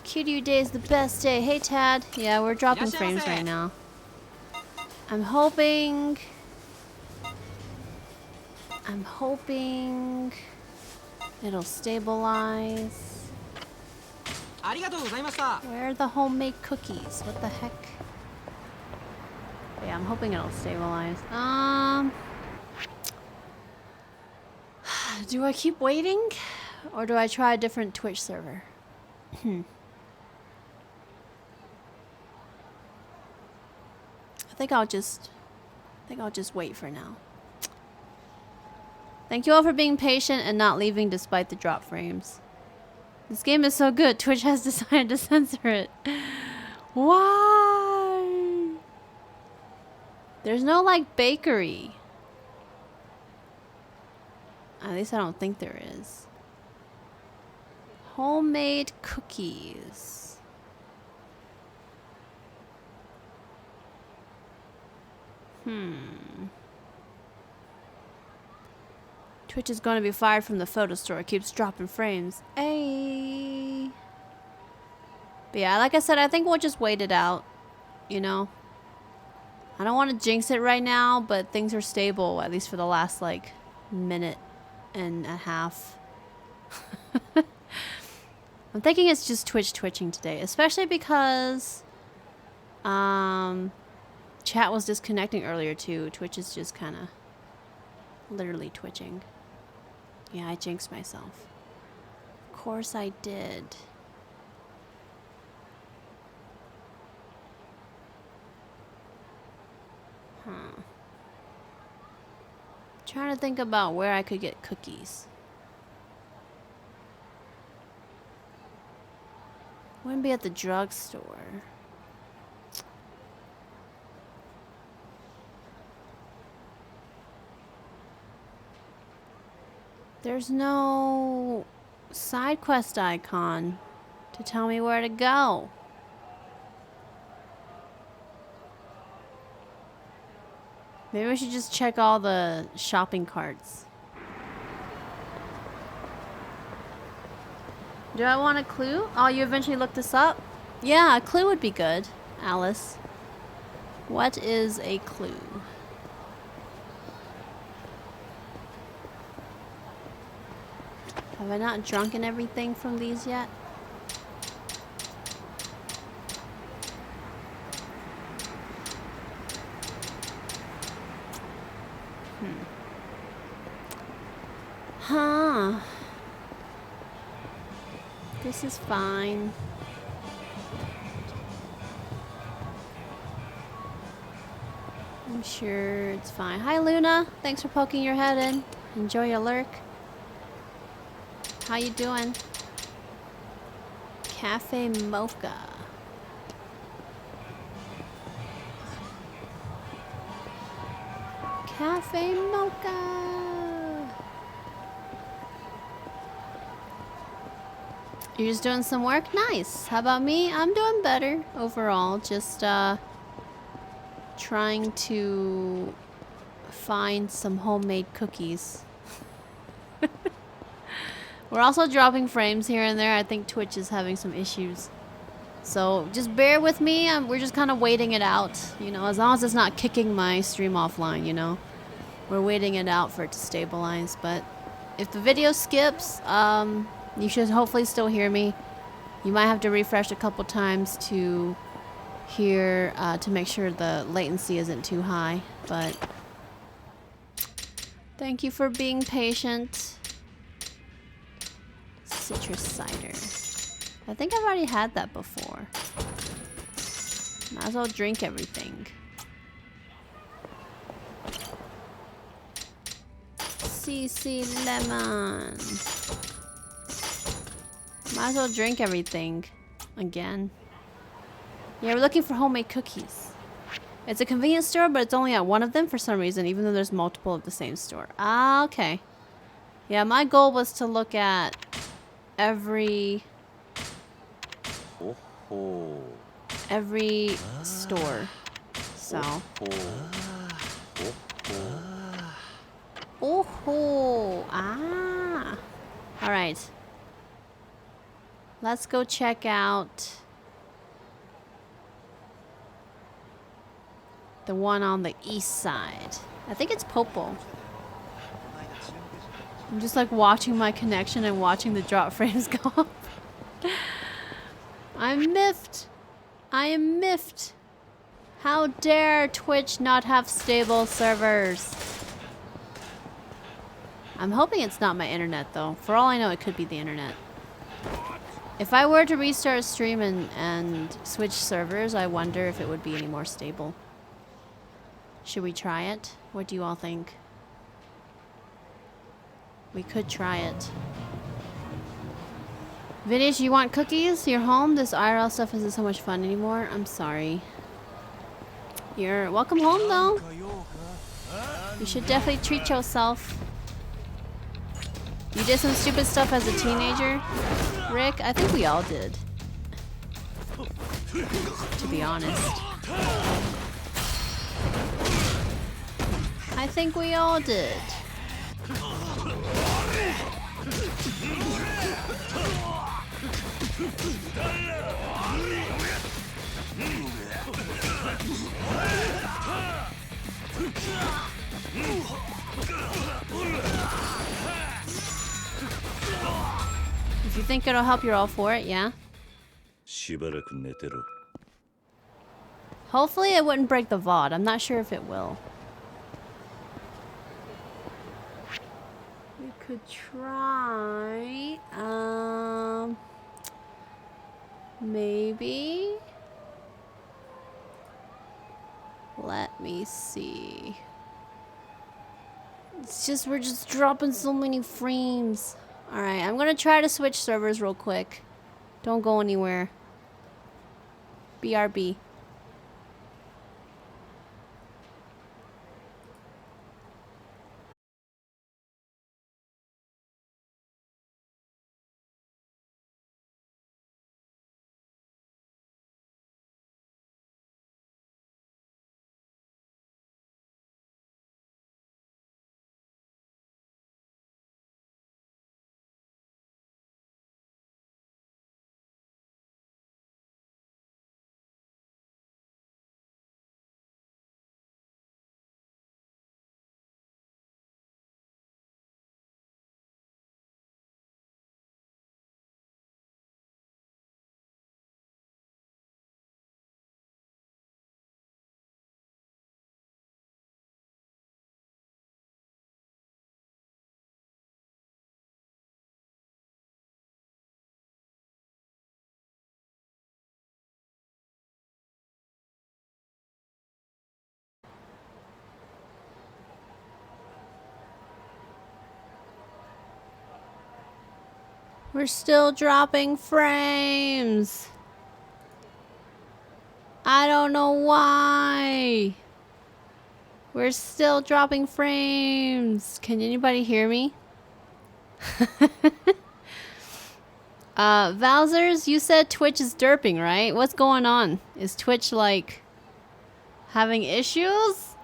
Kiryu Day is the best day. Hey Tad. Yeah, we're dropping frames right now. I'm hoping it'll stabilize. Where are the homemade cookies? What the heck? Yeah, I'm hoping it'll stabilize. Do I keep waiting? Or do I try a different Twitch server? I think I'll just wait for now. Thank you all for being patient and not leaving despite the drop frames. This game is so good, Twitch has decided to censor it. Why? There's no, like, bakery. At least I don't think there is. Homemade cookies. Twitch is going to be fired from the photo store. It keeps dropping frames. Hey. But yeah, like I said, I think we'll just wait it out. You know? I don't want to jinx it right now, but things are stable, at least for the last, like, minute and a half. I'm thinking it's just Twitch twitching today, especially because chat was disconnecting earlier too. Twitch is just kind of literally twitching. Yeah, I jinxed myself. Of course I did. Trying to think about where I could get cookies. Wouldn't be at the drugstore. There's no side quest icon to tell me where to go. Maybe we should just check all the shopping carts. Do I want a clue? Oh, you eventually looked this up? Yeah, a clue would be good, Alice. What is a clue? Have I not drunken everything from these yet? Huh. This is fine. I'm sure it's fine. Hi, Luna. Thanks for poking your head in. Enjoy your lurk. How you doing? Cafe Mocha. Cafe Mocha. You're just doing some work? Nice. How about me? I'm doing better overall. Just trying to find some homemade cookies. We're also dropping frames here and there. I think Twitch is having some issues. So just bear with me. We're just kind of waiting it out. You know, as long as it's not kicking my stream offline, you know. We're waiting it out for it to stabilize. But if the video skips, you should hopefully still hear me. You might have to refresh a couple times to hear, to make sure the latency isn't too high. But thank you for being patient. Citrus cider. I think I've already had that before. Might as well drink everything. CC lemon. Might as well drink everything again. Yeah, we're looking for homemade cookies. It's a convenience store, but it's only at one of them for some reason, even though there's multiple of the same store. Ah, okay. Yeah, my goal was to look at every store. So. Oh, ah. All right. Let's go check out the one on the east side. I think it's Popo. I'm just like watching my connection and watching the drop frames go up. I'm miffed. I am miffed. How dare Twitch not have stable servers? I'm hoping it's not my internet though. For all I know, it could be the internet. If I were to restart stream and switch servers, I wonder if it would be any more stable. Should we try it? What do you all think? We could try it. Vintage, you want cookies? You're home? This IRL stuff isn't so much fun anymore. I'm sorry. You're welcome home though. You should definitely treat yourself. You did some stupid stuff as a teenager, Rick? I think we all did. To be honest. I think we all did. If you think it'll help, you're all for it, yeah? Hopefully it wouldn't break the VOD. I'm not sure if it will. We could try... maybe... Let me see. It's just, we're just dropping so many frames. Alright, I'm gonna try to switch servers real quick. Don't go anywhere. BRB. We're still dropping frames. I don't know why. We're still dropping frames. Can anybody hear me? Valzers, you said Twitch is derping, right? What's going on? Is Twitch like having issues?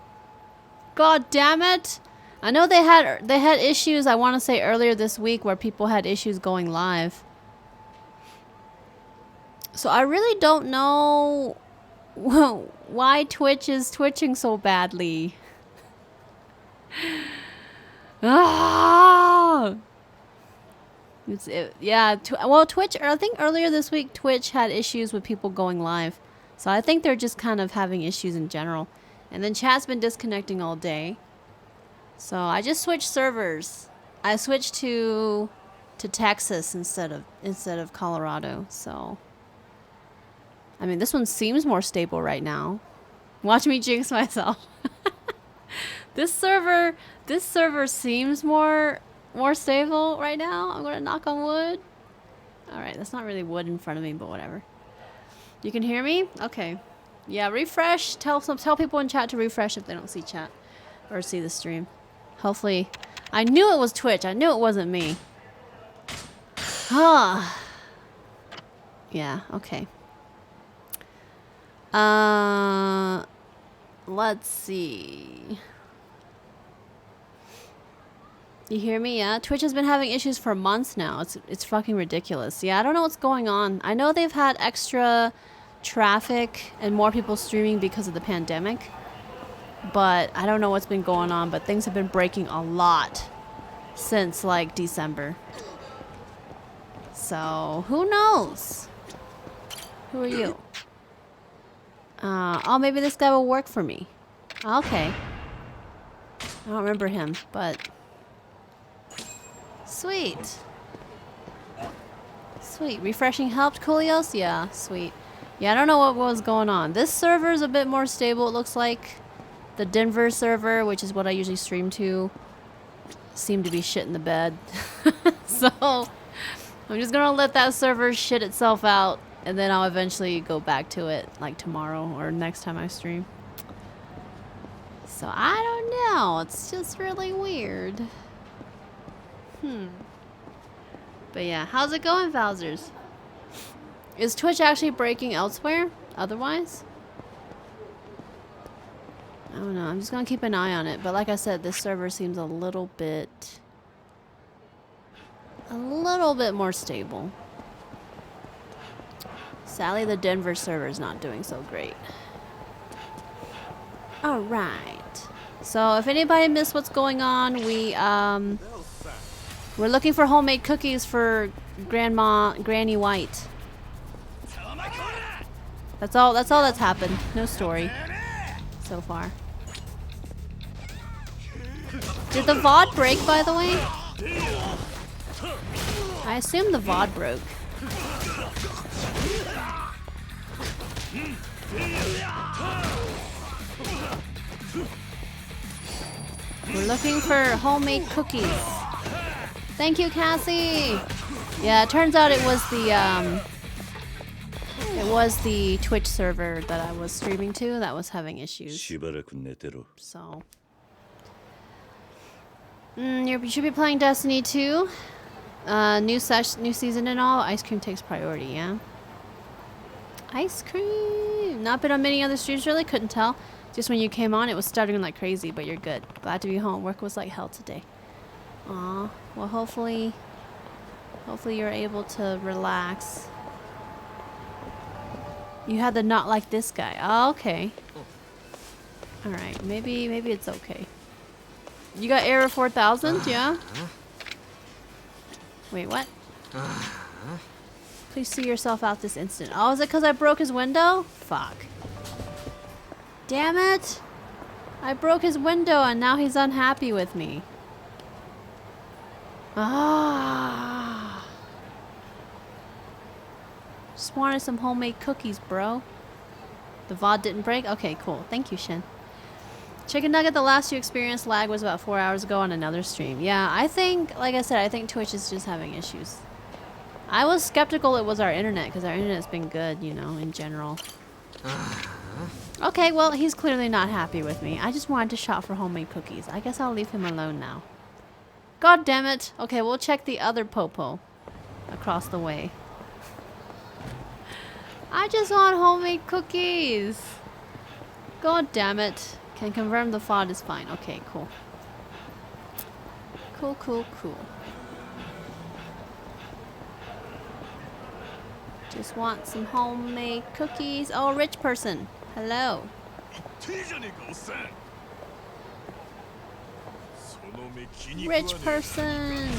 God damn it. I know they had issues, I want to say earlier this week, where people had issues going live. So I really don't know why Twitch is twitching so badly. Ah! Well, Twitch, I think earlier this week, Twitch had issues with people going live. So I think they're just kind of having issues in general. And then chat's been disconnecting all day. So I just switched servers. I switched to Texas instead of Colorado. So I mean, this one seems more stable right now. Watch me jinx myself. This server seems more stable right now. I'm gonna knock on wood. All right, that's not really wood in front of me, but whatever. You can hear me? Okay. Yeah, refresh. Tell people in chat to refresh if they don't see chat or see the stream. Hopefully, I knew it was Twitch. I knew it wasn't me. Ah. Yeah. Okay. Let's see. You hear me? Yeah. Twitch has been having issues for months now. It's fucking ridiculous. Yeah, I don't know what's going on. I know they've had extra traffic and more people streaming because of the pandemic, but I don't know what's been going on, but things have been breaking a lot since like December. So, who knows? Who are you? Oh, maybe this guy will work for me. Okay. I don't remember him, but sweet. Sweet. Refreshing helped, Coolios? Yeah, sweet. Yeah, I don't know what was going on. This server is a bit more stable, it looks like. The Denver server, which is what I usually stream to, seemed to be shit in the bed. So, I'm just gonna let that server shit itself out, and then I'll eventually go back to it, like tomorrow or next time I stream. So, I don't know. It's just really weird. But yeah, how's it going, Valzers? Is Twitch actually breaking elsewhere? Otherwise? I don't know. I'm just gonna keep an eye on it. But like I said, this server seems a little bit more stable. Sadly, the Denver server is not doing so great. All right. So if anybody missed what's going on, we're looking for homemade cookies for Granny White. That's all that's happened. No story so far. Did the VOD break, by the way? I assume the VOD broke. We're looking for homemade cookies. Thank you, Cassie. Yeah, it turns out it was the Twitch server that I was streaming to that was having issues. So, you should be playing Destiny 2. New season and all. Ice cream takes priority, yeah. Ice cream. Not been on many other streams, really. Couldn't tell. Just when you came on, it was stuttering like crazy, but you're good. Glad to be home. Work was like hell today. Aw. Well, hopefully you're able to relax. You had the not like this guy. Oh, okay. Alright, maybe it's okay. You got error 4000, yeah? Wait, what? Please see yourself out this instant. Oh, is it because I broke his window? Fuck. Damn it! I broke his window and now he's unhappy with me. Ah. Just wanted some homemade cookies, bro. The VOD didn't break? Okay, cool. Thank you, Shin. Chicken Nugget, the last you experienced lag was about 4 hours ago on another stream. Yeah, I think, like I said, I think Twitch is just having issues. I was skeptical it was our internet because our internet's been good, you know, in general. Okay, well, he's clearly not happy with me. I just wanted to shop for homemade cookies. I guess I'll leave him alone now. God damn it. Okay, we'll check the other Popo across the way. I just want homemade cookies. God damn it. Can confirm the FOD is fine. Okay, cool. Cool, cool, cool. Just want some homemade cookies. Oh, rich person. Hello. Rich person.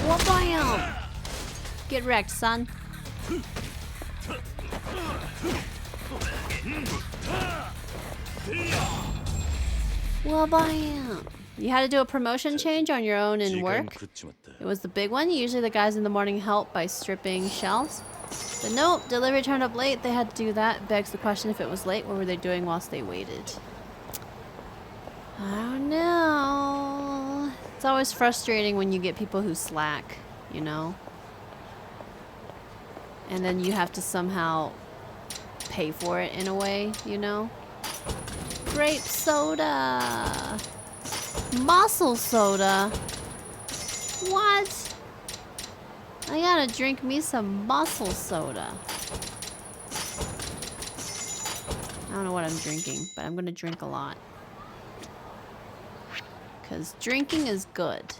Wha-bam! Get wrecked, son. Wha-bam! You had to do a promotion change on your own in work? It was the big one? Usually the guys in the morning help by stripping shelves. But nope, delivery turned up late. They had to do that. Begs the question, if it was late, what were they doing whilst they waited? I don't know. It's always frustrating when you get people who slack, you know? And then you have to somehow pay for it in a way, you know? Grape soda! Muscle soda? What? I gotta drink me some muscle soda. I don't know what I'm drinking, but I'm gonna drink a lot. Because drinking is good.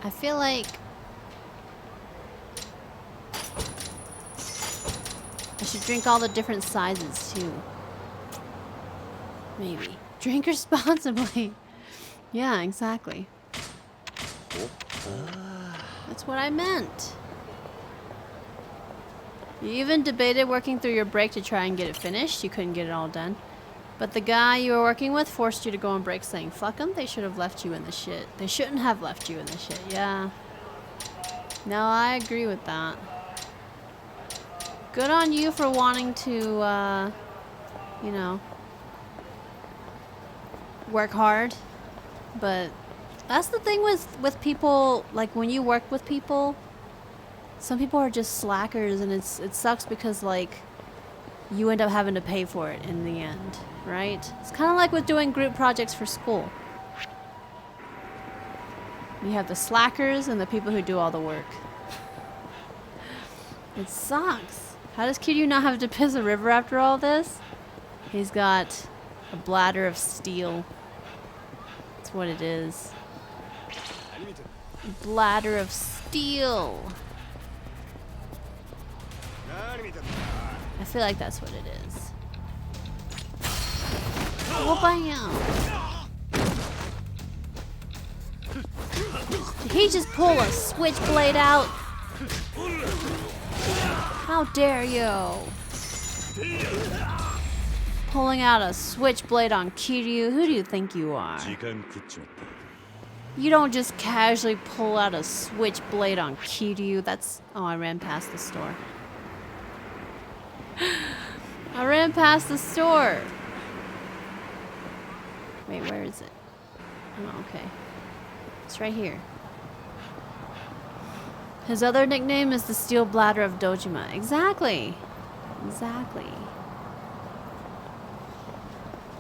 I feel like I should drink all the different sizes too. Maybe. Drink responsibly. Yeah, exactly. That's what I meant. You even debated working through your break to try and get it finished. You couldn't get it all done. But the guy you were working with forced you to go on break saying, fuck them, they should have left you in the shit. They shouldn't have left you in the shit. Yeah. No, I agree with that. Good on you for wanting to, you know, work hard. But that's the thing with people, like when you work with people, some people are just slackers, and it sucks because, like, you end up having to pay for it in the end, right? It's kind of like with doing group projects for school. You have the slackers and the people who do all the work. It sucks. How does Kiryu not have to piss a river after all this? He's got a bladder of steel. That's what it is. Bladder of steel. I feel like that's what it is. Oh, bam! Did he just pull a switchblade out? How dare you! Pulling out a switchblade on Kiryu? Who do you think you are? You don't just casually pull out a switchblade on Kiryu. That's... Oh, I ran past the store. I ran past the store. Wait, where is it? Oh, okay. It's right here. His other nickname is the Steel Bladder of Dojima. Exactly. Exactly.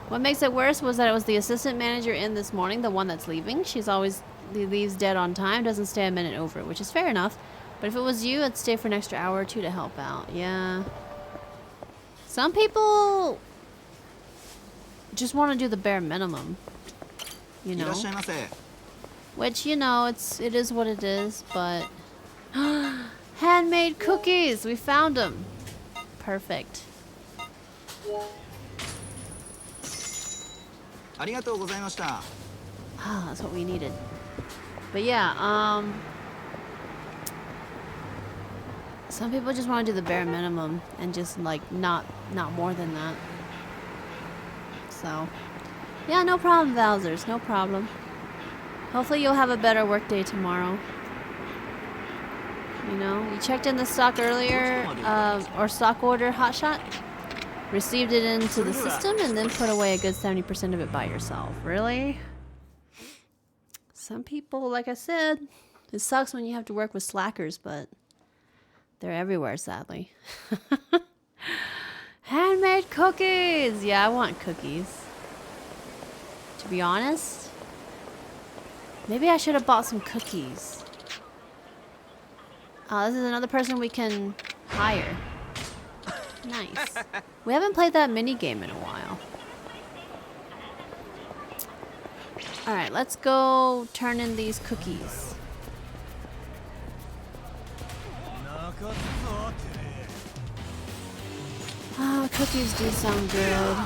What makes it worse was that it was the assistant manager in this morning, the one that's leaving. She's always leaves dead on time, doesn't stay a minute over, which is fair enough. But if it was you, I'd stay for an extra hour or two to help out. Yeah. Some people just want to do the bare minimum, you know. Which, you know, it is what it is, but handmade cookies, we found them. Perfect. Ah, that's what we needed. But yeah, some people just want to do the bare minimum and just like not more than that. So, yeah, no problem, Bowsers, no problem. Hopefully you'll have a better work day tomorrow. You know, you checked in the stock earlier, or stock order hotshot, received it into the system, and then put away a good 70% of it by yourself. Really? Some people, like I said, it sucks when you have to work with slackers, but they're everywhere, sadly. Handmade cookies! Yeah, I want cookies. To be honest, maybe I should have bought some cookies. Oh, this is another person we can hire. Nice. We haven't played that mini game in a while. Alright, let's go turn in these cookies. Ah, cookies do sound good.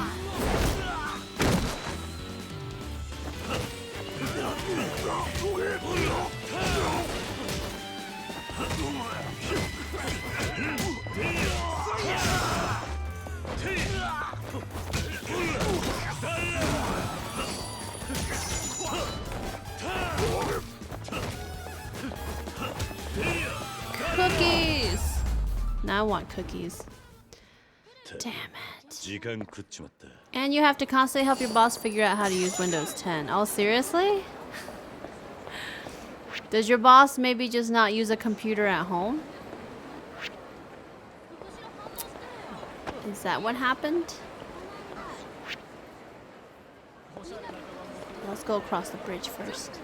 Cookies! Now I want cookies. Damn it. And you have to constantly help your boss figure out how to use Windows 10. Oh, seriously? Does your boss maybe just not use a computer at home? Is that what happened? Let's go across the bridge first.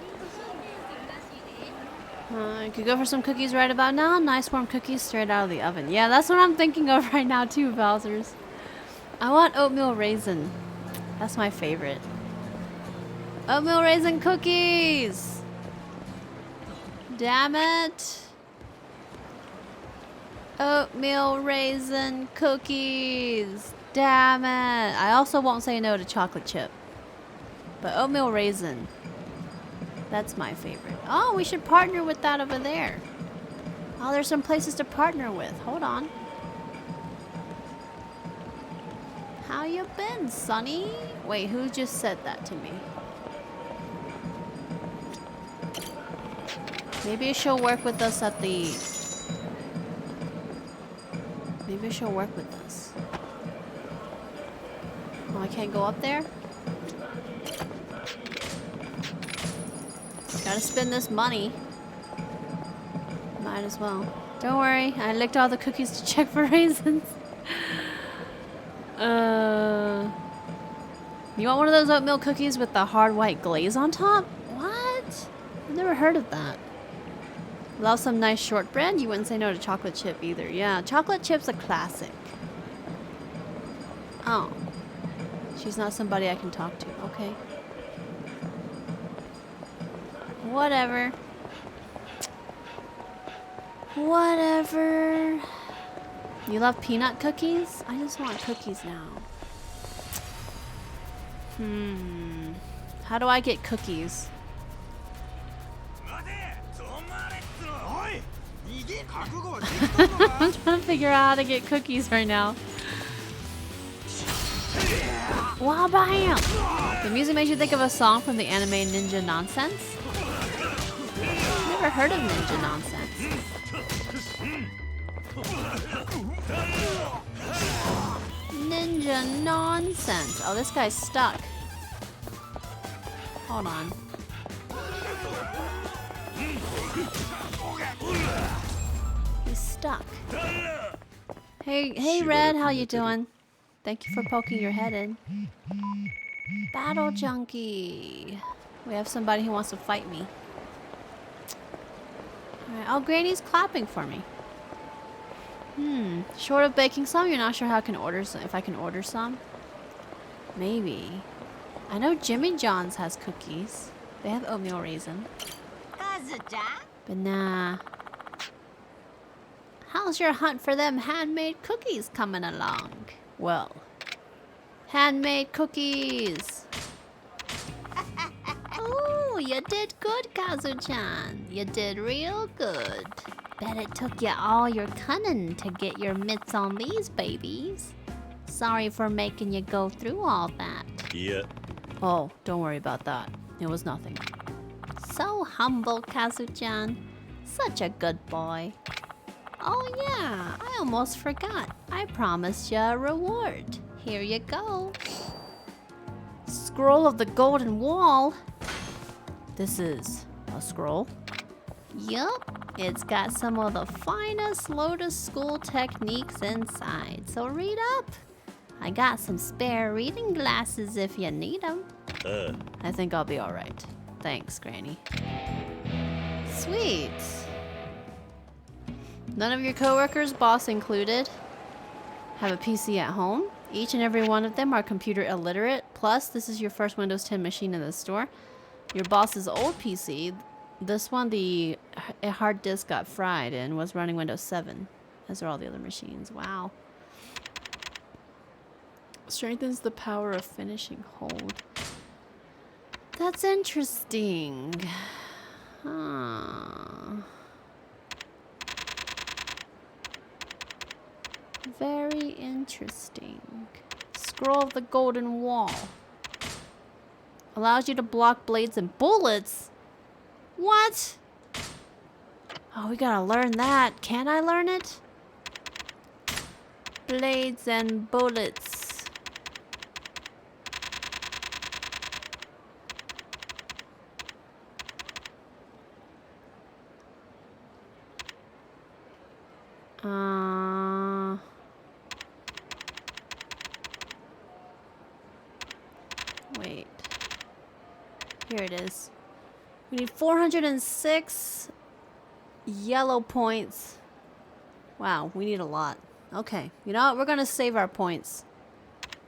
I could go for some cookies right about now. Nice warm cookies straight out of the oven. Yeah, that's what I'm thinking of right now too, Bowser's. I want oatmeal raisin. That's my favorite. Oatmeal raisin cookies! Damn it. Oatmeal raisin cookies. Damn it. I also won't say no to chocolate chip. But oatmeal raisin. That's my favorite. Oh, we should partner with that over there. Oh, there's some places to partner with. Hold on. How you been, Sonny? Wait, who just said that to me? Maybe she'll work with us at the... Maybe she'll work with us. Oh, I can't go up there? Gotta spend this money. Might as well. Don't worry, I licked all the cookies to check for raisins. You want one of those oatmeal cookies with the hard white glaze on top? What? I've never heard of that. Love some nice shortbread? You wouldn't say no to chocolate chip either. Yeah, chocolate chip's a classic. Oh. She's not somebody I can talk to. Okay. Whatever. Whatever. You love peanut cookies? I just want cookies now. How do I get cookies? I'm trying to figure out how to get cookies right now. Wow, bam! The music makes you think of a song from the anime Ninja Nonsense. Never heard of Ninja Nonsense. Ninja Nonsense. Oh, this guy's stuck. Hold on. He's stuck. Hey, Red, how you doing? Thank you for poking your head in. Battle Junkie. We have somebody who wants to fight me. Alright, oh, Granny's clapping for me. Short of baking some, you're not sure how I can order some, if I can order some? Maybe. I know Jimmy John's has cookies. They have oatmeal raisin. But nah. How's your hunt for them handmade cookies coming along? Well, handmade cookies. Oh, you did good, Kazu-chan. You did real good. Bet it took you all your cunning to get your mitts on these babies. Sorry for making you go through all that. Yeah. Oh, don't worry about that. It was nothing. So humble, Kazu-chan. Such a good boy. Oh yeah, I almost forgot. I promised you a reward. Here you go. Scroll of the Golden Wall. This is a scroll. Yup, it's got some of the finest Lotus School techniques inside, so read up. I got some spare reading glasses if you need them. I think I'll be alright. Thanks, Granny. Sweet. None of your coworkers, boss included, have a PC at home. Each and every one of them are computer illiterate. Plus, this is your first Windows 10 machine in the store. Your boss's old PC, this one, the hard disk got fried and was running Windows 7. As are all the other machines. Wow. Strengthens the power of finishing hold. That's interesting. Huh. Very interesting. Scroll of the Golden Wall. Allows you to block blades and bullets? What? Oh, we gotta learn that. Can I learn it? Blades and bullets. Wait. Here it is. We need 406 yellow points. Wow, we need a lot. Okay, you know what? We're gonna save our points.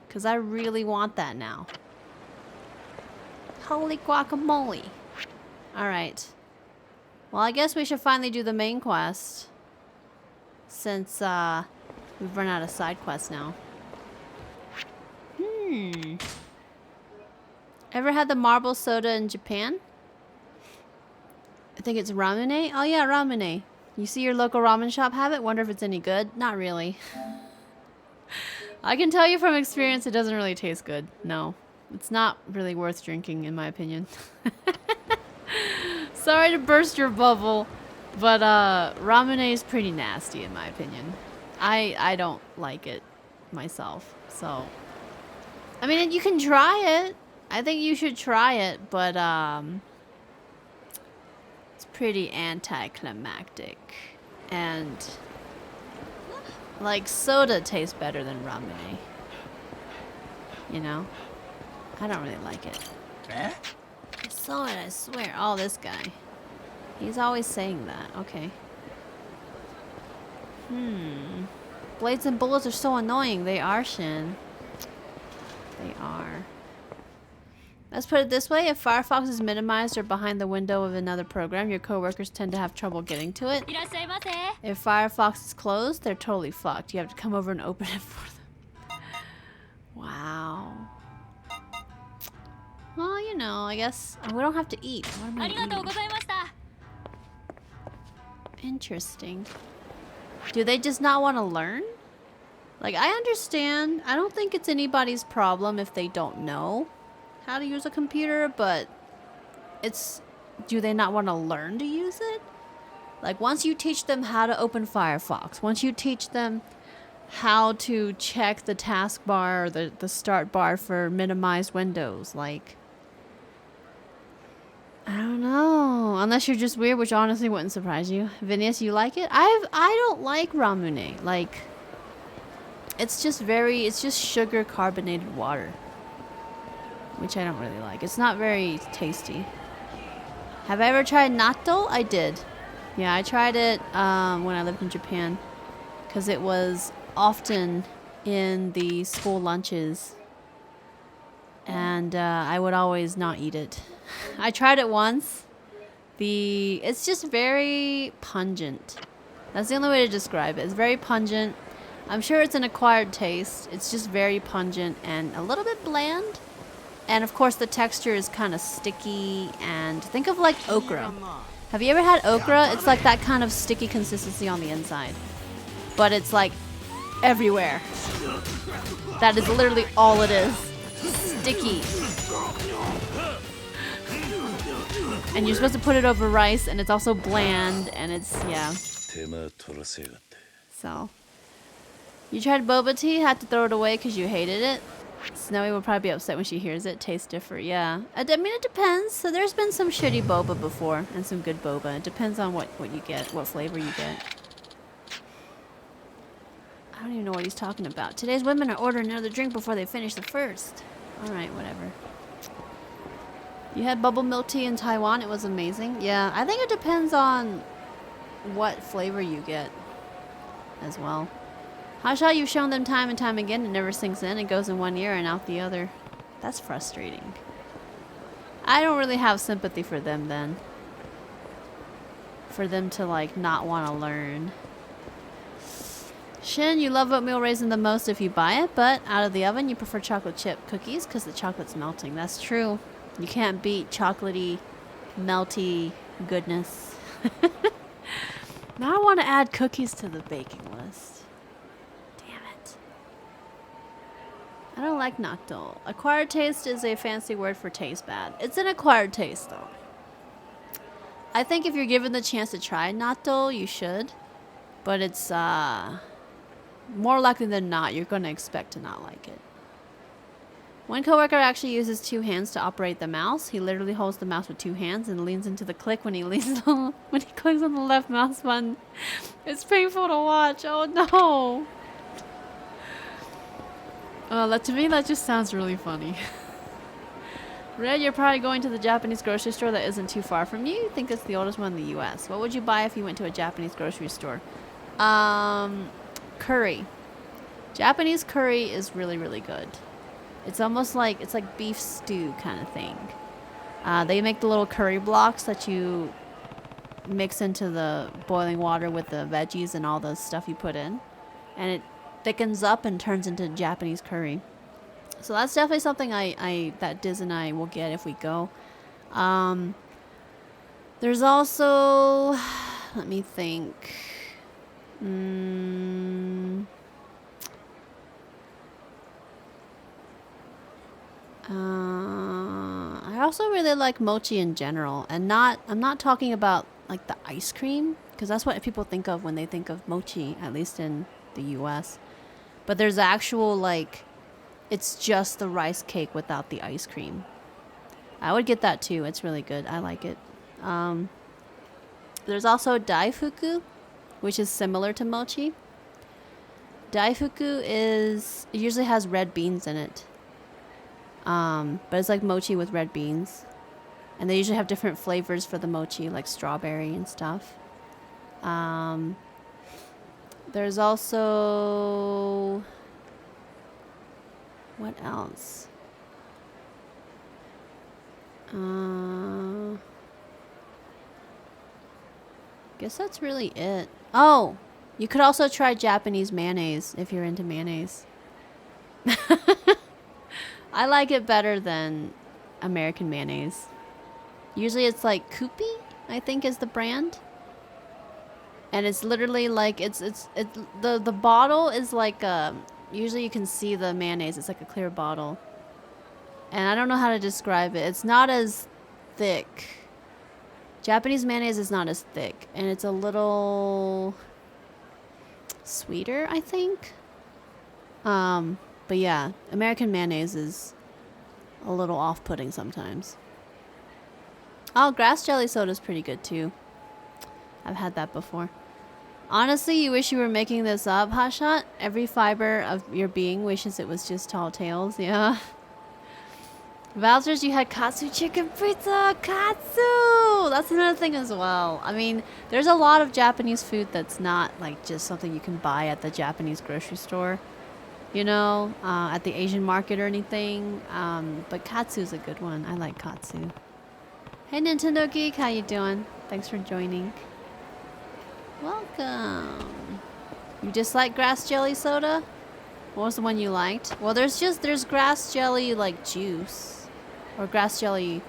Because I really want that now. Holy guacamole. Alright. Well, I guess we should finally do the main quest. Since, we've run out of side quests now. Ever had the marble soda in Japan? I think it's ramune. Oh yeah, ramune. You see your local ramen shop have it? Wonder if it's any good? Not really. I can tell you from experience it doesn't really taste good. No. It's not really worth drinking in my opinion. Sorry to burst your bubble, but ramune is pretty nasty in my opinion. I don't like it myself. So I mean, you can try it. I think you should try it, but it's pretty anticlimactic. And like soda tastes better than ramune. You know? I don't really like it. I saw it, I swear. Oh, this guy. He's always saying that. Okay. Blades and bullets are so annoying. They are, Shin. They are. Let's put it this way. If Firefox is minimized or behind the window of another program, your coworkers tend to have trouble getting to it. If Firefox is closed, they're totally fucked. You have to come over and open it for them. Wow. Well, you know, I guess we don't have to eat. What am I eating? Interesting. Do they just not want to learn? Like, I understand. I don't think it's anybody's problem if they don't know how to use a computer, but it's... Do they not want to learn to use it? Like, once you teach them how to open Firefox, once you teach them how to check the taskbar or the start bar for minimized windows, like... I don't know. Unless you're just weird, which honestly wouldn't surprise you. Phineas, you like it? I don't like ramune. Like, it's just sugar carbonated water. Which I don't really like. It's not very tasty. Have I ever tried natto? I did. Yeah, I tried it when I lived in Japan. Because it was often in the school lunches. And I would always not eat it. I tried it once. It's just very pungent. That's the only way to describe it. It's very pungent. I'm sure it's an acquired taste. It's just very pungent and a little bit bland. And of course the texture is kind of sticky, and think of like okra. Have you ever had okra? It's like that kind of sticky consistency on the inside. But it's like everywhere. That is literally all it is. Sticky. And you're supposed to put it over rice, and it's also bland, and it's, yeah. So, you tried boba tea, had to throw it away because you hated it. Snowy will probably be upset when she hears it. Tastes different, yeah. I mean, it depends. So there's been some shitty boba before and some good boba. It depends on what you get, what flavor you get. I don't even know what he's talking about. Today's women are ordering another drink before they finish the first. Alright, whatever. You had bubble milk tea in Taiwan. It was amazing. Yeah, I think it depends on what flavor you get as well. Hotshot, you've shown them time and time again. It never sinks in. It goes in one ear and out the other. That's frustrating. I don't really have sympathy for them then. For them to like not want to learn. Shin, you love oatmeal raisin the most if you buy it, but out of the oven you prefer chocolate chip cookies because the chocolate's melting. That's true. You can't beat chocolatey, melty goodness. Now I want to add cookies to the baking list. I don't like Noctol. Acquired taste is a fancy word for taste bad. It's an acquired taste, though. I think if you're given the chance to try Noctol, you should. But it's, more likely than not, you're going to expect to not like it. One coworker actually uses 2 hands to operate the mouse. He literally holds the mouse with 2 hands and leans into the click when he clicks on the left mouse button. It's painful to watch. Oh, no. To me, that just sounds really funny. Red, you're probably going to the Japanese grocery store that isn't too far from you. You think it's the oldest one in the U.S. What would you buy if you went to a Japanese grocery store? Curry. Japanese curry is really, really good. It's almost like, it's like beef stew kind of thing. They make the little curry blocks that you mix into the boiling water with the veggies and all the stuff you put in. And it thickens up and turns into Japanese curry. So that's definitely something that Diz and I will get if we go. There's also, let me think. I also really like mochi in general, and I'm not talking about like the ice cream, because that's what people think of when they think of mochi, at least in the US. But there's actual, like, it's just the rice cake without the ice cream. I would get that too. It's really good. I like it. There's also daifuku, which is similar to mochi. Daifuku it usually has red beans in it. But it's like mochi with red beans. And they usually have different flavors for the mochi, like strawberry and stuff. There's also... What else? Guess that's really it. Oh! You could also try Japanese mayonnaise if you're into mayonnaise. I like it better than American mayonnaise. Usually it's like Kewpie, I think is the brand. And it's literally like, the bottle is like, usually you can see the mayonnaise. It's like a clear bottle. And I don't know how to describe it. It's not as thick. Japanese mayonnaise is not as thick. And it's a little sweeter, I think. But yeah, American mayonnaise is a little off-putting sometimes. Oh, grass jelly soda is pretty good too. I've had that before. Honestly, you wish you were making this up, Hotshot? Every fiber of your being wishes it was just Tall Tales, yeah. Valters, you had katsu chicken pizza! Katsu! That's another thing as well. I mean, there's a lot of Japanese food that's not like just something you can buy at the Japanese grocery store. You know, at the Asian market or anything. But katsu is a good one. I like katsu. Hey Nintendo Geek, how you doing? Thanks for joining. Welcome. You dislike grass jelly soda? What was the one you liked? Well, there's grass jelly like juice. Or grass jelly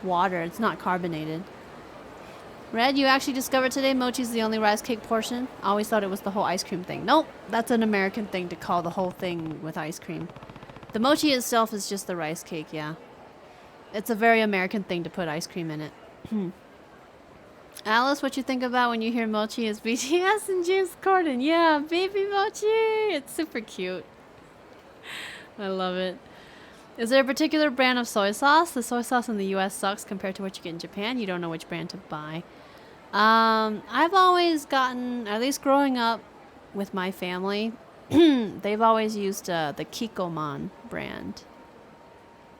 water. It's not carbonated. Red, you actually discovered today mochi's the only rice cake portion? I always thought it was the whole ice cream thing. Nope, that's an American thing to call the whole thing with ice cream. The mochi itself is just the rice cake, yeah. It's a very American thing to put ice cream in it. Alice, what you think about when you hear Mochi is BTS and James Corden? Yeah, baby Mochi! It's super cute. I love it. Is there a particular brand of soy sauce? The soy sauce in the US sucks compared to what you get in Japan. You don't know which brand to buy. I've always gotten, at least growing up with my family, they've always used the Kikkoman brand.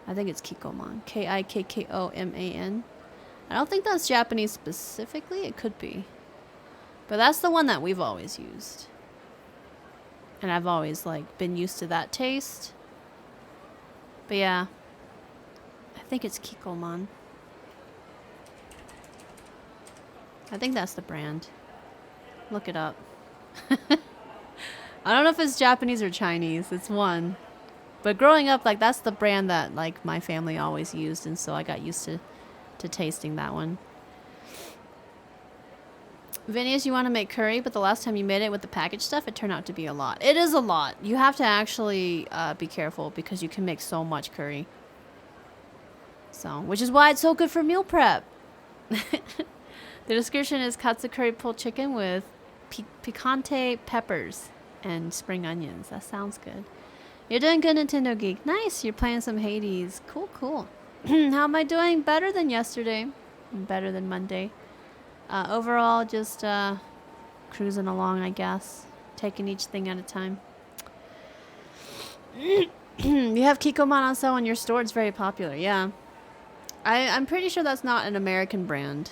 I think it's Kikkoman. Kikkoman. I don't think that's Japanese specifically. It could be. But that's the one that we've always used. And I've always, like, been used to that taste. But yeah. I think it's Kikkoman. I think that's the brand. Look it up. I don't know if it's Japanese or Chinese. It's one. But growing up, like, that's the brand that, like, my family always used. And so I got used to tasting that one. Phineas, you want to make curry, but the last time you made it with the packaged stuff, it turned out to be a lot. It is a lot. You have to actually be careful because you can make so much curry. So, which is why it's so good for meal prep. The description is katsu curry pulled chicken with picante peppers and spring onions. That sounds good. You're doing good, Nintendo Geek. Nice. You're playing some Hades. Cool, cool. How am I doing? Better than yesterday. Better than Monday. Overall, just cruising along, I guess. Taking each thing at a time. You have Kikkoman on sale in your store. It's very popular. Yeah. I'm pretty sure that's not an American brand.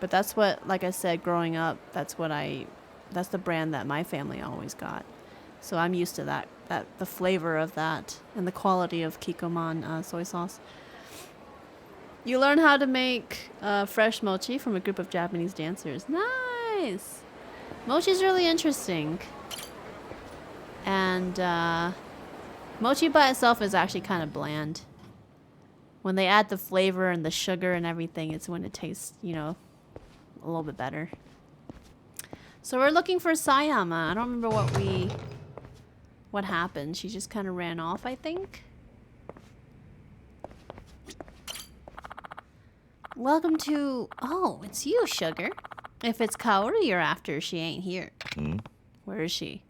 But that's what, like I said, growing up, that's the brand that my family always got. So I'm used to that the flavor of that and the quality of Kikkoman soy sauce. You learn how to make fresh mochi from a group of Japanese dancers. Nice! Mochi's really interesting. And mochi by itself is actually kind of bland. When they add the flavor and the sugar and everything, it's when it tastes, you know, a little bit better. So we're looking for Sayama. I don't remember what happened. She just kind of ran off, I think. Welcome to... Oh, it's you, Sugar. If it's Kaoru you're after, she ain't here. Where is she?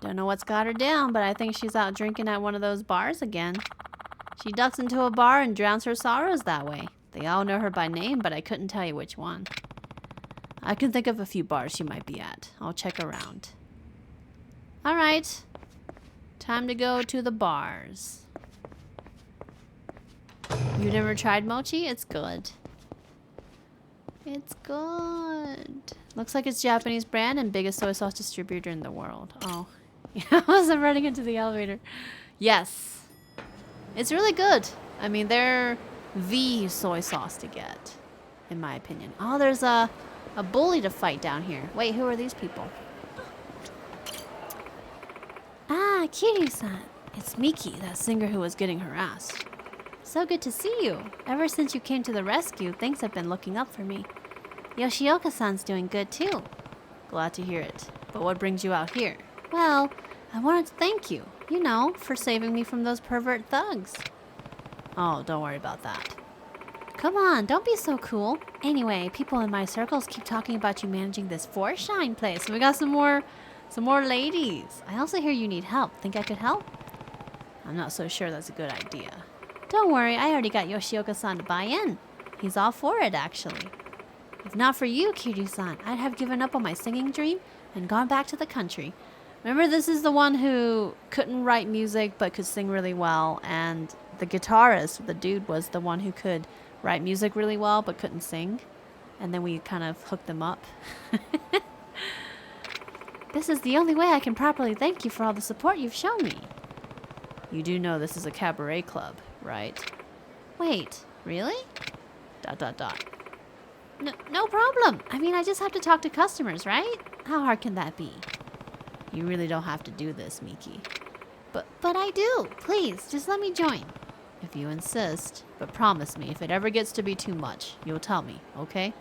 Don't know what's got her down, but I think she's out drinking at one of those bars again. She ducks into a bar and drowns her sorrows that way. They all know her by name, but I couldn't tell you which one. I can think of a few bars she might be at. I'll check around. Alright. Time to go to the bars. You never tried mochi? It's good. It's good. Looks like it's Japanese brand and biggest soy sauce distributor in the world. Oh. I wasn't running into the elevator. Yes. It's really good. I mean, they're the soy sauce to get, in my opinion. Oh, there's a bully to fight down here. Wait, who are these people? Ah, Kiryu-san. It's Miki, that singer who was getting harassed. So good to see you. Ever since you came to the rescue, things have been looking up for me. Yoshioka-san's doing good too. Glad to hear it. But what brings you out here? Well, I wanted to thank you, you know, for saving me from those pervert thugs. Oh, don't worry about that. Come on, don't be so cool. Anyway, people in my circles keep talking about you managing this Forshine place. So we got some more ladies. I also hear you need help. Think I could help? I'm not so sure that's a good idea. Don't worry, I already got Yoshioka-san to buy in. He's all for it, actually. If not for you, Kiryu-san, I'd have given up on my singing dream and gone back to the country. Remember, this is the one who couldn't write music but could sing really well, and the guitarist, the dude, was the one who could write music really well but couldn't sing. And then we kind of hooked them up. This is the only way I can properly thank you for all the support you've shown me. You do know this is a cabaret club, right? Wait, really? ... No problem. I mean, I just have to talk to customers, right? How hard can that be? You really don't have to do this, Miki. But I do. Please, just let me join. If you insist. But promise me, if it ever gets to be too much, you'll tell me, okay?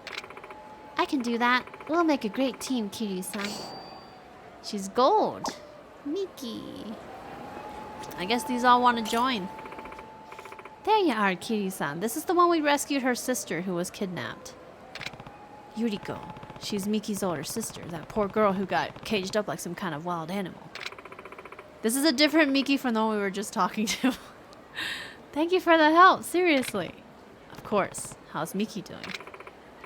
I can do that. We'll make a great team, Kiryu-san. She's gold. Miki. I guess these all want to join. There you are, Kiryu-san. This is the one we rescued her sister who was kidnapped. Yuriko. She's Miki's older sister, that poor girl who got caged up like some kind of wild animal. This is a different Miki from the one we were just talking to. Thank you for the help, seriously. Of course. How's Miki doing?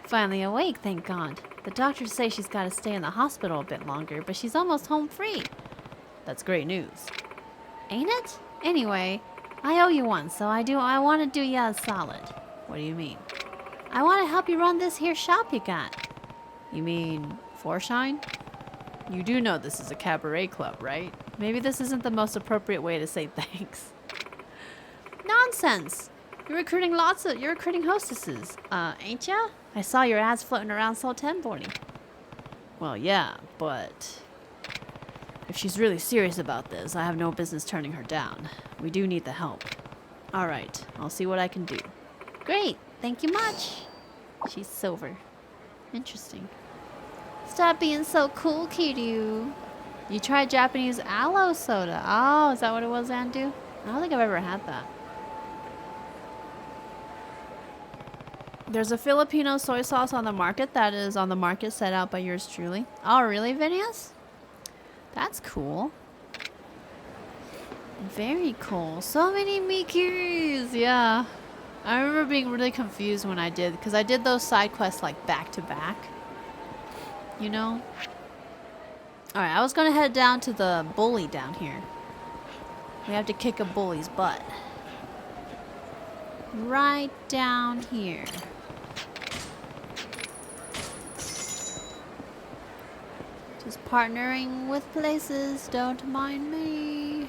Finally awake, thank God. The doctors say she's got to stay in the hospital a bit longer, but she's almost home free. That's great news. Ain't it? Anyway, I owe you one, so I want to do ya a solid. What do you mean? I want to help you run this here shop you got. You mean Forshine? You do know this is a cabaret club, right? Maybe this isn't the most appropriate way to say thanks. Nonsense! You're recruiting hostesses, ain't ya? I saw your ads floating around Soul Tenbori. Well, yeah, but if she's really serious about this, I have no business turning her down. We do need the help. Alright, I'll see what I can do. Great, thank you much. She's silver. Interesting. Stop being so cool, Kiryu. You tried Japanese aloe soda. Oh, is that what it was, Andu? I don't think I've ever had that. There's a Filipino soy sauce on the market that is on the market set out by yours truly. Oh, really, Phineas? That's cool. Very cool. So many Mikis. Yeah. I remember being really confused when I did, because I did those side quests like back to back. You know? Alright, I was going to head down to the bully down here. We have to kick a bully's butt. Right down here. Just partnering with places, don't mind me.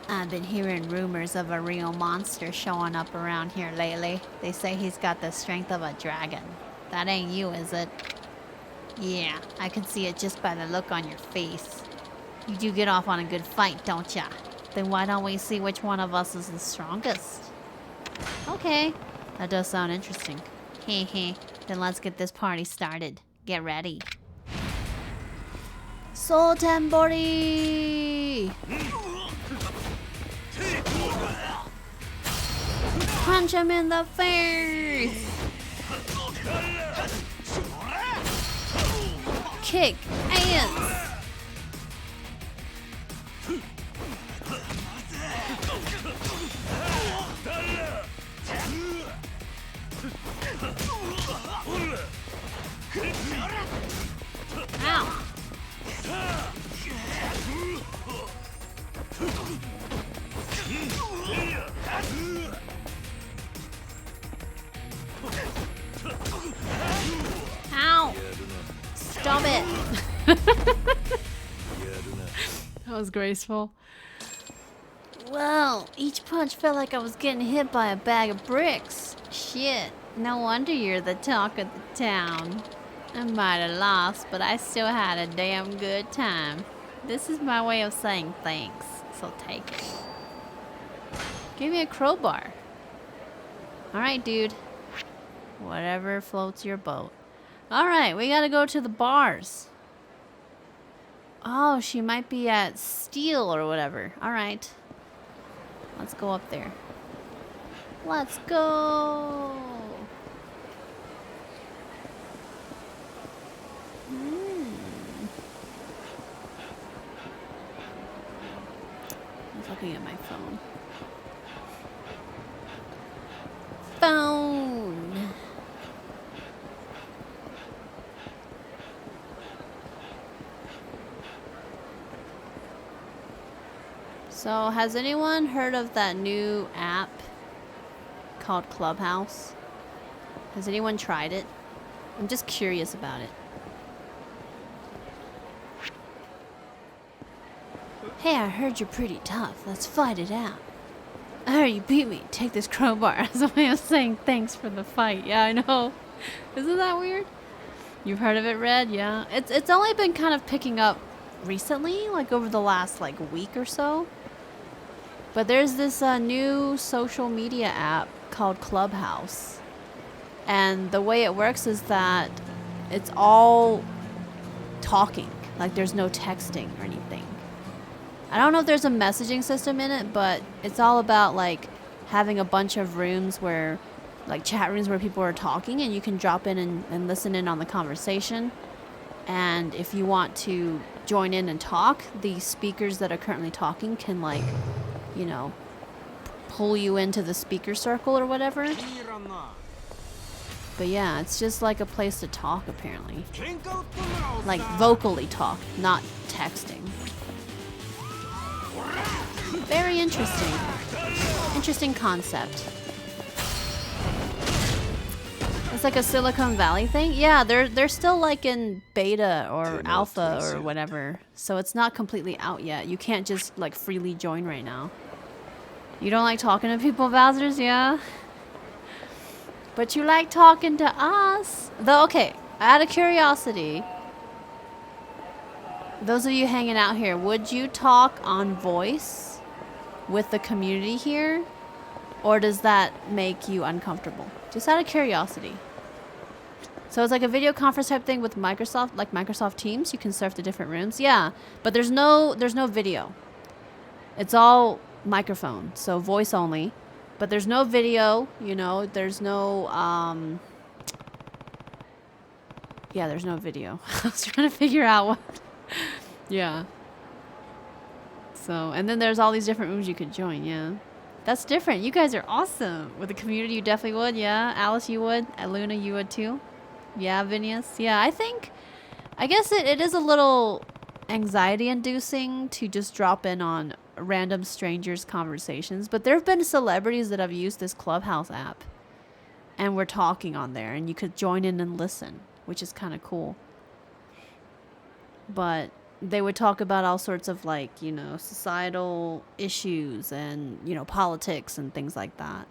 I've been hearing rumors of a real monster showing up around here lately. They say he's got the strength of a dragon. That ain't you, is it? Yeah, I can see it just by the look on your face. You do get off on a good fight, don't ya? Then why don't we see which one of us is the strongest? Okay, that does sound interesting. Heh. Then let's get this party started. Get ready. Soul Tenbori! Punch him in the face! Kick ass! Ow! Ow! Stop it! That was graceful. Well, each punch felt like I was getting hit by a bag of bricks. Shit, no wonder you're the talk of the town. I might have lost, but I still had a damn good time. This is my way of saying thanks, so take it. Give me a crowbar. Alright, dude. Whatever floats your boat. Alright, we gotta go to the bars. Oh, she might be at Steel or whatever. Alright. Let's go up there. Let's go! I was looking at my phone. Phone! So, has anyone heard of that new app called Clubhouse? Has anyone tried it? I'm just curious about it. Hey, I heard you're pretty tough. Let's fight it out. I heard you beat me. Take this crowbar as a way of saying thanks for the fight. Yeah, I know. Isn't that weird? You've heard of it, Red? Yeah. It's only been kind of picking up recently, like over the last like week or so. But there's this new social media app called Clubhouse. And the way it works is that it's all talking. Like there's no texting or anything. I don't know if there's a messaging system in it, but it's all about like having a bunch of rooms where like chat rooms where people are talking, and you can drop in and listen in on the conversation. And if you want to join in and talk, the speakers that are currently talking can, like, you know, pull you into the speaker circle or whatever. But yeah, it's just like a place to talk, apparently. Like vocally talk, not texting. Very interesting. Interesting concept. It's like a Silicon Valley thing. Yeah, they're still like in beta or alpha or whatever. So it's not completely out yet. You can't just like freely join right now. You don't like talking to people, Bowsers? Yeah. But you like talking to us. Though, okay, out of curiosity, those of you hanging out here, would you talk on voice with the community here? Or does that make you uncomfortable? Just out of curiosity. So it's like a video conference type thing with Microsoft, like Microsoft Teams. You can surf to different rooms. Yeah, but there's no video. It's all microphone, so voice only. But there's no video, you know, there's no, yeah, there's no video. I was trying to figure out what, yeah. So, and then there's all these different rooms you could join, yeah. That's different. You guys are awesome. With the community, you definitely would, yeah. Alice, you would. Luna, you would too. Yeah, Vinius. Yeah, I guess it is a little anxiety-inducing to just drop in on random strangers' conversations. But there have been celebrities that have used this Clubhouse app. And we're talking on there. And you could join in and listen, which is kind of cool. But they would talk about all sorts of, like, you know, societal issues and, you know, politics and things like that.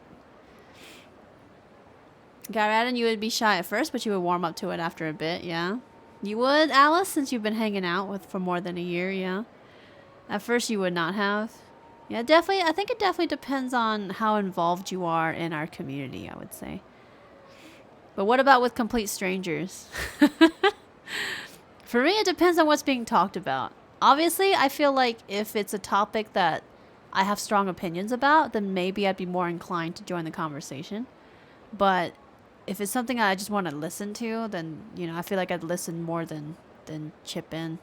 Garadan, you would be shy at first, but you would warm up to it after a bit, yeah? You would, Alice, since you've been hanging out with for more than a year, yeah? At first you would not have. Yeah, definitely, I think it definitely depends on how involved you are in our community, I would say. But what about with complete strangers? For me, it depends on what's being talked about. Obviously, I feel like if it's a topic that I have strong opinions about, then maybe I'd be more inclined to join the conversation. But if it's something I just want to listen to, then, you know, I feel like I'd listen more than chip in.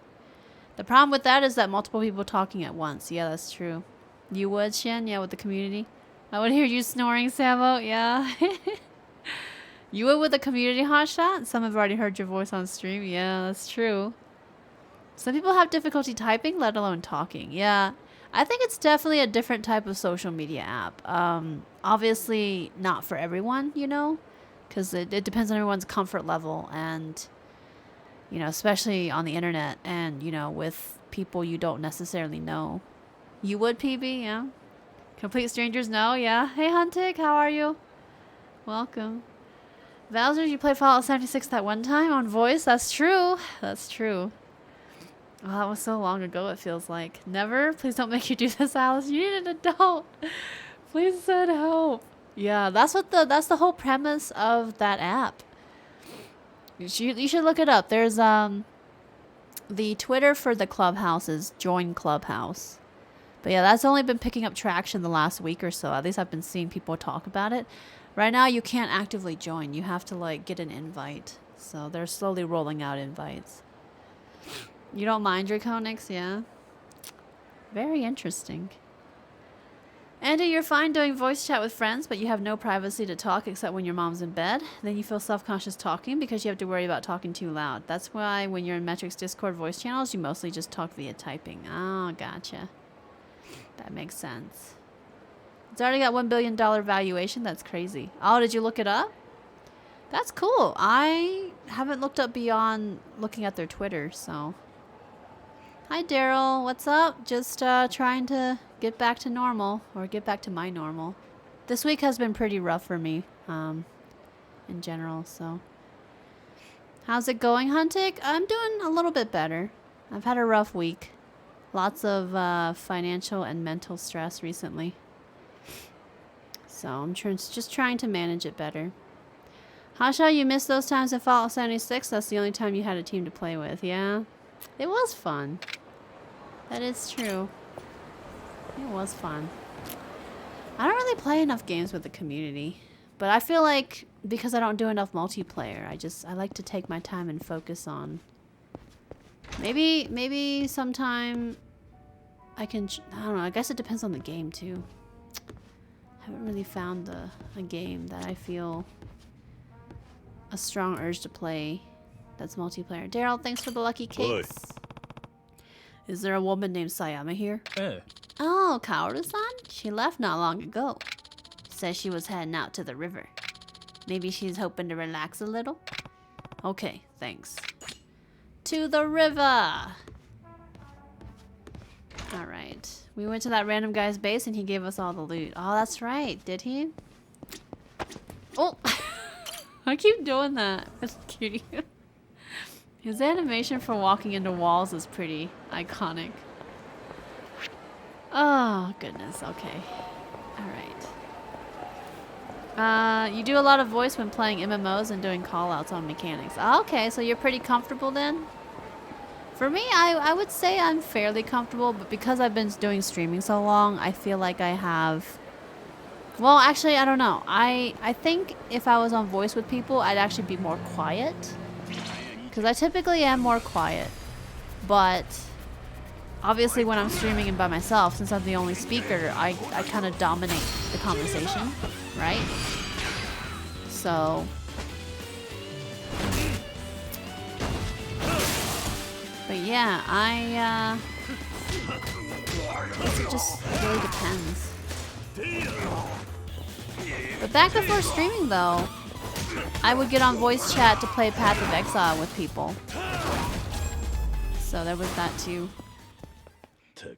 The problem with that is that multiple people talking at once. Yeah, that's true. You would, Shin? Yeah, with the community? I would hear you snoring, Samo. Yeah. You would with the community hotshot? Some have already heard your voice on stream. Yeah, that's true. Some people have difficulty typing, let alone talking. Yeah. I think it's definitely a different type of social media app. Obviously not for everyone, you know, because it depends on everyone's comfort level and, you know, especially on the internet and, you know, with people you don't necessarily know. You would, PB? Yeah. Complete strangers? No? Yeah. Hey, Huntic, how are you? Welcome. Bowser, you played Fallout 76 that one time on voice? That's true. That's true. Oh, that was so long ago, it feels like. Never? Please don't make you do this, Alice. You need an adult. Please send help. Yeah, that's the whole premise of that app. You should look it up. There's the Twitter for the Clubhouse is Join Clubhouse. But yeah, that's only been picking up traction the last week or so. At least I've been seeing people talk about it. Right now, you can't actively join. You have to, like, get an invite. So they're slowly rolling out invites. You don't mind Draconics? Yeah. Very interesting. Andy, you're fine doing voice chat with friends, but you have no privacy to talk except when your mom's in bed. Then you feel self-conscious talking because you have to worry about talking too loud. That's why when you're in Metric's Discord voice channels, you mostly just talk via typing. Oh, gotcha. That makes sense. It's already got $1 billion valuation. That's crazy. Oh, did you look it up? That's cool. I haven't looked up beyond looking at their Twitter, so. Hi, Daryl. What's up? Just trying to get back to normal, or get back to my normal. This week has been pretty rough for me, in general, so. How's it going, Huntic? I'm doing a little bit better. I've had a rough week. Lots of financial and mental stress recently. So I'm just trying to manage it better. Hasha, you missed those times in Fallout 76? That's the only time you had a team to play with, yeah? It was fun. That is true. It was fun. I don't really play enough games with the community. But I feel like because I don't do enough multiplayer, I like to take my time and focus on. Maybe sometime I can. I don't know. I guess it depends on the game too. Haven't really found a game that I feel a strong urge to play that's multiplayer. Daryl, thanks for the lucky cakes. Is there a woman named Sayama here? Oh, Kaoru-san? She left not long ago. Says she was heading out to the river. Maybe she's hoping to relax a little? Okay, thanks. To the river! Alright. We went to that random guy's base and he gave us all the loot. Oh, that's right. Did he? Oh! I keep doing that. That's cute. His animation for walking into walls is pretty iconic. Oh, goodness. Okay. Alright. You do a lot of voice when playing MMOs and doing callouts on mechanics. Oh, okay, so you're pretty comfortable then? For me, I would say I'm fairly comfortable, but because I've been doing streaming so long, I feel like I have... Well, actually, I don't know. I think if I was on voice with people, I'd actually be more quiet. Because I typically am more quiet. But obviously when I'm streaming and by myself, since I'm the only speaker, I kind of dominate the conversation, right? So... But yeah, I guess it just really depends. But back before streaming though, I would get on voice chat to play Path of Exile with people. So there was that too.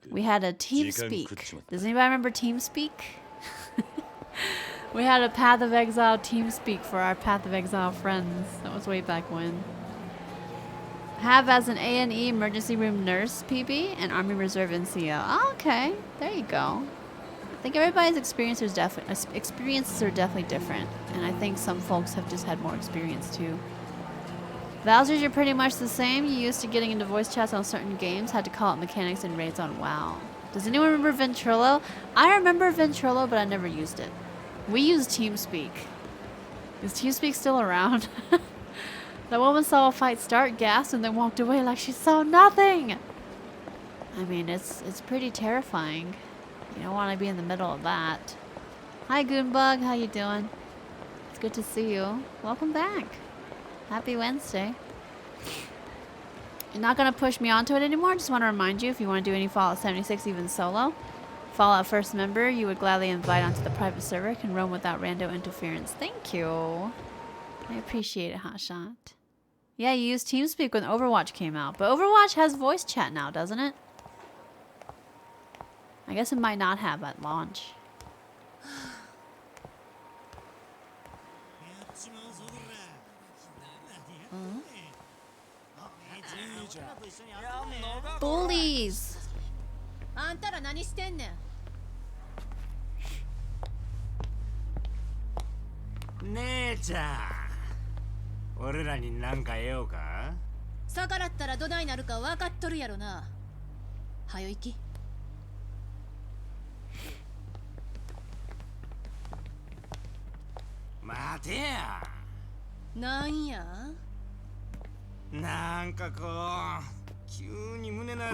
We had a TeamSpeak. Does anybody remember TeamSpeak? We had a Path of Exile TeamSpeak for our Path of Exile friends. That was way back when. Have as an A&E emergency room nurse PB and Army Reserve NCO. Oh, okay, there you go. I think everybody's experiences are definitely different, and I think some folks have just had more experience too. Bowser's, you're pretty much the same. You used to getting into voice chats on certain games, had to call out mechanics and raids on WoW. Does anyone remember Ventrilo? I remember Ventrilo, but I never used it. We used TeamSpeak. Is TeamSpeak still around? The woman saw a fight start, gasped, and then walked away like she saw nothing. I mean, it's pretty terrifying. You don't want to be in the middle of that. Hi, Goonbug. How you doing? It's good to see you. Welcome back. Happy Wednesday. You're not going to push me onto it anymore. Just want to remind you, if you want to do any Fallout 76 even solo, Fallout first member you would gladly invite onto the private server can roam without rando interference. Thank you. I appreciate it, Hotshot. Yeah, you used TeamSpeak when Overwatch came out. But Overwatch has voice chat now, doesn't it? I guess it might not have at launch. Bullies! Oh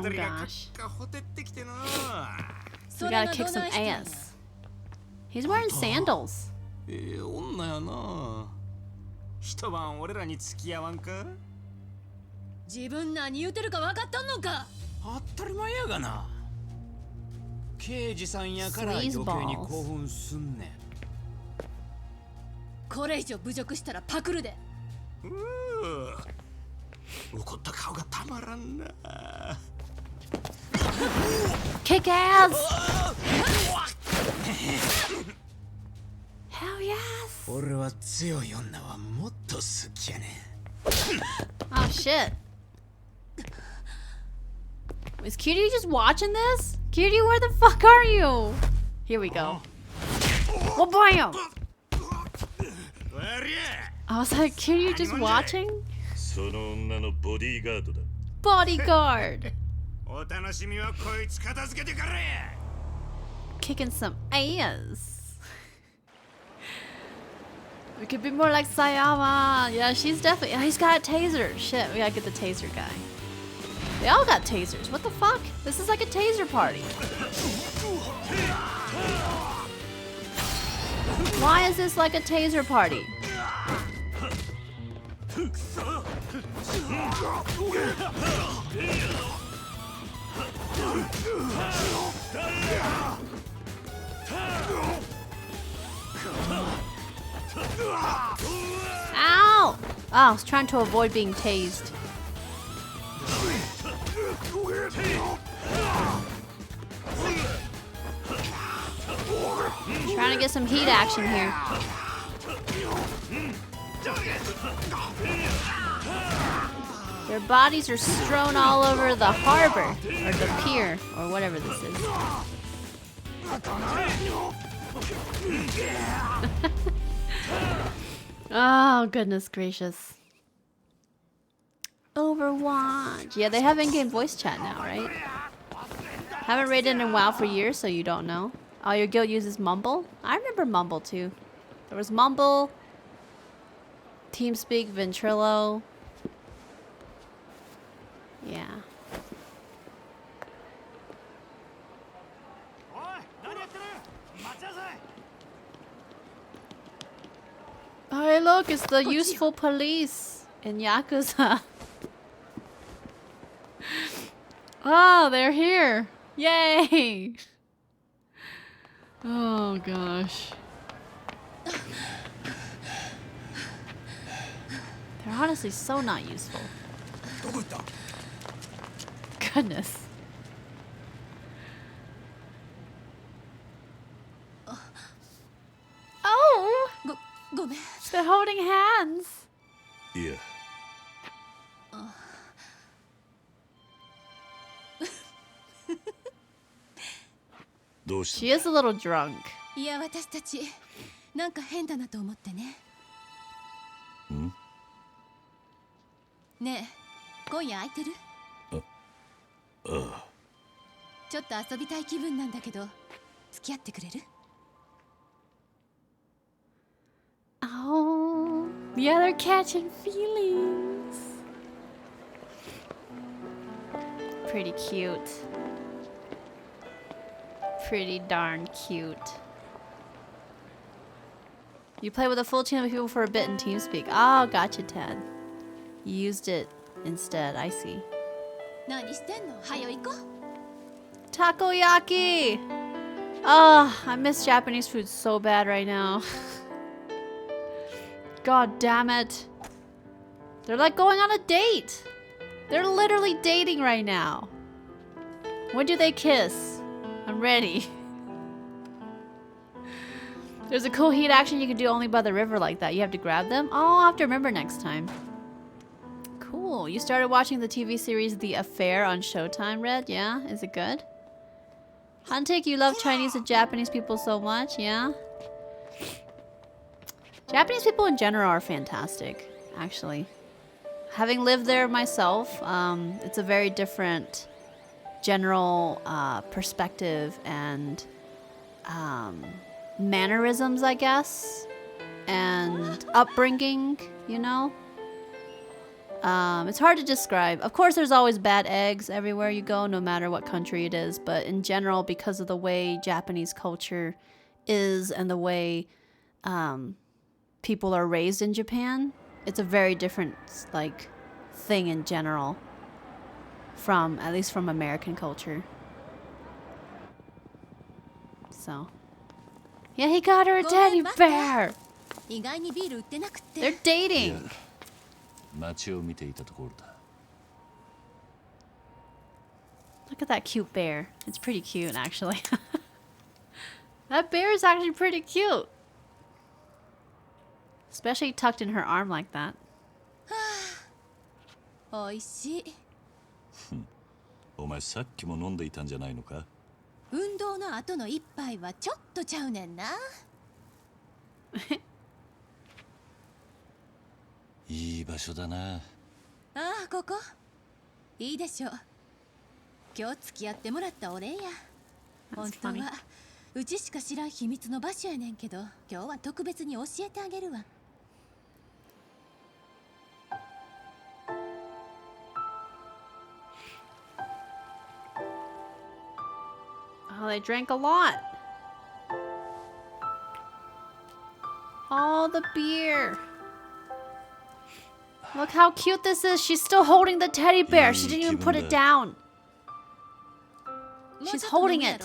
gosh. We gotta kick some ass. He's wearing sandals. Kick ass! Hell yes! Oh shit. Is Cutie just watching this? Cutie, where the fuck are you? Here we go. Oh, bam! I was like, Cutie just watching? Bodyguard! Kicking some ass. We could be more like Sayama. Yeah, she's definitely. Yeah, he's got a taser. Shit, we gotta get the taser guy. They all got tasers. What the fuck? This is like a taser party. Why is this like a taser party? Ow! Oh, I was trying to avoid being tased. Trying to get some heat action here. Their bodies are strewn all over the harbor, or the pier, or whatever this is. Oh, goodness gracious. Overwatch. Yeah, they have in-game voice chat now, right? Haven't raided in WoW for years, so you don't know. Oh, your guild uses Mumble? I remember Mumble, too. There was Mumble, TeamSpeak, Ventrilo. Yeah. Oh, hey, look, it's the useful police in Yakuza. Oh, they're here. Yay! Oh, gosh. They're honestly so not useful. Goodness. Oh! They're holding hands. Yeah. She is a little drunk. いや、私たちなんか変だなと思ってね。ん？ねえ、今夜空いてる？ああ。ちょっと遊びたい気分なんだけど、付き合ってくれる？ Oh, yeah, they're catching feelings. Pretty cute. Pretty darn cute. You play with a full team of people for a bit in TeamSpeak. Oh, gotcha, Ted. You used it instead. I see. 何してんの？はよ行こう。 Takoyaki! Oh, I miss Japanese food so bad right now. God damn it. They're like going on a date. They're literally dating right now. When do they kiss? I'm ready. There's a cool heat action you can do only by the river like that. You have to grab them? Oh, I'll have to remember next time. Cool. You started watching the TV series The Affair on Showtime, Red? Yeah? Is it good? Huntik, you love Chinese and Japanese people so much, yeah? Japanese people in general are fantastic, actually. Having lived there myself, it's a very different general perspective and mannerisms, I guess, and upbringing, you know? It's hard to describe. Of course, there's always bad eggs everywhere you go, no matter what country it is, but in general, because of the way Japanese culture is and the way people are raised in Japan, it's a very different, like, thing in general from, at least from American culture. So. Yeah, he got her a teddy bear! 意外にビール売ってなくって。 They're dating! 街を見ていたところだ。 Look at that cute bear. It's pretty cute, actually. That bear is actually pretty cute. Especially tucked in her arm like that. おいしい。お前さっきも飲んでいたんじゃないのか？運動の後の一杯はちょっとちゃうねんな。いい場所だな。ああ、ここ。いいでしょう。今日付き合ってもらったお礼や。本当はうちしか知らん秘密の場所やねんけど、今日は特別に教えてあげるわ。Oh, they drank a lot. All the beer. Look how cute this is. She's still holding the teddy bear. She didn't even put it down. She's holding it.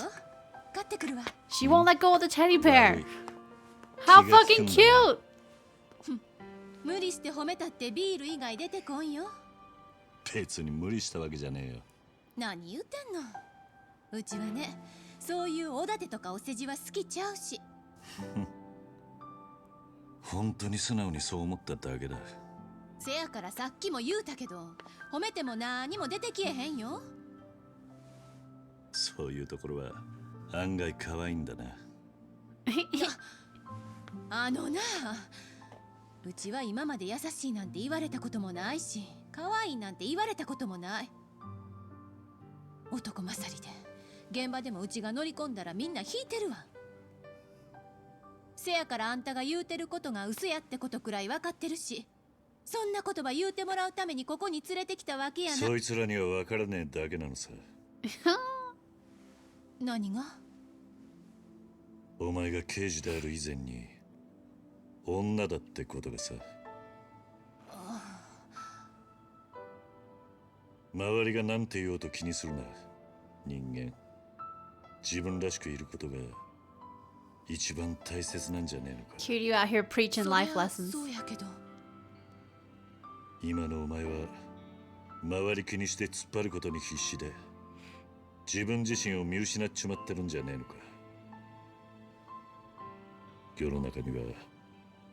She won't let go of the teddy bear. How fucking cute! 無理して褒めたってビール以外出てこんよ。別に無理したわけじゃねえよ。何言うてんの。うちはね、そういうおだてとかお世辞は好きちゃうし。本当に素直にそう思っただけだ。せやからさっきも言うたけど、褒めても何も出てきえへんよ。そういうところは案外可愛いんだな。あのな、うちは今まで優しいなんて言われたこともないし、可愛いなんて言われたこともない。男勝りで現場でもうちが乗り込んだらみんな引いてるわ。せやからあんたが言うてることが嘘やってことくらい分かってるし、そんな言葉言うてもらうためにここに連れてきたわけやな。そいつらには分からねえだけなのさ。何が？お前が刑事である以前に女だってことがさ。周りが何て言おうと気にするな。人間、自分らしくいることが一番大切なんじゃねえのか。 Cute, you out here preaching life lessons. そうやけど。今のお前は周り気にして突っ張ることに必死で自分自身を見失っちまってるんじゃねえのか。世の中には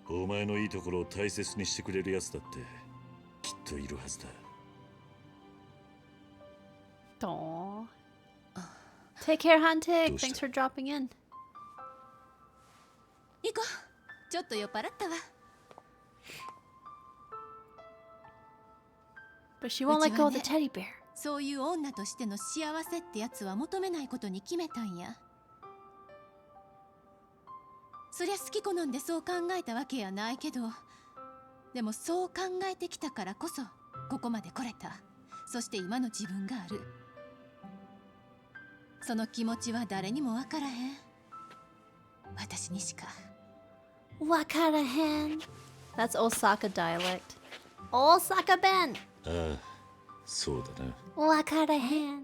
お前のいいところを大切にしてくれるやつだってきっといるはずだ。Aww. Take care, Huntig. Thanks for dropping in. 行こう。ちょっと酔っ払ったわ。But she won't let go of the teddy bear. そういう女としての幸せってやつは求めないことに決めたんや。そりゃ好き好んでそう考えたわけやないけど、でもそう考えてきたからこそここまで来れた。そして今の自分がある。その気持ちは誰にも分からへん。私にしか。Wakarahan. That's Osaka dialect. Osaka Ben. ああ、そうだな。Wakarahan.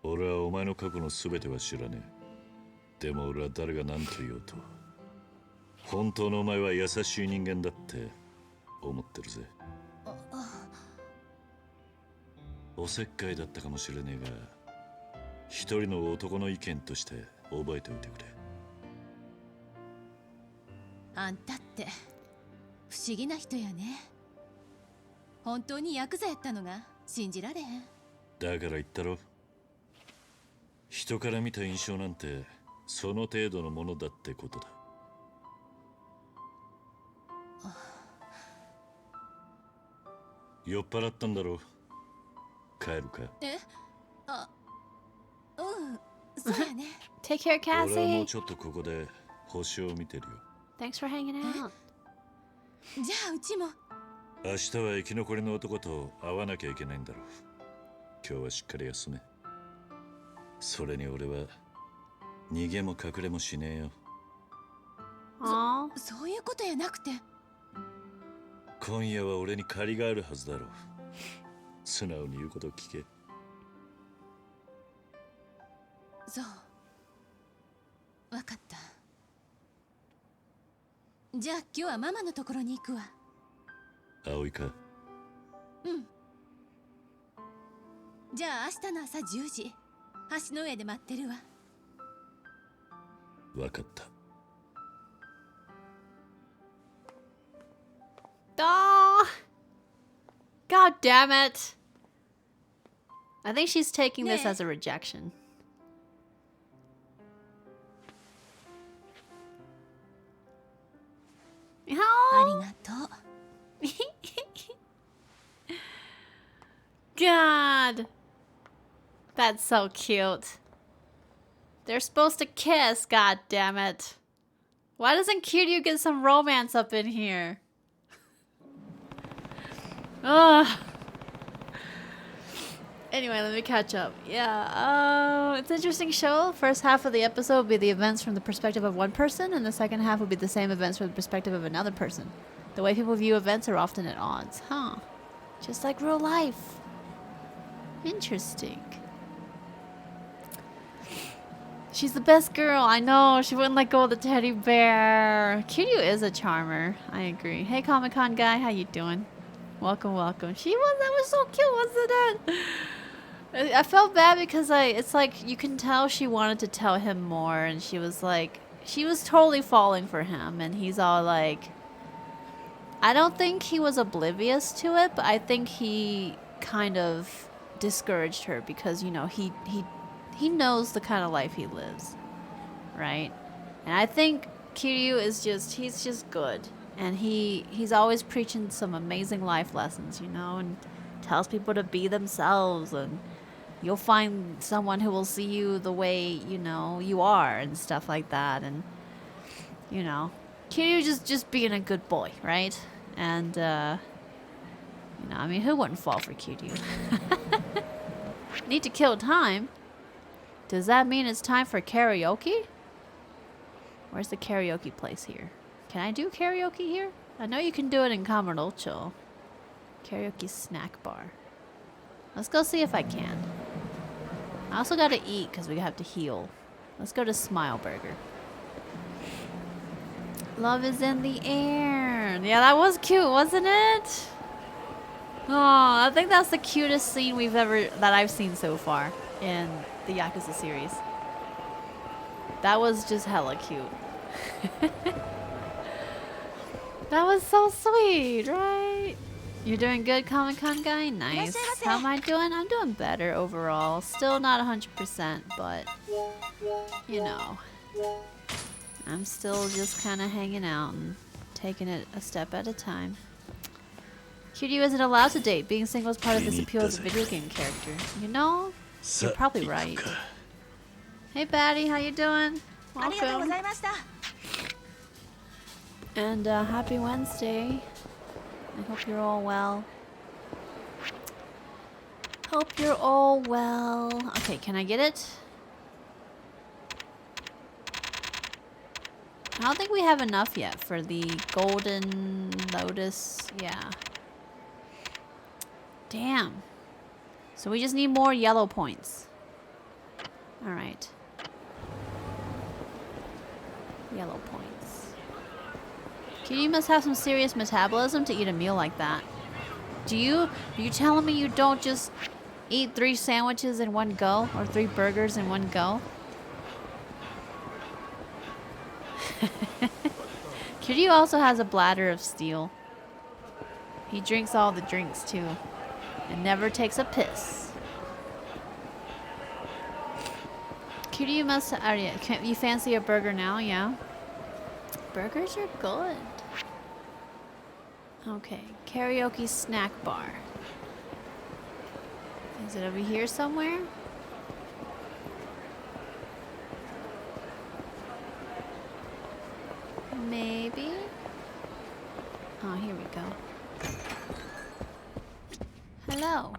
俺はお前の過去の全ては知らねえ。でも俺は誰が何と言おうと本当のお前は優しい人間だって思ってるぜ。おせっかいだったかもしれねえが一人の男の意見として覚えておいてくれ。あんたって不思議な人やね。本当にヤクザやったのが信じられへん。だから言ったろ、人から見た印象なんてその程度のものだってことだ。酔っ払ったんだろう。帰るか。そうやね。Take care, 俺はもう Cassie. ちょっとここで星を見てるよ。 Thanks for hanging out. じゃあうちも。明日は生き残りの男と会わなきゃいけないんだろう。今日はしっかり休め。それに俺は逃げも隠れもしねえよ。Aww. そういうことやなくて。今夜は俺に借りがあるはずだろう。素直に言うことを聞け。そう。わかった。じゃあ今日はママのところに行くわ。葵か。じゃあ明日の朝10時橋の上で待ってるわ。わかった。Aw. God damn it. I think she's taking this as a rejection. Oh. ありがとう。God. That's so cute. They're supposed to kiss, god damn it. Why doesn't Kiryu get some romance up in here? Ugh. Anyway, let me catch up. Yeah, it's an interesting show. First half of the episode will be the events from the perspective of one person, and the second half will be the same events from the perspective of another person. The way people view events are often at odds. Huh. Just like real life. Interesting. She's the best girl. I know. She wouldn't let go of the teddy bear. Kiryu is a charmer. I agree. Hey, Comic-Con guy. How you doing? Welcome, welcome. That was so cute, wasn't it? I felt bad because it's like you can tell she wanted to tell him more, and she was totally falling for him, and he's all like, I don't think he was oblivious to it, but I think he kind of discouraged her because, you know, he knows the kind of life he lives, right? And I think Kiryu is he's just good, and he's always preaching some amazing life lessons, you know, and tells people to be themselves, and you'll find someone who will see you the way, you know, you are and stuff like that. And, you know, Kiryu just being a good boy, right? And, you know, I mean, who wouldn't fall for Kiryu? Need to kill time. Does that mean it's time for karaoke? Where's the karaoke place here? Can I do karaoke here? I know you can do it in Kamurocho. Karaoke snack bar. Let's go see if I can. I also gotta eat because we have to heal. Let's go to Smile Burger. Love is in the air. Yeah, that was cute, wasn't it? Oh, I think that's the cutest scene that I've seen so far in the Yakuza series. That was just hella cute. That was so sweet, right? You're doing good, Comic-Con guy? Nice. How am I doing? I'm doing better overall. Still not 100%, but, you know, I'm still just kind of hanging out and taking it a step at a time. Kiryu isn't allowed to date. Being single is part of this appeal as a video game character. You know, you're probably right. Hey, Batty, how you doing? Welcome. And happy Wednesday. I hope you're all well. Hope you're all well. Okay, can I get it? I don't think we have enough yet for the golden lotus. Yeah. Damn. So we just need more yellow points. Alright. Yellow points. You must have some serious metabolism to eat a meal like that. Are you telling me you don't just eat 3 sandwiches in one go? Or 3 burgers in one go? Kiryu also has a bladder of steel. He drinks all the drinks too. And never takes a piss. Kiryu must... you fancy a burger now? Yeah. Burgers are good. Okay, karaoke snack bar. Is it over here somewhere? Maybe. Oh, here we go. Hello.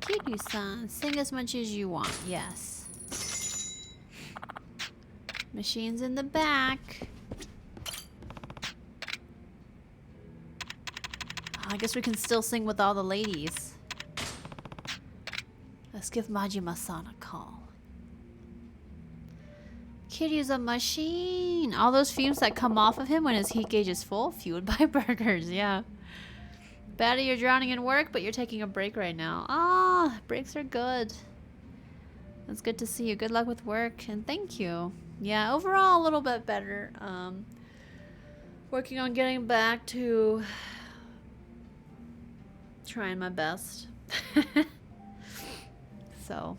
Kiryu-san, sing as much as you want. Yes. Machines in the back. I guess we can still sing with all the ladies. Let's give Majima-san a call. Kiryu's a machine. All those fumes that come off of him when his heat gauge is full, fueled by burgers, yeah. Batty, you're drowning in work, but you're taking a break right now. Ah, breaks are good. That's good to see you. Good luck with work, and thank you. Yeah, overall a little bit better. Working on getting back to trying my best. So,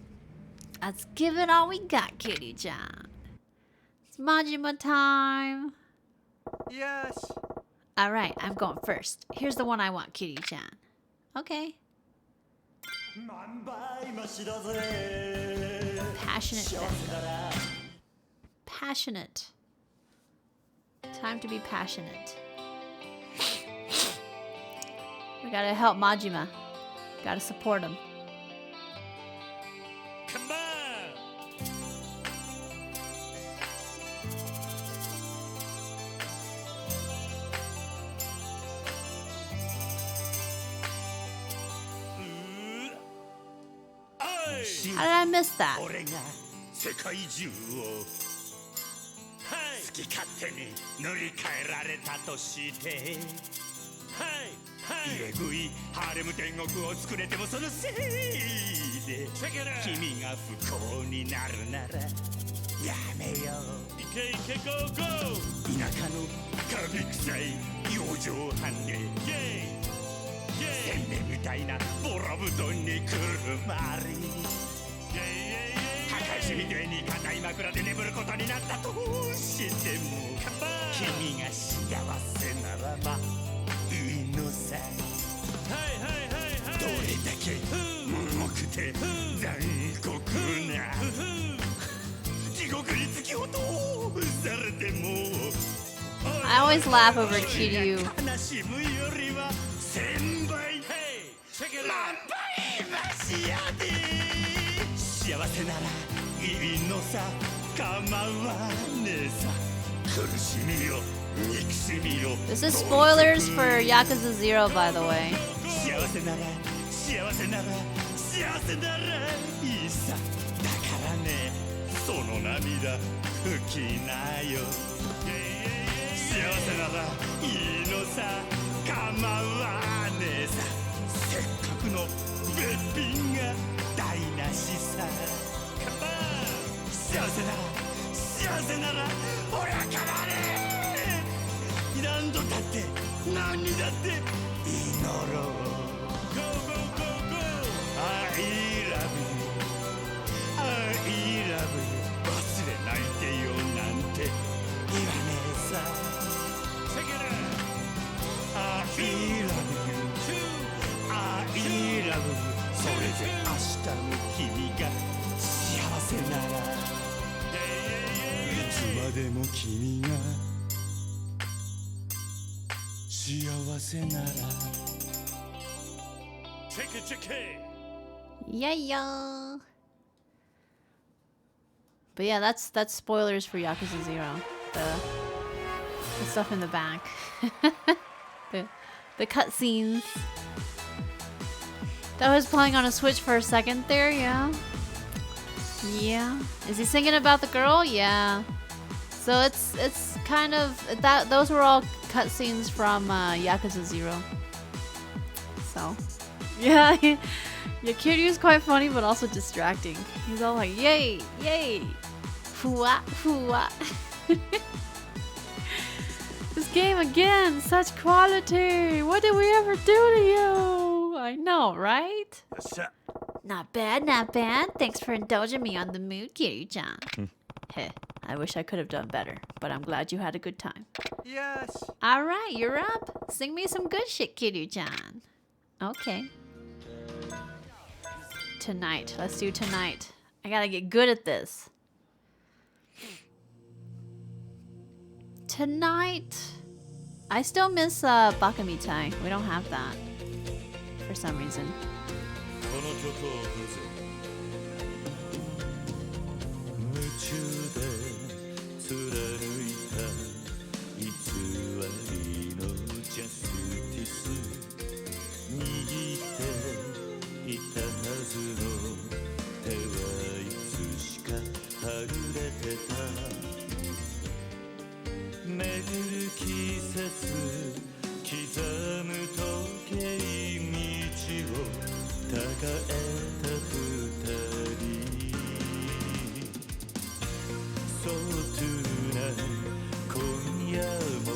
let's give it all we got, Kitty-chan. It's Majima time. Yes. Alright, I'm going first. Here's the one I want, Kitty-chan. Okay. Passionate Becca. Passionate. Time to be passionate. We gotta help Majima. Gotta support him. How did I miss that? 俺が世界中を好き勝手に塗り替えられたとして入れ食いハーレム天国を作れてもそのせいで君が不幸になるならやめよういけいけゴーゴー田舎のカビ臭い養生班でせんべいみたいなボロ布団にくるまり破壊しみてえに硬い枕で眠ることになったとしても君が幸せならばいいのさどれだけ重くて残酷な地獄に突き落とされても I always laugh over Kiryu. 悲しむよりは1000倍万倍マシやで幸せならいいのさ構わねえさ苦しみよ憎しみよ This is spoilers for Yakuza 0, by the way. 幸せなら幸せなら幸せならいいさだからねその涙拭きなよ幸せならいいのさ構わねえさせっかくのべっぴんが台無しさ幸せなら幸せならおやからね何度だって何にだって祈ろう Go go go go I love you I love you 忘れないでよなんて言わねえさ Check it out I love you I love you それで明日の君が幸せならいつまでも君が幸せなら Check it check it Yeah, yeah. But yeah, that's spoilers for Yakuza 0. The stuff in the back. the cutscenes. That was playing on a Switch for a second there, yeah. Yeah. Is he singing about the girl? Yeah. So it's kind of that those were all cutscenes from Yakuza 0. So yeah, yeah, Kiryu's quite funny but also distracting. He's all like, yay, yay, fua, fua. This game again, such quality. What did we ever do to you? I know, right? Not bad, not bad. Thanks for indulging me on the mood, Kiryu-chan. Heh, I wish I could have done better, but I'm glad you had a good time. Yes. Alright, you're up. Sing me some good shit, Kiryu-chan. Okay. Tonight. Let's do tonight. I gotta get good at this. Tonight. I still miss Bakamitai. We don't have that. For some reason. この曲を振るぜ夢中で貫いた偽りのジャスティス握っていたはずの手はいつしかはぐれてた巡る季節刻む時計道を抱えた二人 So tonight 今夜も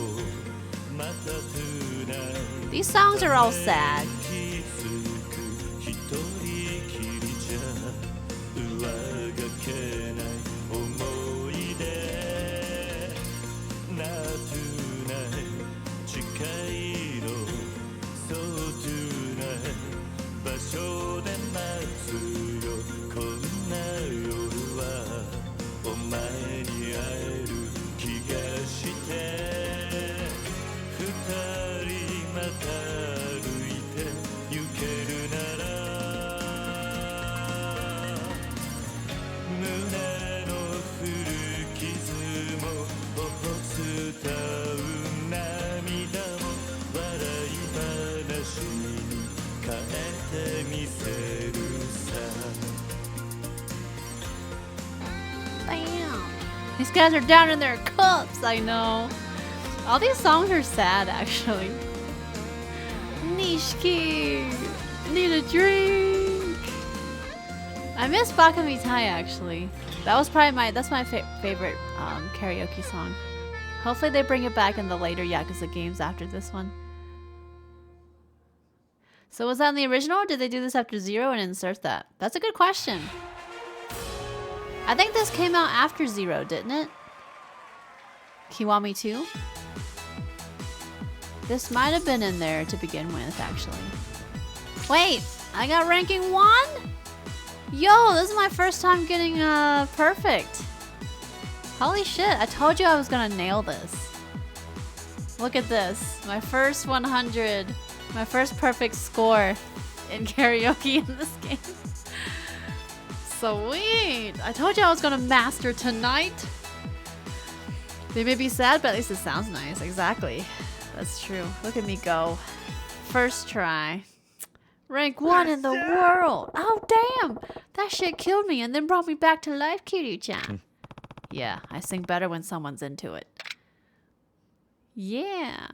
また tonight These songs are all sad. 気づく一人きりじゃ上がけない思い出 Not tonight 近いの So tonight 場所で待つよこんな夜はお前に会える気がして二人また歩いて Those guys are down in their cups. I know. All these songs are sad, actually. Nishiki, need a drink. I miss Baka Mitai, actually. That was probably that's my favorite karaoke song. Hopefully they bring it back in the later Yakuza games after this one. So was that in the original, or did they do this after Zero and insert that? That's a good question. I think this came out after Zero, didn't it? Kiwami 2? This might have been in there to begin with, actually. Wait, I got ranking 1? Yo, this is my first time getting perfect. Holy shit, I told you I was gonna nail this. Look at this, my first 100. My first perfect score in karaoke in this game. Sweet! I told you I was gonna master tonight. They may be sad, but at least it sounds nice. Exactly. That's true. Look at me go. First try. Rank 1 in the world. Oh, damn! That shit killed me and then brought me back to life, Kiryu-chan. Yeah, I sing better when someone's into it. Yeah.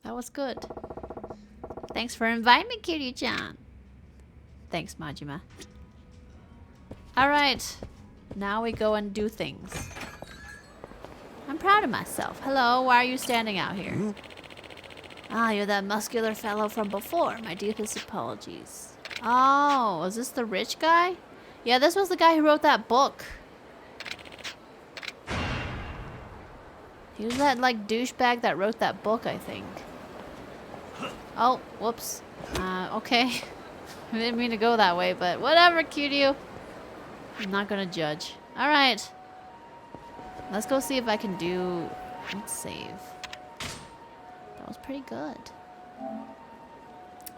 That was good. Thanks for inviting me, Kiryu-chan. Thanks, Majima. Alright. Now we go and do things. I'm proud of myself. Hello, why are you standing out here? Ah, you're that muscular fellow from before. My deepest apologies. Oh, is this the rich guy? Yeah, this was the guy who wrote that book. He was that, like, douchebag that wrote that book, I think. Oh, whoops. Okay. I didn't mean to go that way, but whatever, Kiryu. I'm not gonna judge. Alright. Let's go see if I can do... Let's save. That was pretty good.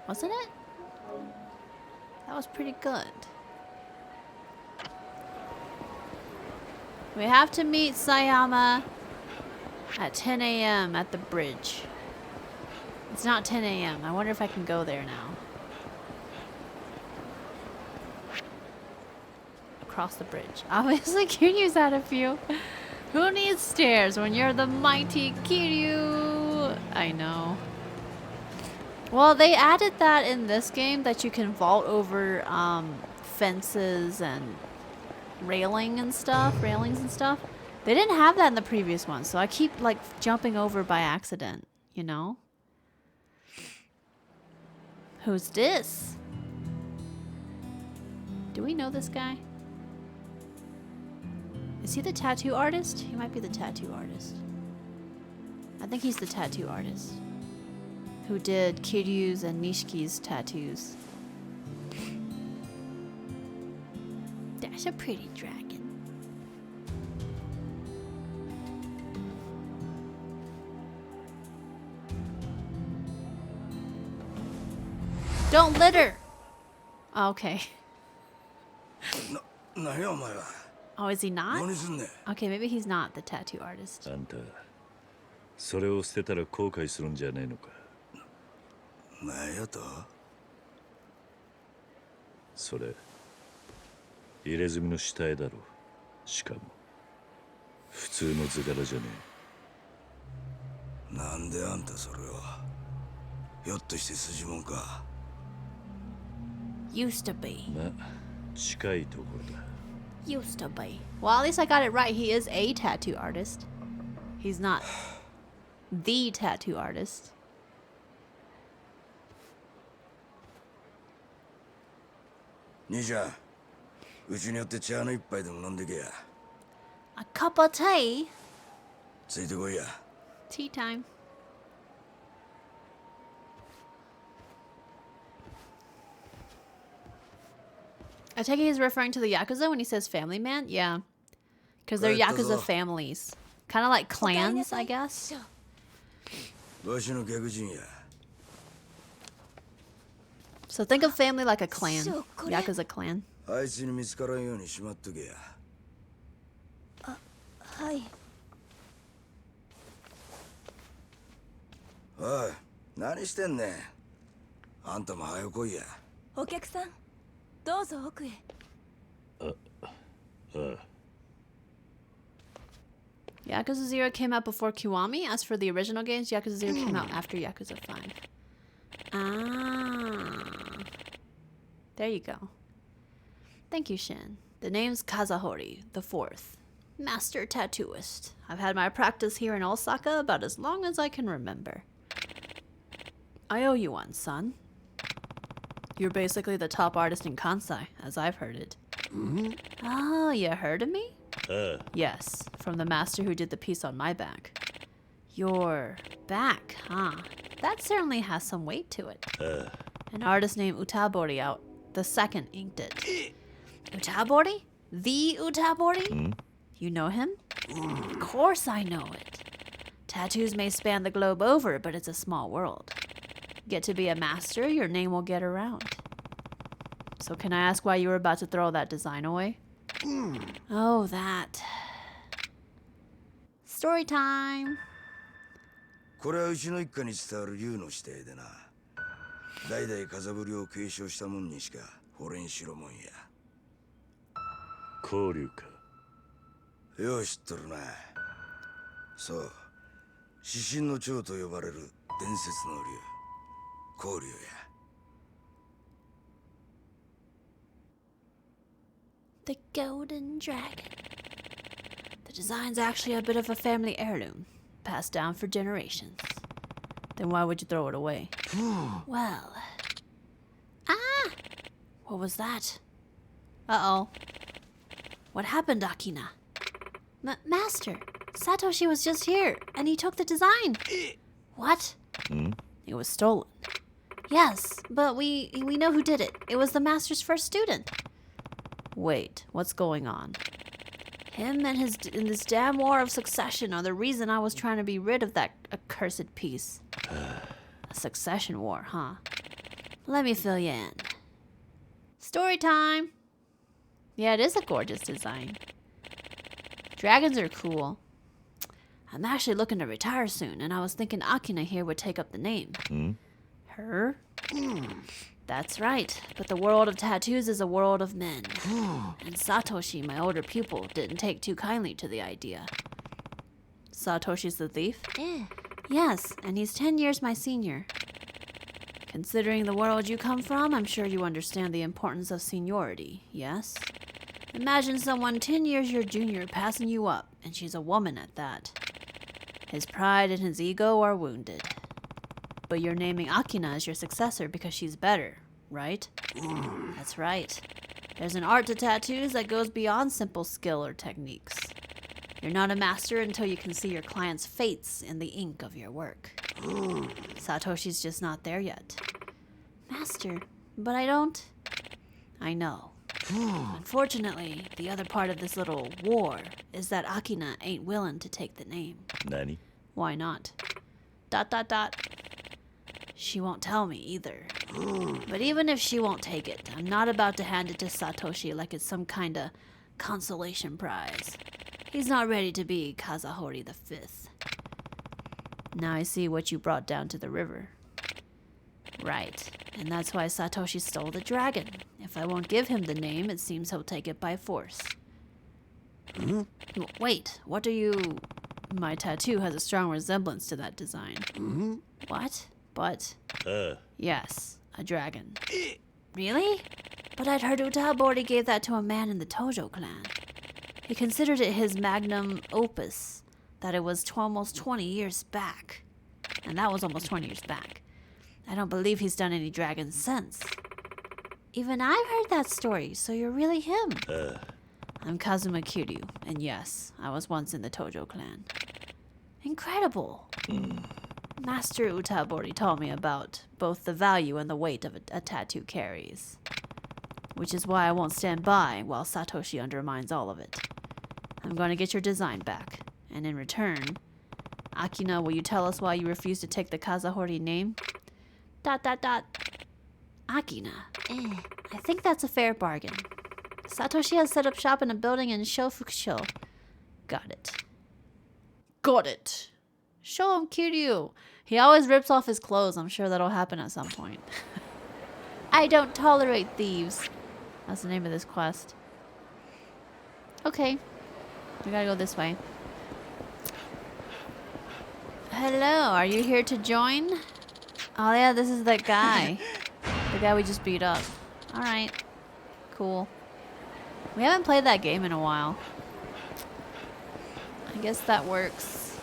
Wasn't it? That was pretty good. We have to meet Sayama at 10 a.m. at the bridge. It's not 10 a.m. I wonder if I can go there now. Across the bridge. Obviously, Kiryu's had a few. Who needs stairs when you're the mighty Kiryu? I know. Well, they added that in this game that you can vault over fences and railings and stuff. They didn't have that in the previous one, so I keep like jumping over by accident, you know? Who's this? Do we know this guy? Is he the tattoo artist? He might be the tattoo artist. I think he's the tattoo artist who did Kiryu's and Nishiki's tattoos. That's a pretty dragon. Don't litter! Okay. Oh, is he not? Okay, maybe he's not the tattoo artist. あんたそれを捨てたら後悔するんじゃねえのか。何やと？それ入れ墨の下絵だろ。しかも普通の図柄じゃねえ。なんであんたそれは？ひょっとして筋もんか？ Used to be. まあ近いところだ。 Used to be. Well, at least I got it right. He is a tattoo artist. He's not the tattoo artist. Nisha, うちによって茶の一杯でも飲んでけや。A cup of tea? ついてこいや。 Tea time. I take it he's referring to the Yakuza when he says family man? Yeah. Because they're Yakuza families. Kind of like clans, I guess. わしの客人や。 So think of family like a clan. Yakuza clan. あいつに見つからんようにしまっとけや。はい。おい、何してんねん。あんたも早く来いや。お客さん、どうぞ奥へ。ああ。Yakuza 0 came out before Kiwami. As for the original games, Yakuza 0 came out after Yakuza 5. Ah. There you go. Thank you, Shin. The name's Kazahori, the fourth. Master tattooist. I've had my practice here in Osaka about as long as I can remember. I owe you one, son. You're basically the top artist in Kansai, as I've heard it. Oh, you heard of me? Yes, from the master who did the piece on my back. Your back, huh? That certainly has some weight to it. An artist named Utabori out the second inked it. Utabori? The Utabori? You know him? Of course I know it. Tattoos may span the globe over, but it's a small world. Get to be a master, your name will get around. So can I ask why you were about to throw that design away? Oh, that. Story time. これはうちの一家に伝わる竜の指定でな。代々風振りを継承したもんにしか惚れんしろもんや。交流か。よう知っとるな。そう、指針の長と呼ばれる伝説の竜、交流や。The Golden Dragon. The design's actually a bit of a family heirloom, passed down for generations. Then why would you throw it away? Well... Ah! What was that? Uh-oh. What happened, Akina? Master, Satoshi was just here, and he took the design. What? It was stolen. Yes, but we know who did it. It was the master's first student. Wait, what's going on? Him and this damn war of succession are the reason I was trying to be rid of that accursed piece. A succession war, huh? Let me fill you in. Story time! Yeah, it is a gorgeous design. Dragons are cool. I'm actually looking to retire soon, and I was thinking Akina here would take up the name. Her? That's right, but the world of tattoos is a world of men. And Satoshi, my older pupil, didn't take too kindly to the idea. Satoshi's the thief? Yes, and he's 10 years my senior. Considering the world you come from, I'm sure you understand the importance of seniority, yes? Imagine someone 10 years your junior passing you up, and she's a woman at that. His pride and his ego are wounded. But you're naming Akina as your successor because she's better, right? That's right. There's an art to tattoos that goes beyond simple skill or techniques. You're not a master until you can see your client's fates in the ink of your work. Satoshi's just not there yet. Master, but I don't... I know. Unfortunately, the other part of this little war is that Akina ain't willing to take the name. Nani? Why not? ... She won't tell me either. But even if she won't take it, I'm not about to hand it to Satoshi like it's some kind of consolation prize. He's not ready to be Kazahori the Fifth. Now I see what you brought down to the river. Right, and that's why Satoshi stole the dragon. If I won't give him the name, it seems he'll take it by force. Wait, what are you... My tattoo has a strong resemblance to that design. What? But... Yes, a dragon. Really? But I'd heard Utabori gave that to a man in the Tojo clan. He considered it his magnum opus, that it was almost 20 years back. And that was almost 20 years back. I don't believe he's done any dragons since. Even I've heard that story, so you're really him. I'm Kazuma Kiryu, and yes, I was once in the Tojo clan. Incredible. Master Utabori told me about both the value and the weight of a tattoo carries. Which is why I won't stand by while Satoshi undermines all of it. I'm going to get your design back, and in return... Akina, will you tell us why you refuse to take the Kazahori name? ... Akina. I think that's a fair bargain. Satoshi has set up shop in a building in Shofukusho. Got it. Got it. Show him Kiryu. He always rips off his clothes. I'm sure that'll happen at some point. I don't tolerate thieves. That's the name of this quest. Okay. We gotta go this way. Hello, are you here to join? Oh yeah, this is that guy. The guy we just beat up. Alright. Cool. We haven't played that game in a while. I guess that works.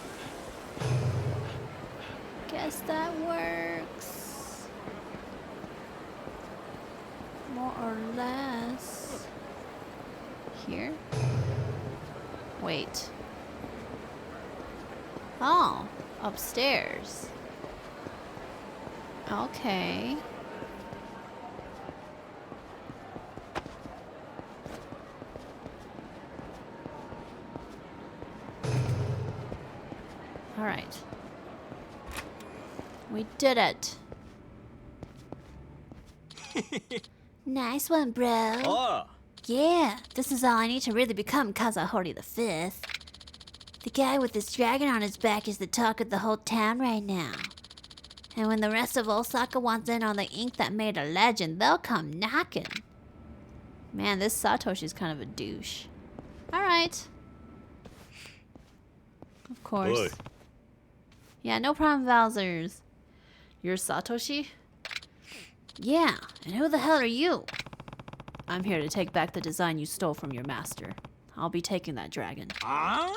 Guess that works. More or less. Here? Wait. Oh, upstairs. Okay. All right. We did it. Nice one, bro. Oh, Yeah, this is all I need to really become Kazahori the Fifth. The guy with this dragon on his back is the talk of the whole town right now. And when the rest of Osaka wants in on the ink that made a legend, they'll come knocking. Man, this Satoshi's kind of a douche. Alright. Of course. Oi. Yeah, no problem, Valzers. You're Satoshi? Yeah, and who the hell are you? I'm here to take back the design you stole from your master. I'll be taking that dragon. Huh?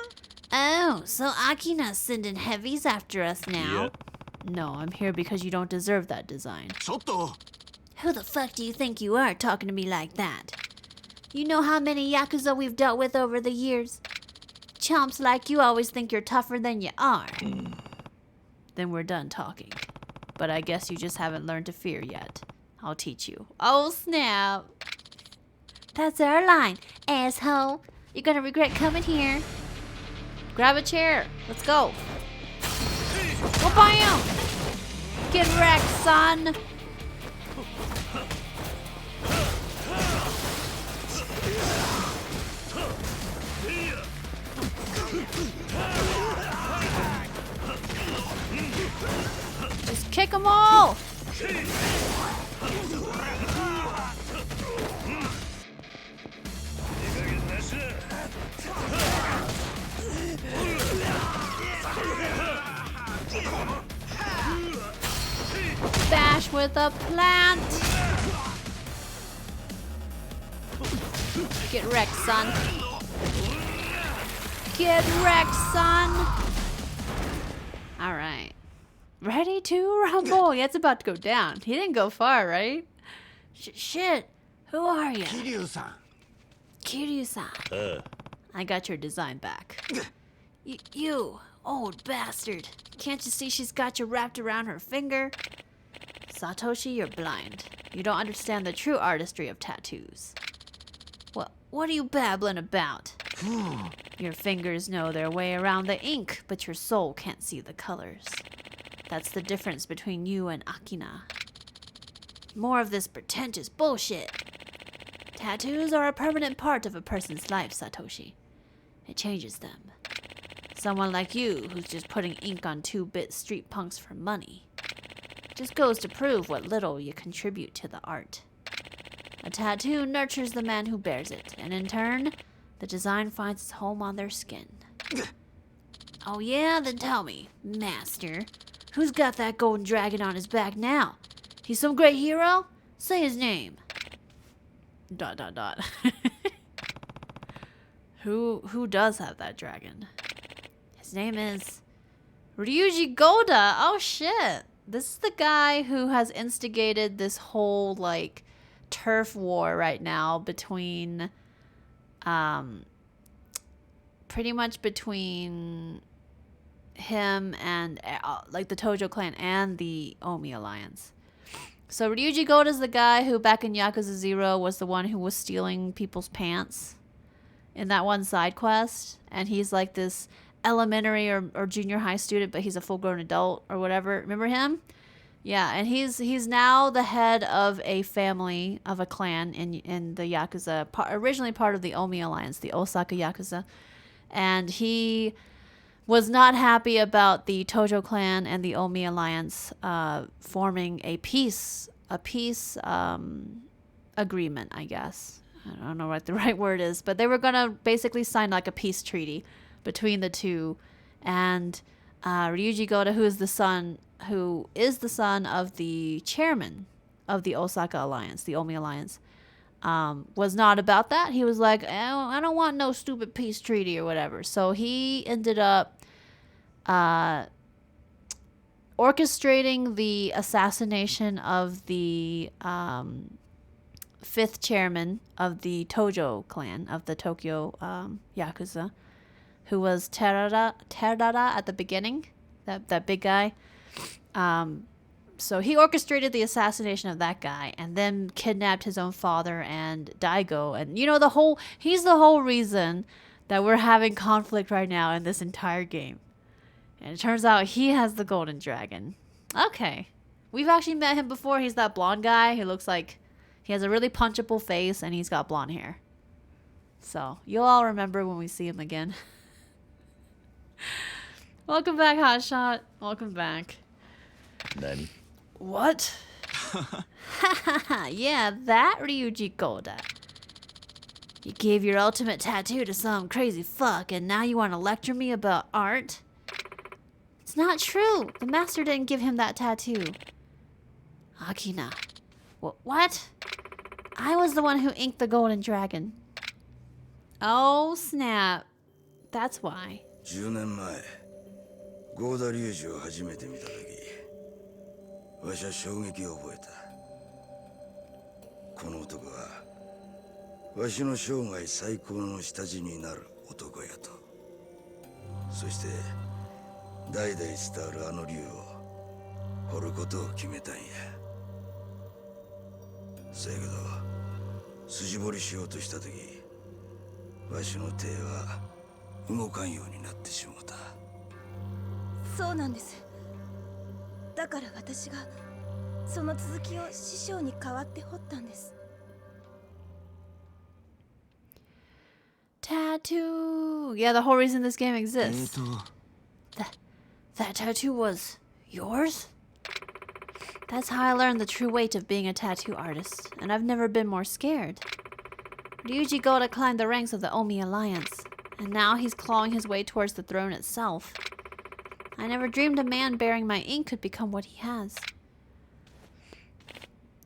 Oh, so Akina's sending heavies after us now? Yep. No, I'm here because you don't deserve that design. ちょっと Who the fuck do you think you are talking to me like that? You know how many Yakuza we've dealt with over the years? Chumps like you always think you're tougher than you are. Then we're done talking. But I guess you just haven't learned to fear yet. I'll teach you. Oh, snap. That's our line, asshole. You're gonna regret coming here. Grab a chair. Let's go. Go bam! Get wrecked, son. Just kick them all. Bash with a plant. Get wrecked, son. Get wrecked, son. All right. Ready to rumble. Yeah, it's about to go down. He didn't go far, right? Shit. Who are you? 桐生さん Kiryu-san. I got your design back. You, old bastard. Can't you see she's got you wrapped around her finger? Satoshi, you're blind. You don't understand the true artistry of tattoos. What are you babbling about? Your fingers know their way around the ink, but your soul can't see the colors. That's the difference between you and Akina. More of this pretentious bullshit. Tattoos are a permanent part of a person's life, Satoshi. It changes them. Someone like you, who's just putting ink on 2-bit street punks for money, just goes to prove what little you contribute to the art. A tattoo nurtures the man who bears it, and in turn, the design finds its home on their skin. Oh yeah? Then tell me, master, who's got that golden dragon on his back now? He's some great hero? Say his name. ... Who does have that dragon? His name is Ryuji Goda. Oh shit. This is the guy who has instigated this whole like turf war right now between pretty much between him and like the Tojo clan and the Omi alliance. So Ryuji Goda is the guy who back in Yakuza 0 was the one who was stealing people's pants in that one side quest, and he's like this elementary or junior high student, but he's a full-grown adult or whatever. Remember him? Yeah, and he's now the head of a family, of a clan in the Yakuza, originally part of the Omi alliance, the Osaka Yakuza, and he was not happy about the Tojo clan and the Omi alliance forming a peace agreement, I guess. I don't know what the right word is, but they were gonna basically sign like a peace treaty between the two, and Ryuji Goda, who is the son of the chairman of the Osaka Alliance, the Omi Alliance, was not about that. He was like, I don't want no stupid peace treaty or whatever. So he ended up orchestrating the assassination of the fifth chairman of the Tojo clan of the Tokyo Yakuza, who was Terada at the beginning, that big guy. So he orchestrated the assassination of that guy and then kidnapped his own father and Daigo. And, he's the whole reason that we're having conflict right now in this entire game. And it turns out he has the golden dragon. Okay. We've actually met him before. He's that blonde guy who looks like he has a really punchable face and he's got blonde hair. So you'll all remember when we see him again. Welcome back, Hotshot. Welcome back. Nani? What? Yeah, that Ryuji Goda. You gave your ultimate tattoo to some crazy fuck and now you want to lecture me about art? It's not true. The master didn't give him that tattoo. Akina. What? I was the one who inked the golden dragon. Oh, snap. That's why. 10年前ゴーダ龍二を初めて見た時わしは衝撃を覚えた。この男はわしの生涯最高の下地になる男やと。そして代々伝わるあの龍を彫ることを決めたんや。そやけど筋彫りしようとした時わしの手は動かんようになってしもうた。そうなんです。だから私がその続きを師匠に代わって彫ったんです。Tattoo. Yeah, the whole reason this game exists. That tattoo was yours? That's how I learned the true weight of being a tattoo artist, and I've never been more scared. Ryuji Goda climbed the ranks of the Omi Alliance, and now he's clawing his way towards the throne itself. I never dreamed a man bearing my ink could become what he has.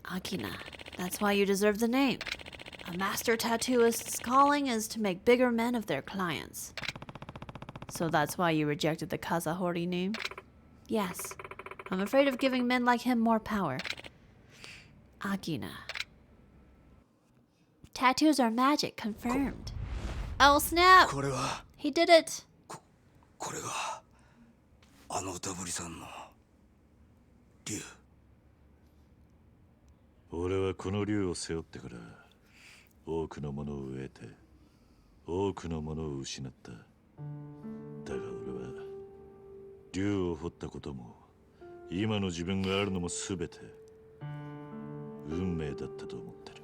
Akina, that's why you deserve the name. A master tattooist's calling is to make bigger men of their clients. So that's why you rejected the Kazahori name? Yes. I'm afraid of giving men like him more power. Akina. Tattoos are magic, confirmed. Oh, snap! これは He did it! これがあの歌ぶりさんの竜。俺はこの竜を背負ってから多くのものを得て多くのものを失った。だが俺は竜を彫ったことも今の自分があるのも全て運命だったと思ってる。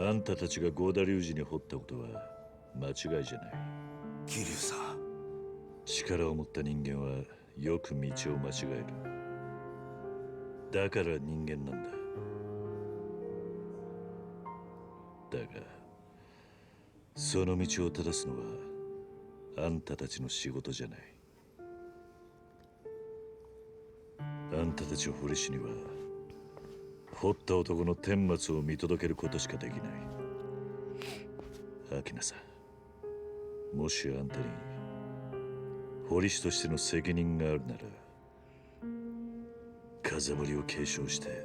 あんたたちがゴーダ龍二に彫ったことは間違いじゃない。桐生さん、力を持った人間はよく道を間違える。だから人間なんだ。だがその道を正すのはあんたたちの仕事じゃない。あんたたちを彫り師には彫った男の顛末を見届けることしかできない。アキナさん、もしあんたに彫り師としての責任があるなら風彫りを継承して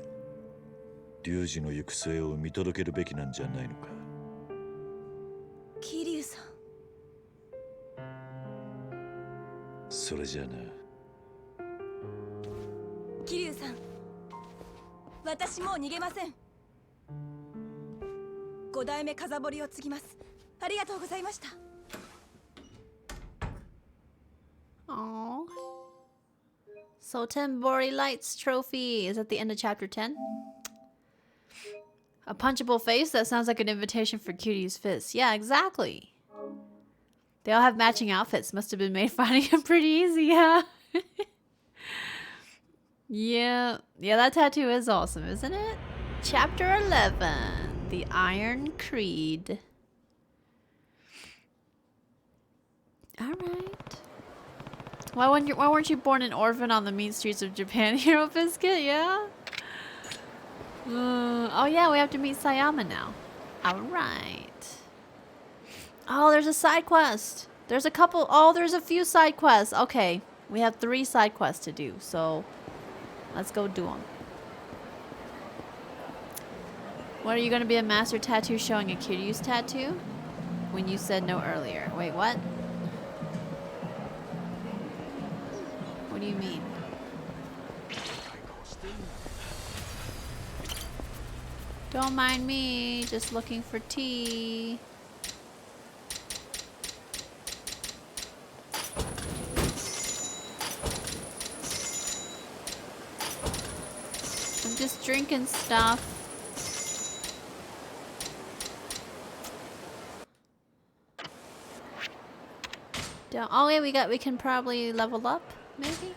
龍二の行く末を見届けるべきなんじゃないのか。桐生さん、それじゃあな。桐生さん、私もう逃げません。5代目風彫りを継ぎます。ありがとうございました。Aww. So Tenbori Lights Trophy is at the end of chapter 10. A punchable face? That sounds like an invitation for Cutie's fist. Yeah, exactly. They all have matching outfits. Must have been made finding him pretty easy, yeah. Yeah, that tattoo is awesome, isn't it? Chapter 11, The Iron Creed. All right. Why weren't you born an orphan on the mean streets of Japan, Hero Biscuit? Yeah. Oh yeah, we have to meet Sayama now. All right. Oh, there's a side quest. There's a couple. Oh, there's a few side quests. Okay, we have 3 side quests to do. So let's go do them. What, are you gonna be a master tattoo showing a Kiryu's tattoo? When you said no earlier. Wait, what? What do you mean? Don't mind me, just looking for tea. I'm just drinking stuff. Oh yeah, we can probably level up, maybe?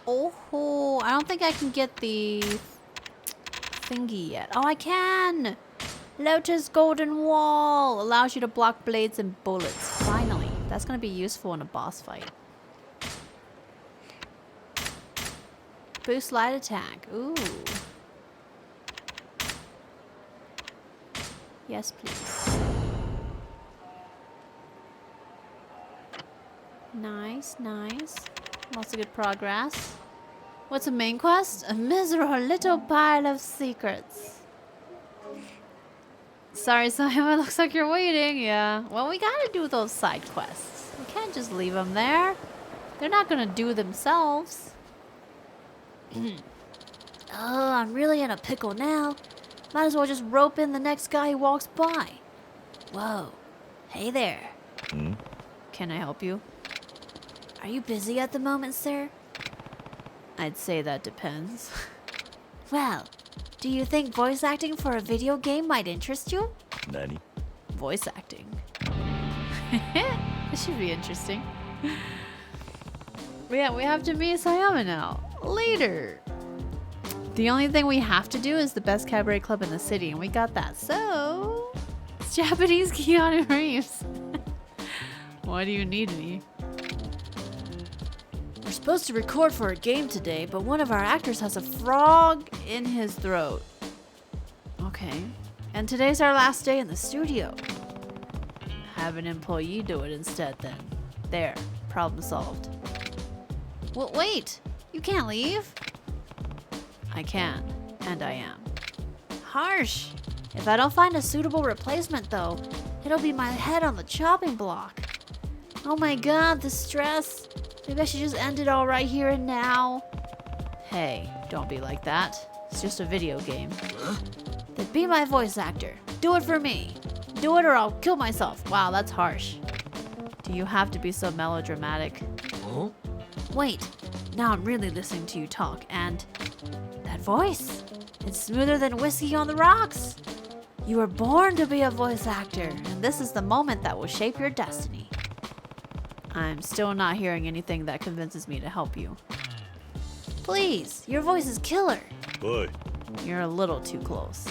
Oh, I don't think I can get the thingy yet. Oh, I can! Lotus Golden Wall allows you to block blades and bullets. Finally, that's gonna be useful in a boss fight. Boost light attack. Ooh. Yes, please. Nice, nice. Lots of good progress. What's the main quest? A miserable little pile of secrets. Sorry, Simon. Looks like you're waiting. Yeah. Well, we gotta do those side quests. We can't just leave them there. They're not gonna do themselves. Oh, I'm really in a pickle now. Might as well just rope in the next guy who walks by. Whoa. Hey there. Can I help you? Are you busy at the moment, sir? I'd say that depends. Well, do you think voice acting for a video game might interest you? Nani? Voice acting. This should be interesting. Yeah, we have to meet Sayama now. Later. The only thing we have to do is the best cabaret club in the city, and we got that. So, it's Japanese Keanu Reeves. Why do you need me? We're supposed to record for a game today, but one of our actors has a frog in his throat. Okay. And today's our last day in the studio. Have an employee do it instead then. There. Problem solved. Well, wait! You can't leave! I can. And I am. Harsh! If I don't find a suitable replacement though, it'll be my head on the chopping block. Oh my god, the stress. Maybe I should just end it all right here and now. Hey, don't be like that. It's just a video game. Then be my voice actor. Do it for me. Do it or I'll kill myself. Wow, that's harsh. Do you have to be so melodramatic? Huh? Wait, now I'm really listening to you talk, and that voice, it's smoother than whiskey on the rocks. You were born to be a voice actor, and this is the moment that will shape your destiny. I'm still not hearing anything that convinces me to help you. Please, your voice is killer. Boy. You're a little too close.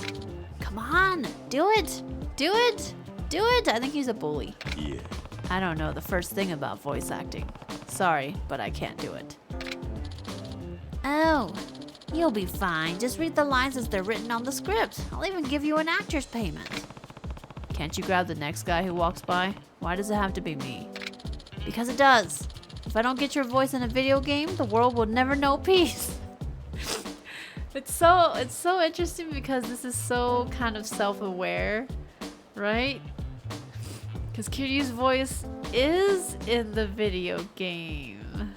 Come on, do it! Do it! Do it! I think he's a bully. Yeah. I don't know the first thing about voice acting. Sorry, but I can't do it. Oh, you'll be fine. Just read the lines as they're written on the script. I'll even give you an actor's payment. Can't you grab the next guy who walks by? Why does it have to be me? Because it does. If I don't get your voice in a video game, the world will never know peace. It's so interesting because this is so kind of self-aware, right? Because Kiryu's voice is in the video game.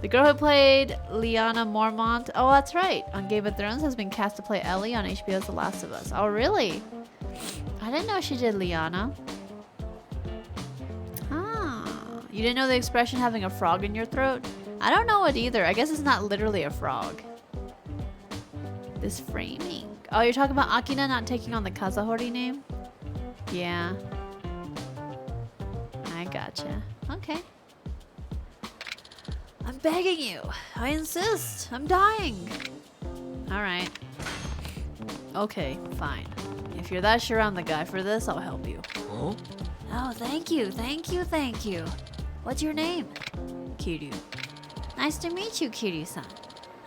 The girl who played Lyanna Mormont, oh that's right, on Game of Thrones has been cast to play Ellie on HBO's The Last of Us. Oh really? I didn't know she did Lyanna. Ah, you didn't know the expression having a frog in your throat? I don't know it either. I guess it's not literally a frog. This framing. Oh, you're talking about Akina not taking on the Kazahori name? Yeah. I gotcha. Okay. I'm begging you. I insist. I'm dying. Alright. Okay, fine. If you're that sure I'm the guy for this, I'll help you. Huh? Oh, thank you, thank you, thank you. What's your name? Kiryu. Nice to meet you, Kiryu-san.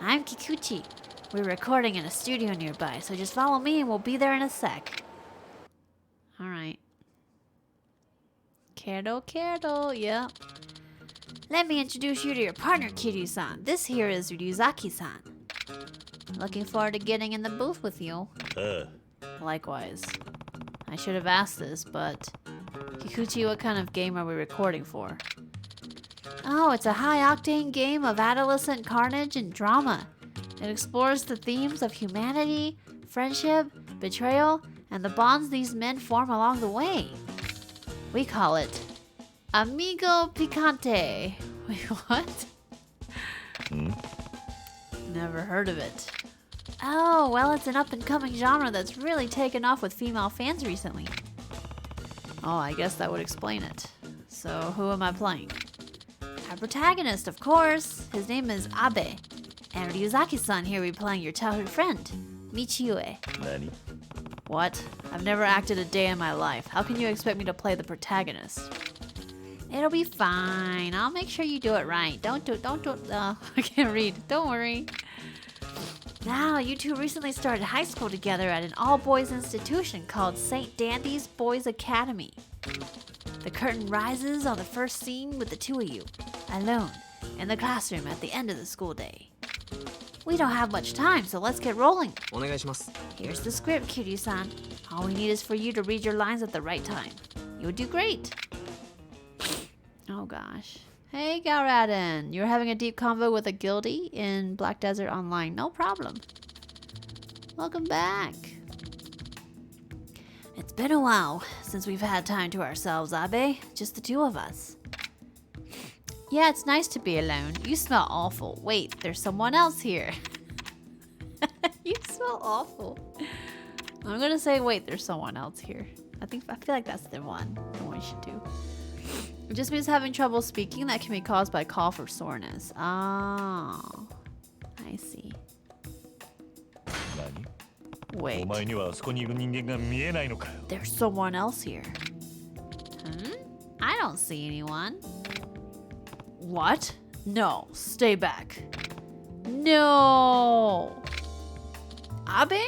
I'm Kikuchi. We're recording in a studio nearby, so just follow me and we'll be there in a sec. Alright. Kero, yeah. Let me introduce you to your partner, Kiryu-san. This here is Ryuzaki-san. Looking forward to getting in the booth with you. Likewise. I should have asked this, but... Kikuchi, what kind of game are we recording for? Oh, it's a high-octane game of adolescent carnage and drama. It explores the themes of humanity, friendship, betrayal, and the bonds these men form along the way. We call it Amigo Picante. Wait, what? Never heard of it. Oh, well, it's an up-and-coming genre that's really taken off with female fans recently. Oh, I guess that would explain it. So, who am I playing? Our protagonist, of course. His name is Abe. And Ryuzaki-san here will be playing your childhood friend, Michiue. Nani? What? I've never acted a day in my life. How can you expect me to play the protagonist? It'll be fine. I'll make sure you do it right. Don't I can't read. Don't worry. Now, you two recently started high school together at an all-boys institution called St. Dandy's Boys Academy. The curtain rises on the first scene with the two of you, alone, in the classroom at the end of the school day. We don't have much time, so let's get rolling. お願いします Here's the script, Kiryu-san. All we need is for you to read your lines at the right time. You'll do great. Oh gosh. Hey, Galradin. You're having a deep convo with a guildie in Black Desert Online. No problem. Welcome back. It's been a while since we've had time to ourselves, Abe. Just the two of us. Yeah, it's nice to be alone. You smell awful. Wait, there's someone else here. You smell awful. I'm gonna say, wait, there's someone else here. I feel like that's the one we should do. It just means having trouble speaking that can be caused by cough or soreness. Oh, I see. 何 Wait, お前にはあそこにいる人間が見えないのかよ there's someone else here. I don't see anyone. What? No, stay back. No! Abe?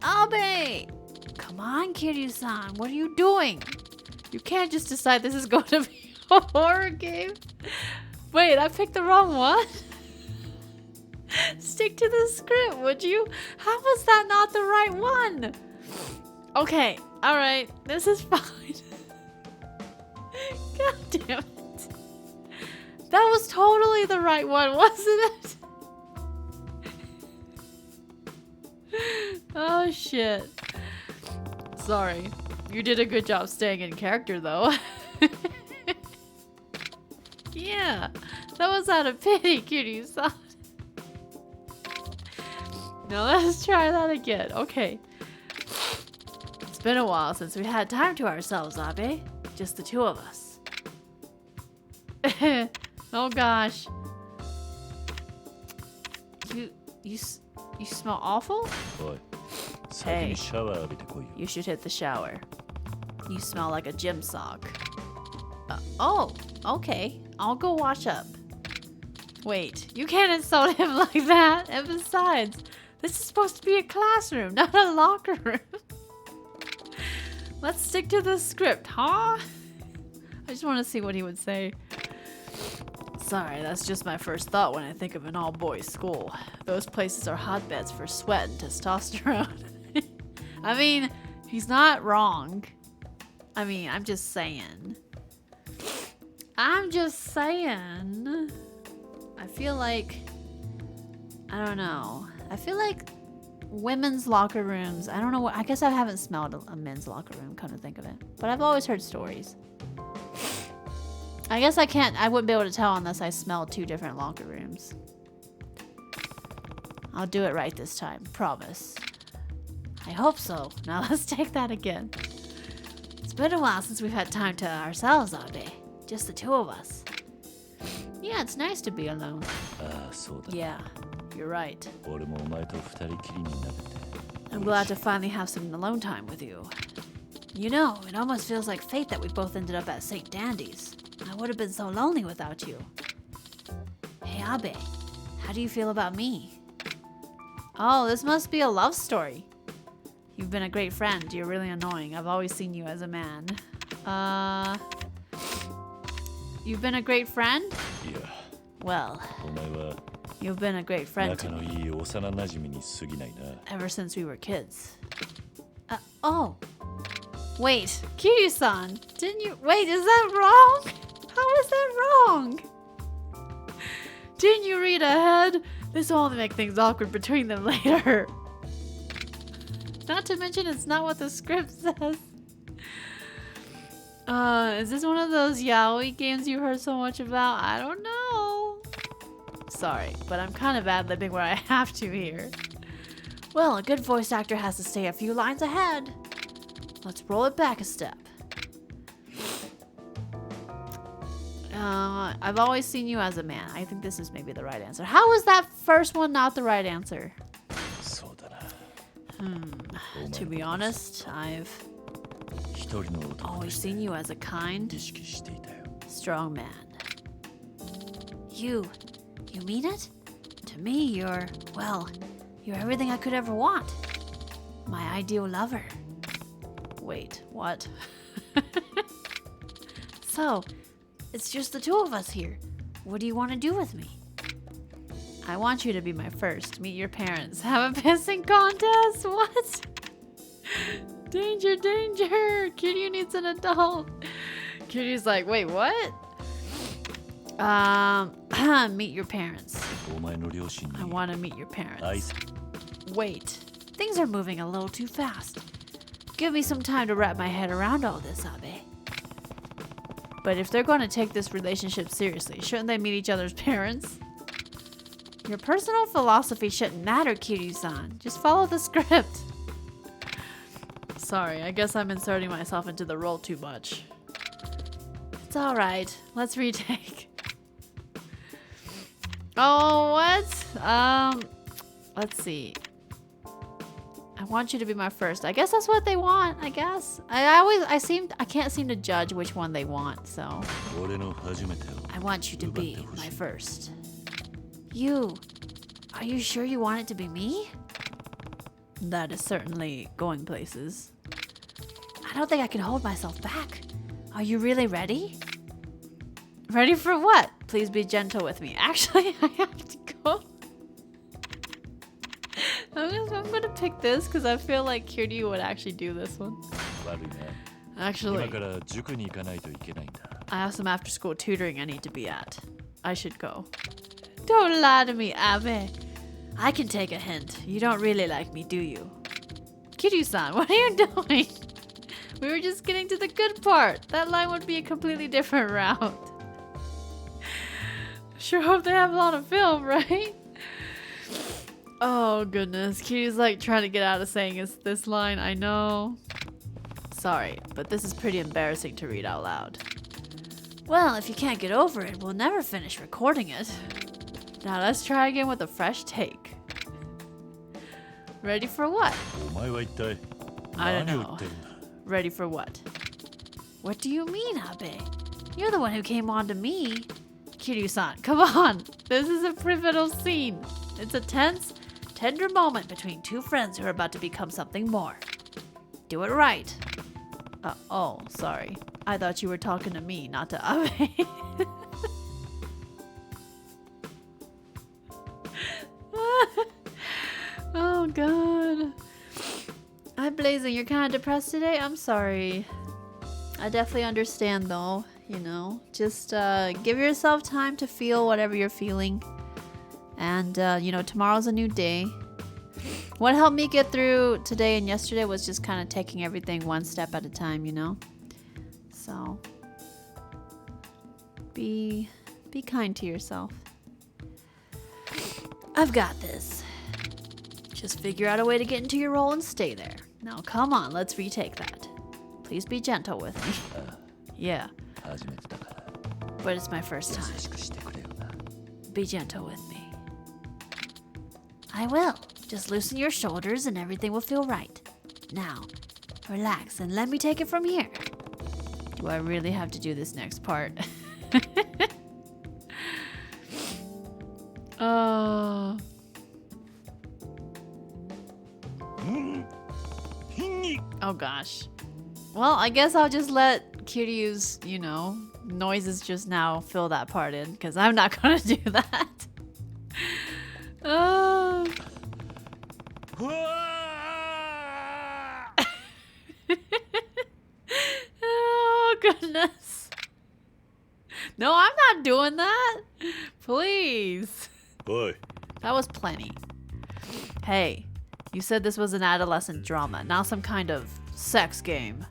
Abe! Come on, Kiryu-san, what are you doing? You can't just decide this is going to be a horror game. Wait, I picked the wrong one. Stick to the script, would you? How was that not the right one? Okay, alright, this is fine. God damn it. That was totally the right one, wasn't it? Oh shit. Sorry. You did a good job staying in character though. Yeah, that was out of pity, Kiryu-san. Now let's try that again. Okay. It's been a while since we had time to ourselves, Abe. Just the two of us. Oh gosh. You smell awful? おい先にシャワー浴びてこいよ You should hit the shower. You smell like a gym sock. Oh, okay. I'll go wash up. Wait, you can't insult him like that. And besides, this is supposed to be a classroom, not a locker room. Let's stick to the script, huh? I just want to see what he would say. Sorry, that's just my first thought when I think of an all-boys school. Those places are hotbeds for sweat and testosterone. I mean, he's not wrong. I mean, I'm just saying. I feel like... I don't know. I feel like women's locker rooms... I don't know what... I guess I haven't smelled a men's locker room, come to think of it. But I've always heard stories. I guess I wouldn't be able to tell unless I smelled two different locker rooms. I'll do it right this time, promise. I hope so. Now let's take that again. It's been a while since we've had time to ourselves, Abe. Just the two of us. Yeah, it's nice to be alone. ああそうだ Yeah, you're right. 俺もお前と二人きりになれて I'm glad to finally have some alone time with you. You know, it almost feels like fate that we both ended up at St. Dandy's. I would have been so lonely without you. Hey, Abe, how do you feel about me? Oh, this must be a love story. You've been a great friend. You're really annoying. I've always seen you as a man. You've been a great friend? いや Well, お前は you've been a great friend 仲 to の me いい幼馴染に過ぎないな ever since we were kids. Oh. Wait, Kiryu-san, didn't you... Wait, is that wrong? How is that wrong? Didn't you read ahead? This will only make things awkward between them later. Not to mention it's not what the script says. Is this one of those yaoi games you heard so much about? I don't know. Sorry, but I'm kind of ad-libbing where I have to here. Well, a good voice actor has to stay a few lines ahead. Let's roll it back a step. I've always seen you as a man. I think this is maybe the right answer. How was that first one not the right answer? そうだな To be honest, I've 一人の男と always して seen you as a kind, 意識していたよ strong man. You mean it? To me, you're everything I could ever want. My ideal lover. Wait, what? So, it's just the two of us here. What do you want to do with me? I want you to be my first. Meet your parents. Have a pissing contest? What? Danger, danger! Kiryu needs an adult. Kiryu's like, wait, what? Meet your parents. お前の両親 I に want to meet your 愛 parents. す Wait, things are moving a little too fast. Give me some time to wrap my head around all this, Abe. But if they're going to take this relationship seriously, shouldn't they meet each other's parents? Your personal philosophy shouldn't matter, Kiryu-san. Just follow the script. Sorry, I guess I'm inserting myself into the role too much. It's alright. Let's retake. Oh, what? Let's see. I want you to be my first. I guess that's what they want, I guess. I can't seem to judge which one they want, so. 俺の初めてを I want you to be my first. You. Are you sure you want it to be me? That is certainly going places. I don't think I can hold myself back. Are you really ready? Ready for what? Please be gentle with me. Actually, I have to go. I'm gonna pick this because I feel like Kiryu would actually do this one. 悪いね Actually, 今から塾に行かないといけないんだ I have some after school tutoring I need to be at. I should go. Don't lie to me, Abe. I can take a hint. You don't really like me, do you? Kiryu-san, what are you doing? We were just getting to the good part. That line would be a completely different route. Sure hope they have a lot of film, right? Oh goodness, Kiryu's like trying to get out of saying this line. I know. Sorry, but this is pretty embarrassing to read out loud. Well, if you can't get over it, we'll never finish recording it. Now let's try again with a fresh take. Ready for what? お前は一体 I don't 何を言 know. ってるんだ Ready for what? What do you mean, Abe? You're the one who came on to me. Kiryu-san, come on. This is a pivotal scene. It's a tense, tender moment between two friends who are about to become something more. Do it right. Oh, sorry. I thought you were talking to me, not to Abe. Oh, God. Hi, Blazing. You're kind of depressed today? I'm sorry. I definitely understand, though. You know, just give yourself time to feel whatever you're feeling. And, you know, tomorrow's a new day. What helped me get through today and yesterday was just kind of taking everything one step at a time, you know? So, be kind to yourself. I've got this. Just figure out a way to get into your role and stay there. Now, come on, let's retake that. Please be gentle with me. Yeah. 初めてだから but it's my first time. Be gentle with me. I will. Just loosen your shoulders and everything will feel right. Now, relax and let me take it from here. Do I really have to do this next part? Oh. Oh gosh. Well, I guess I'll just let Kiryu's, you know, noises just now fill that part in, because I'm not gonna do that. Oh. Oh goodness. No, I'm not doing that. Please. Boy. That was plenty. Hey, you said this was an adolescent drama, not some kind of sex game.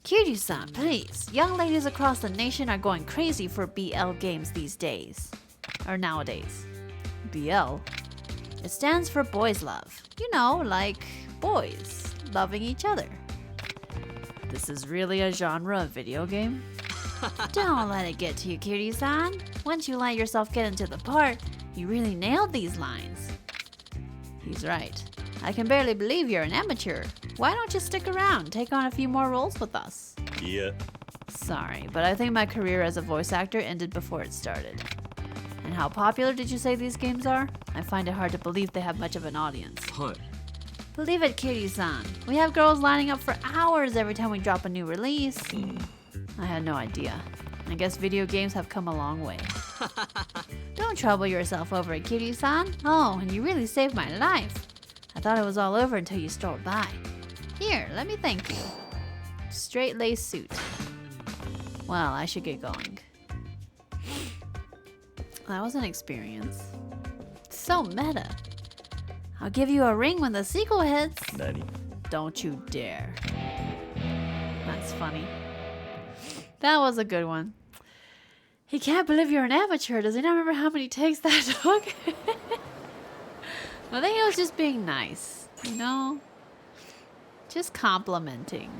Kiryu-san, please. Young ladies across the nation are going crazy for BL games these days. Or nowadays. BL? It stands for boys love. You know, like boys loving each other. This is really a genre of video game? Don't let it get to you, Kiryu-san. Once you let yourself get into the part, you really nailed these lines. He's right. I can barely believe you're an amateur. Why don't you stick around, take on a few more roles with us? Yeah. Sorry, but I think my career as a voice actor ended before it started. And how popular did you say these games are? I find it hard to believe they have much of an audience. Believe it, Kiryu-san. We have girls lining up for hours every time we drop a new release. I had no idea. I guess video games have come a long way. Don't trouble yourself over it, Kiryu-san. Oh, and you really saved my life. I thought it was all over until you strolled by. Here, let me thank you. Straight lace suit. Well, I should get going. That was an experience. So meta. I'll give you a ring when the sequel hits. Nani? Don't you dare. That's funny. That was a good one. He can't believe you're an amateur. Does he not remember how many takes that took? I think he was just being nice, you know? Just complimenting.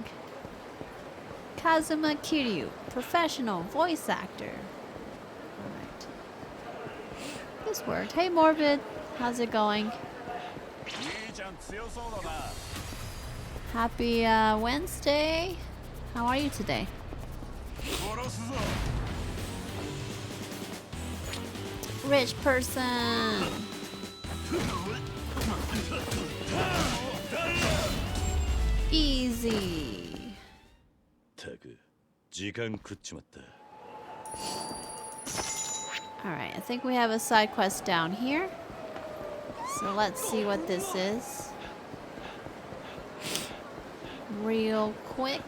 Kazuma Kiryu, professional voice actor. Alright. This worked. Hey Morbid, how's it going? Happy Wednesday. How are you today? Rich person. Easy. Alright, I think we have a side quest down here. So let's see what this is. Real quick.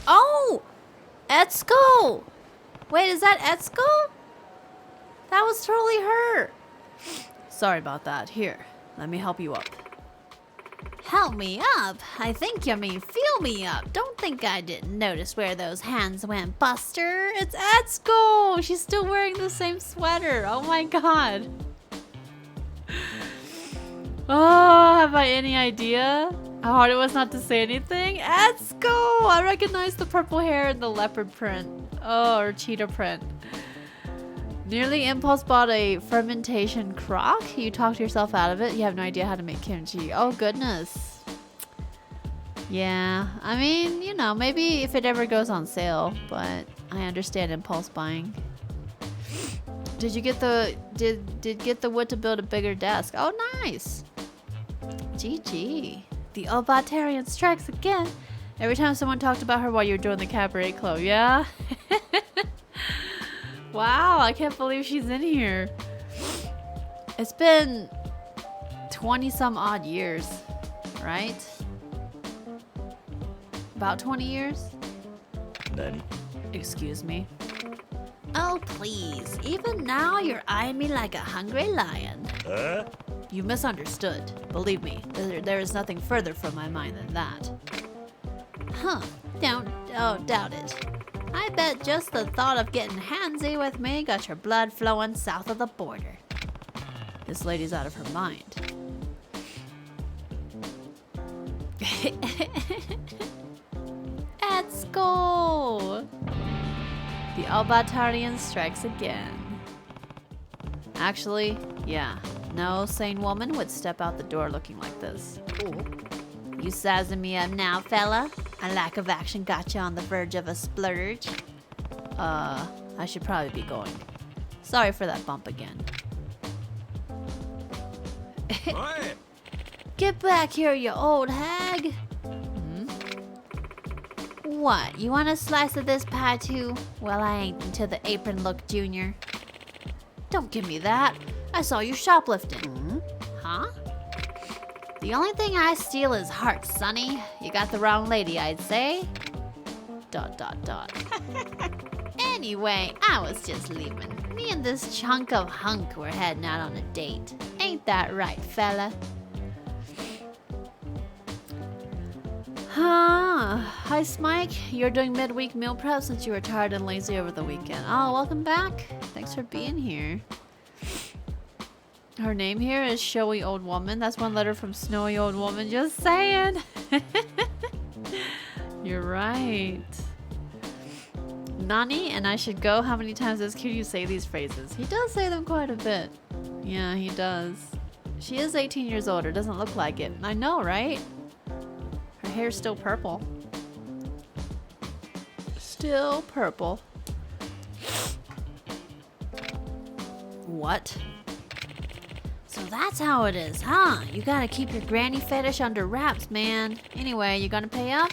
Oh! Etsuko! Wait, is that Etsuko? That was totally her. Sorry about that. Here, let me help you up. Help me up? I think you mean feel me up. Don't think I didn't notice where those hands went, Buster. It's Etsuko! She's still wearing the same sweater. Oh my god. Oh, have I any idea how hard it was not to say anything? Etsuko! I recognize the purple hair and the leopard print. Oh, or cheetah print. Nearly impulse bought a fermentation crock. You talked yourself out of it. You have no idea how to make kimchi. Oh, goodness. Yeah, I mean, you know, maybe if it ever goes on sale, but I understand impulse buying. Did you get the did get the wood to build a bigger desk? Oh, nice. GG. The Obatarian strikes again. Every time someone talked about her while you were doing the cabaret club, yeah? Wow, I can't believe she's in here. It's been 20 some odd years, right? About 20 years? Nani? Excuse me. Oh, please. Even now you're eyeing me like a hungry lion. Huh? You misunderstood. Believe me, there is nothing further from my mind than that. Huh. Don't doubt it. I bet just the thought of getting handsy with me got your blood flowing south of the border. This lady's out of her mind. Albatarian strikes again. Actually, yeah, no sane woman would step out the door looking like this. You sizing me up now, fella? A lack of action got you on the verge of a splurge. I should probably be going. Sorry for that bump again. Get back here, you old hag! What, you want a slice of this pie too? Well, I ain't into the apron look, Junior. Don't give me that. I saw you shoplifting. Huh? The only thing I steal is hearts, Sonny. You got the wrong lady, I'd say. ... Anyway, I was just leaving. Me and this chunk of hunk were heading out on a date. Ain't that right, fella? Hi, Smike. You're doing midweek meal prep since you were tired and lazy over the weekend. Oh, welcome back. Thanks for being here. Her name here is Showy Old Woman. That's one letter from Snowy Old Woman. Just saying. You're right. Nani and I should go. How many times does Kiryu say these phrases? He does say them quite a bit. Yeah, he does. She is 18 years older. Doesn't look like it. I know, right? Her hair's still purple. Still purple. What? So that's how it is, huh? You gotta keep your granny fetish under wraps, man. Anyway, you gonna pay up?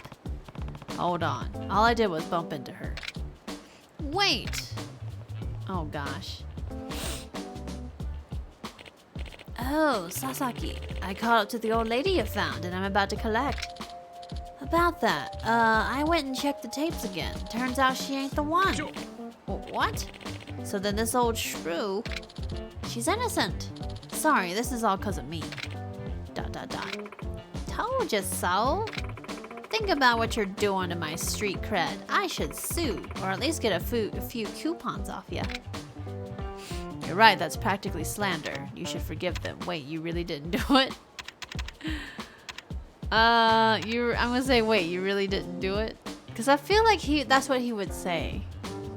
Hold on. All I did was bump into her. Wait! Oh gosh. Oh, Sasaki. I caught up to the old lady you found and I'm about to collect. About that, I went and checked the tapes again. Turns out she ain't the one. What? So then this old shrew, she's innocent. Sorry, this is all 'cause of me. ... Told you so. Think about what you're doing to my street cred. I should sue, or at least get a few coupons off ya. You're right, that's practically slander. You should forgive them. Wait, you really didn't do it? I'm gonna say, wait, you really didn't do it? Because I feel like that's what he would say.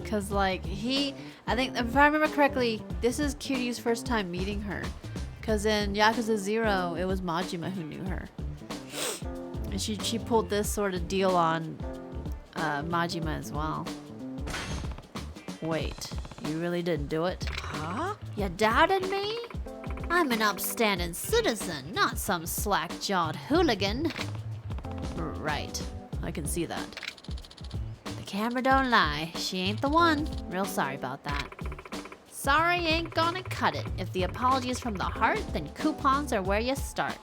Because, like, I think, if I remember correctly, this is Kiryu's first time meeting her. Because in Yakuza 0, it was Majima who knew her. And she pulled this sort of deal on Majima as well. Wait, you really didn't do it? Huh? You doubted me? I'm an upstanding citizen, not some slack-jawed hooligan. Right, I can see that. The camera don't lie. She ain't the one. Real sorry about that. Sorry ain't gonna cut it. If the apology is from the heart, then coupons are where you start.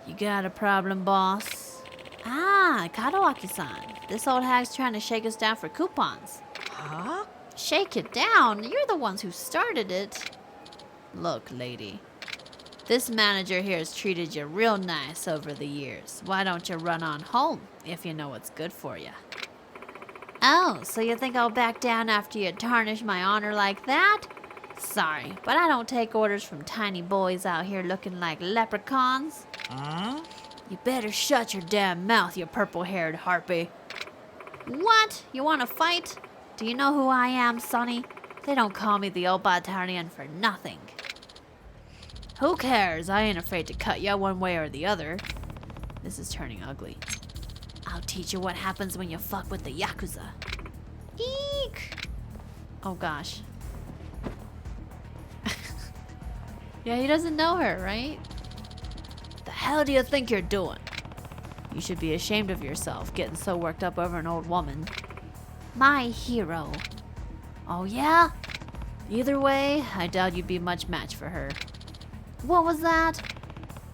You got a problem, boss? Ah, Kadawaki-san. This old hag's trying to shake us down for coupons. Huh? Shake it down? You're the ones who started it. Look, lady. This manager here has treated you real nice over the years. Why don't you run on home if you know what's good for you? Oh, so you think I'll back down after you tarnish my honor like that? Sorry, but I don't take orders from tiny boys out here looking like leprechauns. You better shut your damn mouth, you purple-haired harpy. What? You want to fight? Do you know who I am, Sonny? They don't call me the Albatarian for nothing. Who cares? I ain't afraid to cut ya one way or the other. This is turning ugly. I'll teach you what happens when you fuck with the Yakuza. Eek! Oh gosh. Yeah, he doesn't know her, right? The hell do you think you're doing? You should be ashamed of yourself, getting so worked up over an old woman. My hero. Oh yeah? Either way, I doubt you'd be much match for her. What was that?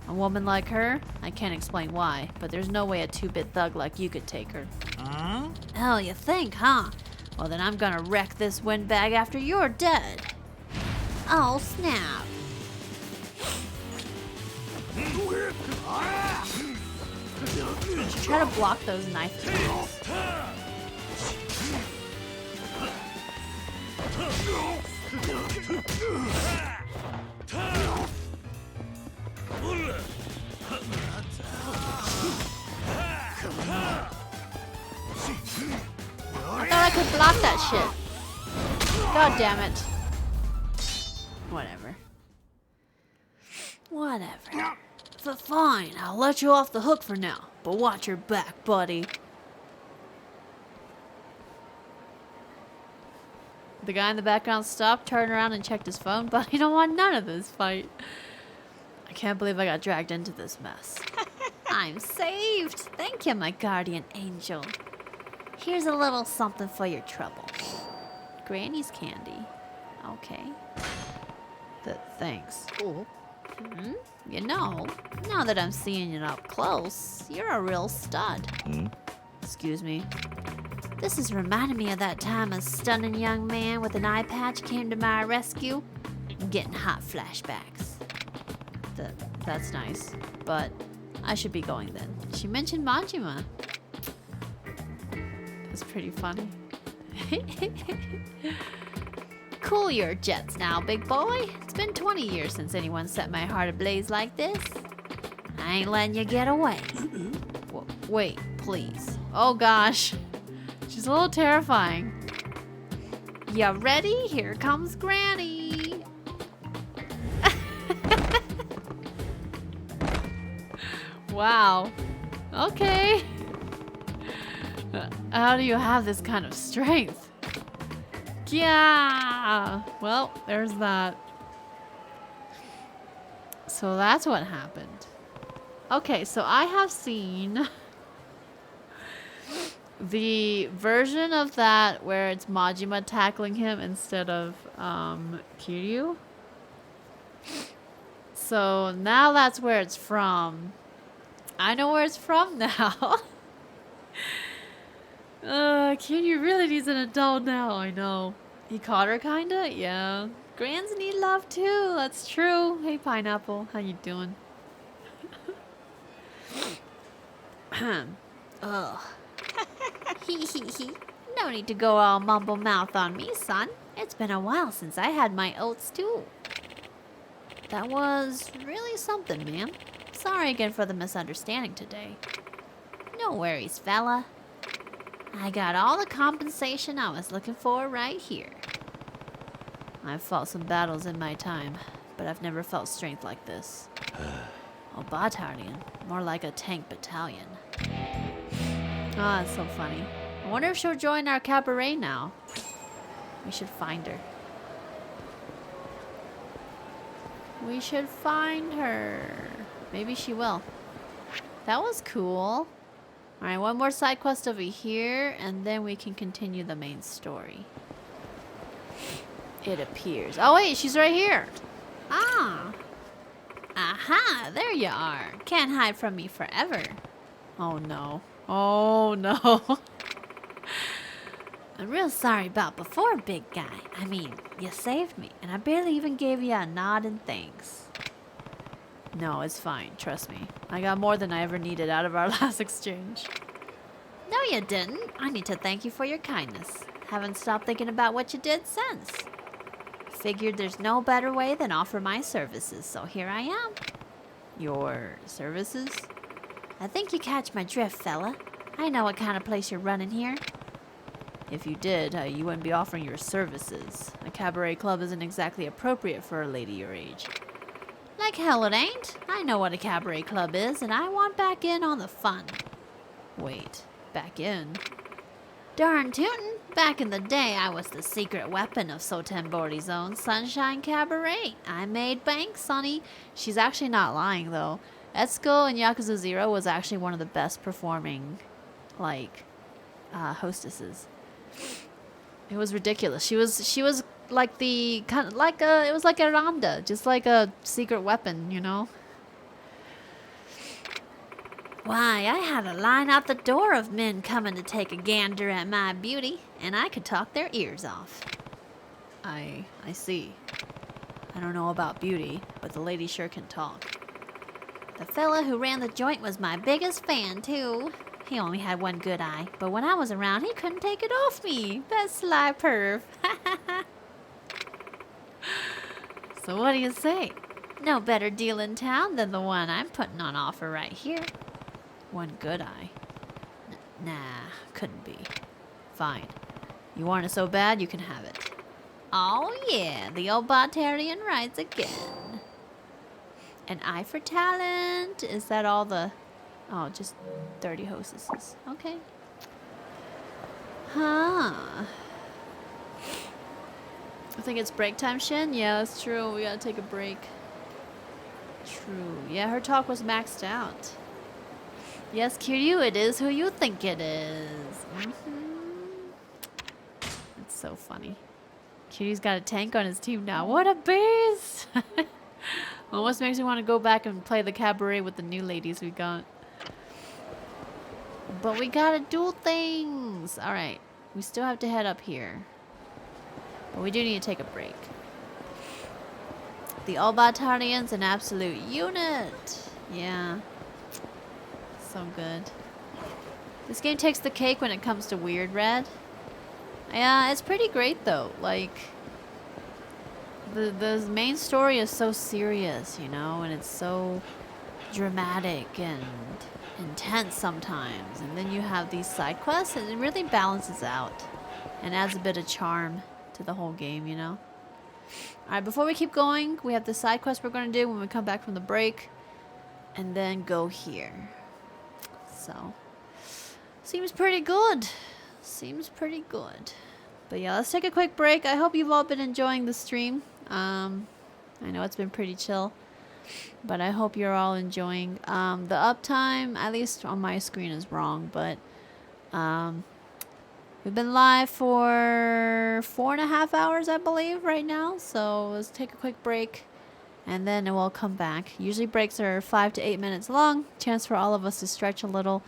A woman like her? I can't explain why, but there's no way a two-bit thug like you could take her. Hell, you think, huh? Well, then I'm gonna wreck this windbag after you're dead. Oh, snap. Try to block those knife attacks. I thought I could block that shit. God damn it. Whatever. Whatever. But fine, I'll let you off the hook for now. But watch your back, buddy. The guy in the background stopped, turned around, and checked his phone, but he don't want none of this fight. I can't believe I got dragged into this mess. I'm saved! Thank you, my guardian angel. Here's a little something for your trouble. Granny's candy. Okay. Thanks. You know, now that I'm seeing it up close, you're a real stud. Excuse me. This is reminding me of that time a stunning young man with an eye patch came to my rescue. I'm getting hot flashbacks. That's nice, but I should be going then. She mentioned Majima. That's pretty funny. Cool your jets now, big boy. It's been 20 years since anyone set my heart ablaze like this. I ain't letting you get away. Wait, please. Oh gosh. She's a little terrifying. You ready? Here comes Granny. Wow. Okay. How do you have this kind of strength? Yeah. Well, there's that. So that's what happened. Okay, so I have seen the version of that where it's Majima tackling him instead of Kiryu. So now that's where it's from. I know where it's from now. Kiryu really needs an adult now, I know. He caught her kinda? Yeah. Grands need love too, that's true. Hey Pineapple, how you doing? Ugh. Hee hee hee. No need to go all mumble mouth on me, son. It's been a while since I had my oats too. That was really something, man. Sorry again for the misunderstanding today. No worries, fella. I got all the compensation I was looking for right here. I've fought some battles in my time, but I've never felt strength like this. Oh, battalion. More like a tank battalion. Oh, that's so funny. I wonder if she'll join our cabaret now. We should find her. We should find her. Maybe she will. That was cool. Alright, one more side quest over here, and then we can continue the main story. It appears. Oh wait, she's right here. Ah. Aha, there you are. Can't hide from me forever. Oh no. Oh no. I'm real sorry about before, big guy. I mean, you saved me, and I barely even gave you a nod and thanks. No, it's fine. Trust me. I got more than I ever needed out of our last exchange. No, you didn't. I need to thank you for your kindness. Haven't stopped thinking about what you did since. Figured there's no better way than offer my services, so here I am. Your services? I think you catch my drift, fella. I know what kind of place you're running here. If you did, you wouldn't be offering your services. A cabaret club isn't exactly appropriate for a lady your age. Like hell it ain't. I know what a cabaret club is, and I want back in on the fun. Wait, back in? Darn tootin'. Back in the day, I was the secret weapon of Sotenbori's own Sunshine Cabaret. I made bank, sonny. She's actually not lying, though. Etsuko in Yakuza 0 was actually one of the best performing, hostesses. It was ridiculous. She was like the kind of like it was like a Randa, just like a secret weapon, you know. Why, I had a line out the door of men coming to take a gander at my beauty, and I could talk their ears off. I see. I don't know about beauty, but the lady sure can talk. The fella who ran the joint was my biggest fan, too. He only had one good eye, but when I was around, he couldn't take it off me. That sly perv. So what do you say? No better deal in town than the one I'm putting on offer right here. One good eye. Nah, couldn't be. Fine. You want it so bad, you can have it. Oh yeah, the old Bartarian rides again. An eye for talent. Is that all the... Oh, just 30 hostesses. Okay. Huh. I think it's break time, Shin? Yeah, that's true. We gotta take a break. True. Yeah, her talk was maxed out. Yes, Kiryu, it is who you think it is. It's so funny. Kiryu's got a tank on his team now. What a beast! Almost makes me want to go back and play the cabaret with the new ladies we got. But we gotta do things! Alright. We still have to head up here. But we do need to take a break. The All-Batarian's an absolute unit! Yeah. So good. This game takes the cake when it comes to weird red. Yeah, it's pretty great though. Like, the main story is so serious, you know, and it's so dramatic and intense sometimes. And then you have these side quests, and it really balances out and adds a bit of charm to the whole game, you know. Alright, before we keep going, we have the side quest we're going to do when we come back from the break, and then go here. So, seems pretty good. Seems pretty good. But yeah, let's take a quick break. I hope you've all been enjoying the stream. I know it's been pretty chill, but I hope you're all enjoying. The uptime, at least on my screen, is wrong, but we've been live for 4.5 hours, I believe, right now. So let's take a quick break, and then we'll come back. Usually breaks are 5 to 8 minutes long. Chance for all of us to stretch a little.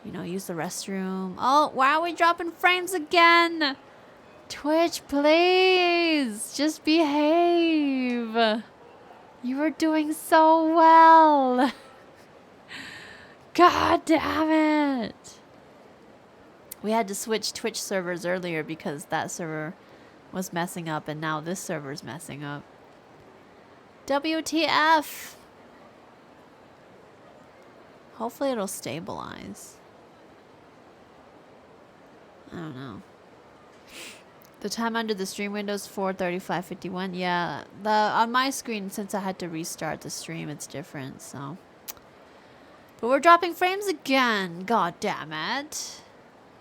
You know, use the restroom. Oh, why are we dropping frames again? Twitch, please. Just behave. You were doing so well. God damn it. We had to switch Twitch servers earlier because that server was messing up, and now this server's messing up. WTF. Hopefully it'll stabilize. I don't know. The time under the stream window is 4:35:51. Yeah, on my screen, since I had to restart the stream, it's different. So, but we're dropping frames again. God damn it!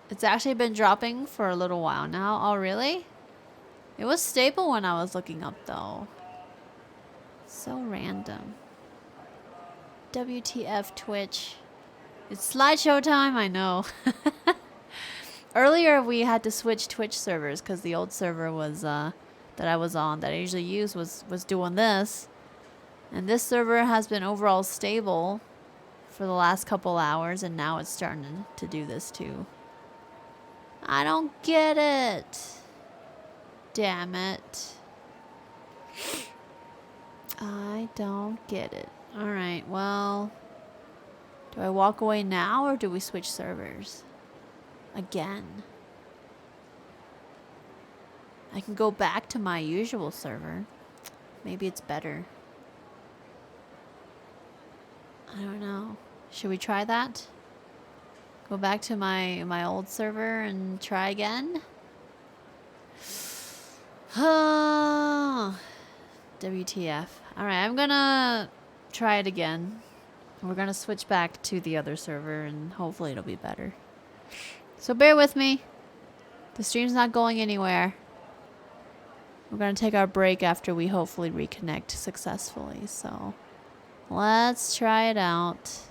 It's actually been dropping for a little while now. Oh, really? It was stable when I was looking up, though. So random. WTF Twitch? It's slideshow time. I know. Earlier, we had to switch Twitch servers because the old server was that I was on, that I usually use, was doing this. And this server has been overall stable for the last couple hours, and now it's starting to do this too. I don't get it. Damn it. I don't get it. Alright, well, do I walk away now or do we switch servers? Again. I can go back to my usual server. Maybe it's better. I don't know. Should we try that? Go back to my old server and try again? WTF. Alright, I'm gonna try it again. We're gonna switch back to the other server and hopefully it'll be better. So bear with me. The stream's not going anywhere. We're going to take our break after we hopefully reconnect successfully. So let's try it out.